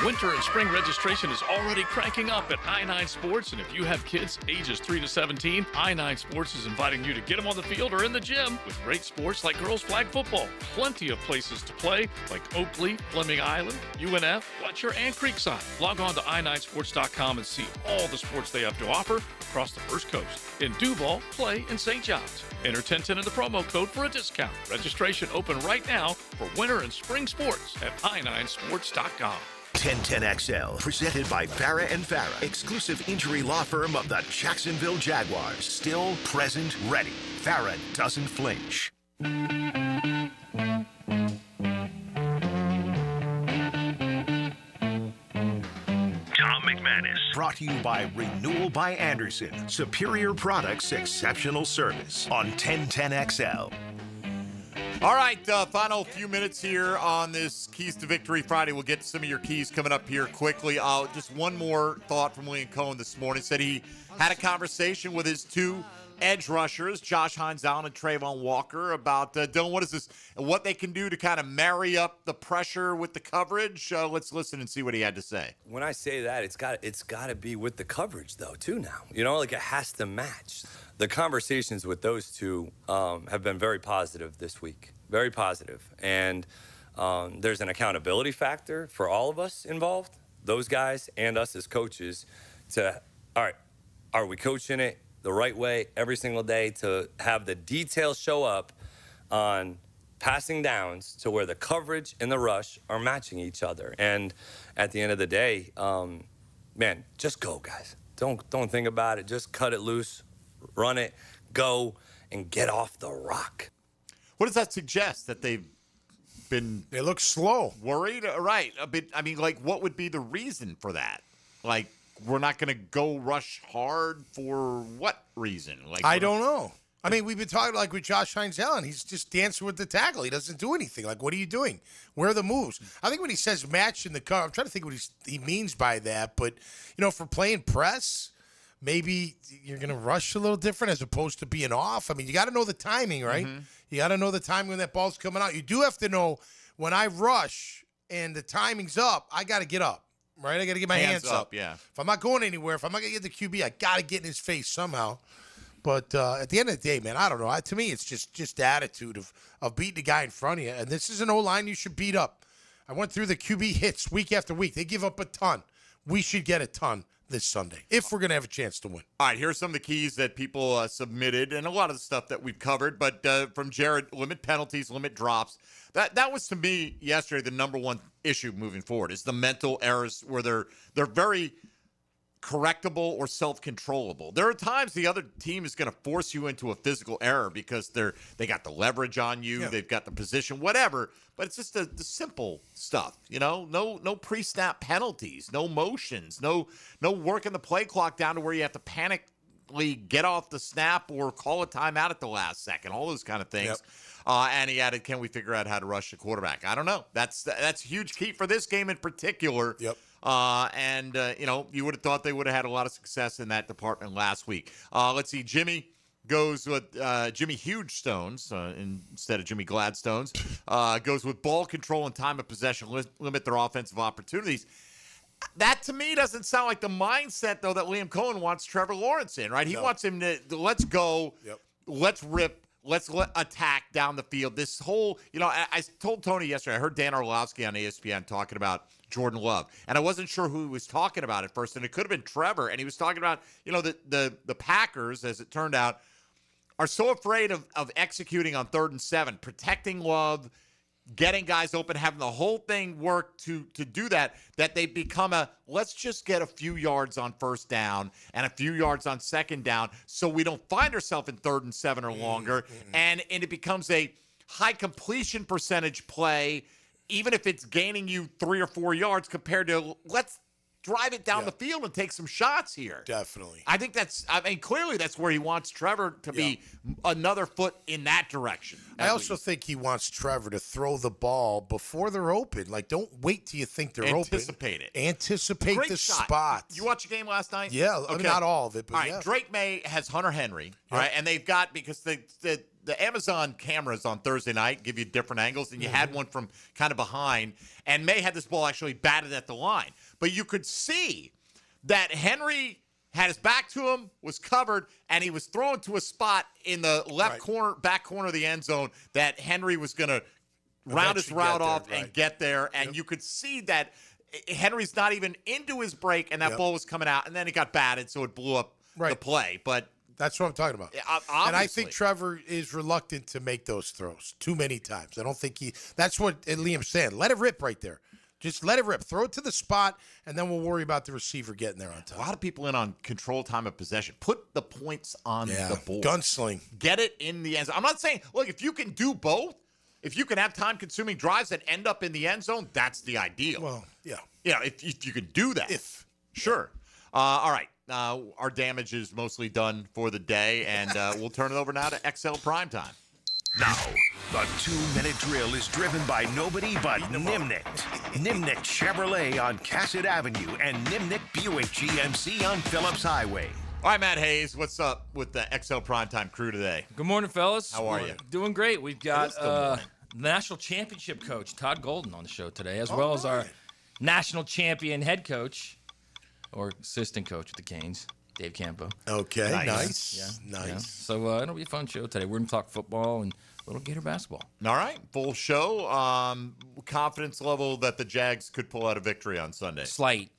Winter and spring registration is already cranking up at I-9 Sports, and if you have kids ages 3 to 17, I-9 Sports is inviting you to get them on the field or in the gym with great sports like girls flag football. Plenty of places to play like Oakley, Fleming Island, UNF, Fletcher, and Creekside. Log on to i9sports.com and see all the sports they have to offer across the First Coast. In Duval, Clay, and St. John's. Enter 1010 in the promo code for a discount. Registration open right now for winter and spring sports at i9sports.com. 1010XL, presented by Farah and Farah, exclusive injury law firm of the Jacksonville Jaguars. Still, present, ready. Farah doesn't flinch. McManus. Brought to you by Renewal by Anderson. Superior products, exceptional service on 1010XL. All right, final few minutes here on this Keys to Victory Friday. We'll get to some of your keys coming up here quickly. Just one more thought from William Cohen this morning. Said he had a conversation with his 2 edge rushers, Josh Hines Allen and Trayvon Walker, about, Dylan, what is this, and what they can do to kind of marry up the pressure with the coverage. Let's listen and see what he had to say. When I say that, it's got to be with the coverage, though, too, now. You know, like it has to match. The conversations with those two have been very positive this week, very positive. And there's an accountability factor for all of us involved, those guys and us as coaches, to, all right, are we coaching it the right way every single day to have the details show up on passing downs to where the coverage and the rush are matching each other. And at the end of the day, man, just go, guys. Don't think about it. Just cut it loose, run it, go, and get off the rock. What does that suggest? That they look slow. Worried? Right. A bit. I mean, like, what would be the reason for that? Like, we're not going to go rush hard for what reason? Like, I don't know. I mean, we've been talking like with Josh Hines Allen. He's just dancing with the tackle. He doesn't do anything. Like, what are you doing? Where are the moves? I think when he says match in the cover, I'm trying to think what he means by that. But, you know, for playing press, maybe you're going to rush a little different as opposed to being off. I mean, you got to know the timing, right? Mm-hmm. You got to know the timing when that ball's coming out. You do have to know when I rush and the timing's up, I got to get up. Right, I got to get my hands up. Yeah. If I'm not going anywhere, if I'm not going to get the QB, I got to get in his face somehow. But at the end of the day, man, I don't know. To me, it's just the attitude of beating the guy in front of you. And this is an O-line you should beat up. I went through the QB hits week after week. They give up a ton. We should get a ton this Sunday if we're going to have a chance to win. All right, here's some of the keys that people submitted, and a lot of the stuff that we've covered. But from Jared, limit penalties, limit drops. That was, to me, yesterday, the number one issue moving forward is the mental errors where they're very correctable or self-controllable. There are times the other team is going to force you into a physical error because they got the leverage on you, they've got the position, whatever. But it's just the simple stuff, you know. No pre-snap penalties, no motions, no working the play clock down to where you have to panically get off the snap or call a timeout at the last second. All those kind of things. Yep. And he added, can we figure out how to rush the quarterback? I don't know. That's a huge key for this game in particular. Yep. You know, you would have thought they would have had a lot of success in that department last week. Let's see. Jimmy goes with Jimmy Huge Stones instead of Jimmy Gladstones. Goes with ball control and time of possession, limit their offensive opportunities. That, to me, doesn't sound like the mindset, though, that Liam Cohen wants Trevor Lawrence in, right? He wants him to let's go, let's rip. Let's attack down the field. This whole, you know, I told Tony yesterday, I heard Dan Orlovsky on ESPN talking about Jordan Love, and I wasn't sure who he was talking about at first, and it could have been Trevor, and he was talking about, you know, the Packers, as it turned out, are so afraid of executing on 3rd and 7, protecting Love, getting guys open, having the whole thing work to do that they become let's just get a few yards on 1st down and a few yards on 2nd down so we don't find ourselves in 3rd and 7 or longer. And it becomes a high completion percentage play, even if it's gaining you 3 or 4 yards compared to let's drive it down the field and take some shots here. Definitely. I think clearly that's where he wants Trevor to be another foot in that direction. I also think he wants Trevor to throw the ball before they're open. Like, don't wait till you think they're Anticipate open. it. Anticipate Great the shot. spots. You watch the game last night? Yeah. Okay. I mean, not all of it, but all right. Drake May has Hunter Henry, all right? And they've got, because the Amazon cameras on Thursday night give you different angles, and you had one from kind of behind, and May had this ball actually batted at the line. But you could see that Henry had his back to him, was covered, and he was thrown to a spot in the back corner of the end zone that Henry was going to round his route off and get there. And you could see that Henry's not even into his break, and that ball was coming out, and then it got batted, so it blew up the play. But that's what I'm talking about. Obviously. And I think Trevor is reluctant to make those throws too many times. I don't think that's what Liam's saying. Let it rip right there. Just let it rip. Throw it to the spot, and then we'll worry about the receiver getting there on time. A lot of people in on control time of possession. Put the points on the board. Gunsling. Get it in the end zone. I'm not saying, look, if you can do both, if you can have time-consuming drives that end up in the end zone, that's the ideal. Well, yeah. Yeah, if you can do that. Sure. All right. Our damage is mostly done for the day, and we'll turn it over now to XL Primetime. Now, the 2-minute drill is driven by nobody but Nimnicht. Nimnicht Chevrolet on Cassett Avenue and Nimnicht Buick GMC on Phillips Highway. All right, Matt Hayes, what's up with the XL Primetime crew today? Good morning, fellas. How are you? Doing great. We've got the national championship coach, Todd Golden, on the show today, as well as our national champion head coach, or assistant coach with the Canes, Dave Campo. Okay, nice. Nice. So it'll be a fun show today. We're going to talk football and a little Gator basketball. All right, full show. Confidence level that the Jags could pull out a victory on Sunday. Slight.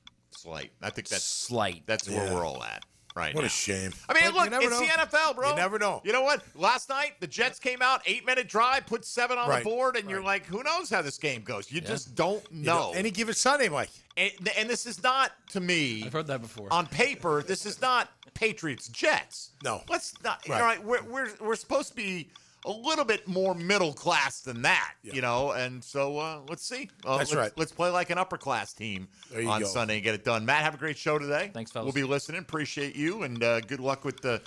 I think that's slight. That's where we're all at right now. What a shame. I mean, But look, you never it's know. the NFL, bro. You never know. You know what? Last night, the Jets came out, 8-minute drive, put 7 on the board, and you're like, who knows how this game goes? You just don't know. Any given Sunday, Mike. And this is not, to me, I've heard that before. On paper, this is not Patriots-Jets. No. Let's not. All right, we're supposed to be a little bit more middle class than that, you know, and so let's see. That's right. Let's play like an upper class team on go. Sunday and get it done. Matt, have a great show today. Thanks, fellas. We'll be listening. Appreciate you, and good luck with the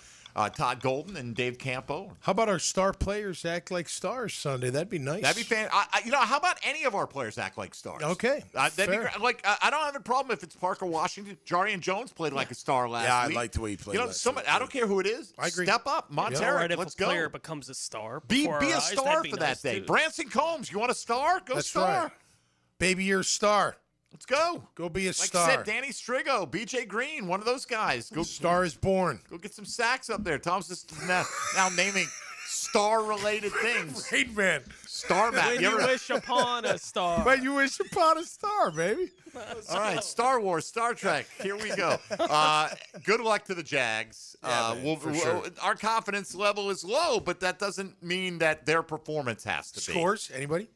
Todd Golden and Dave Campo. How about our star players act like stars Sunday? That'd be nice. That'd be fan. How about any of our players act like stars? Okay, that'd be fair. great. Like, I don't have a problem if it's Parker Washington. Jarian Jones played like a star last week. Yeah, I like the way he played. You know, last somebody. week. I don't care who it is. I agree. Step up, Montero. Right, if let's a player go. becomes a star, Be before a our eyes, star that'd be for nice that day. too. Branson Combs, you want a star? Go That's star. right. Baby, you're a star. Let's go. Go be a Like star. I said, Danny Strigo, BJ Green, one of those guys. Go, Star is born. Go get some sacks up there. Tom's just now naming star-related things. Great man. Star Matt. When you wish upon a star. When you wish upon a star, baby. All right, Star Wars, Star Trek. Here we go. Good luck to the Jags. Yeah, man, for sure. Our confidence level is low, but that doesn't mean that their performance has to be. Scores? Anybody?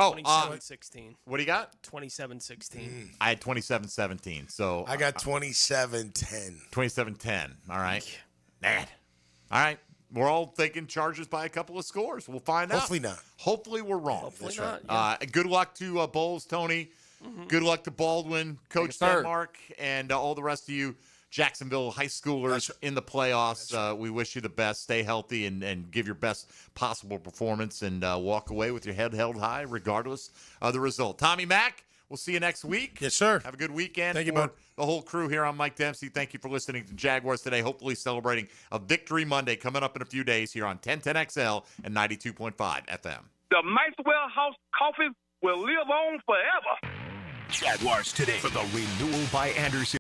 Oh, 27-16. what do you got? 27-16. I had 27-17. So I got 27-10. 27-10. All right. Man. All right. We're all thinking Chargers by a couple of scores. We'll find out. Hopefully not. Hopefully we're wrong. Hopefully That's not, right. Good luck to Bowles, Tony. Good luck to Baldwin, Coach Denmark, and all the rest of you Jacksonville high schoolers in the playoffs. We wish you the best. Stay healthy and give your best possible performance and walk away with your head held high regardless of the result. Tommy Mack, we'll see you next week. Yes, sir. Have a good weekend. Thank you, for bud. the whole crew here. I'm Mike Dempsey. Thank you for listening to Jaguars Today. Hopefully celebrating a Victory Monday coming up in a few days here on 1010XL and 92.5 FM. The Maxwell House Coffee will live on forever. Jaguars Today for the renewal by Anderson.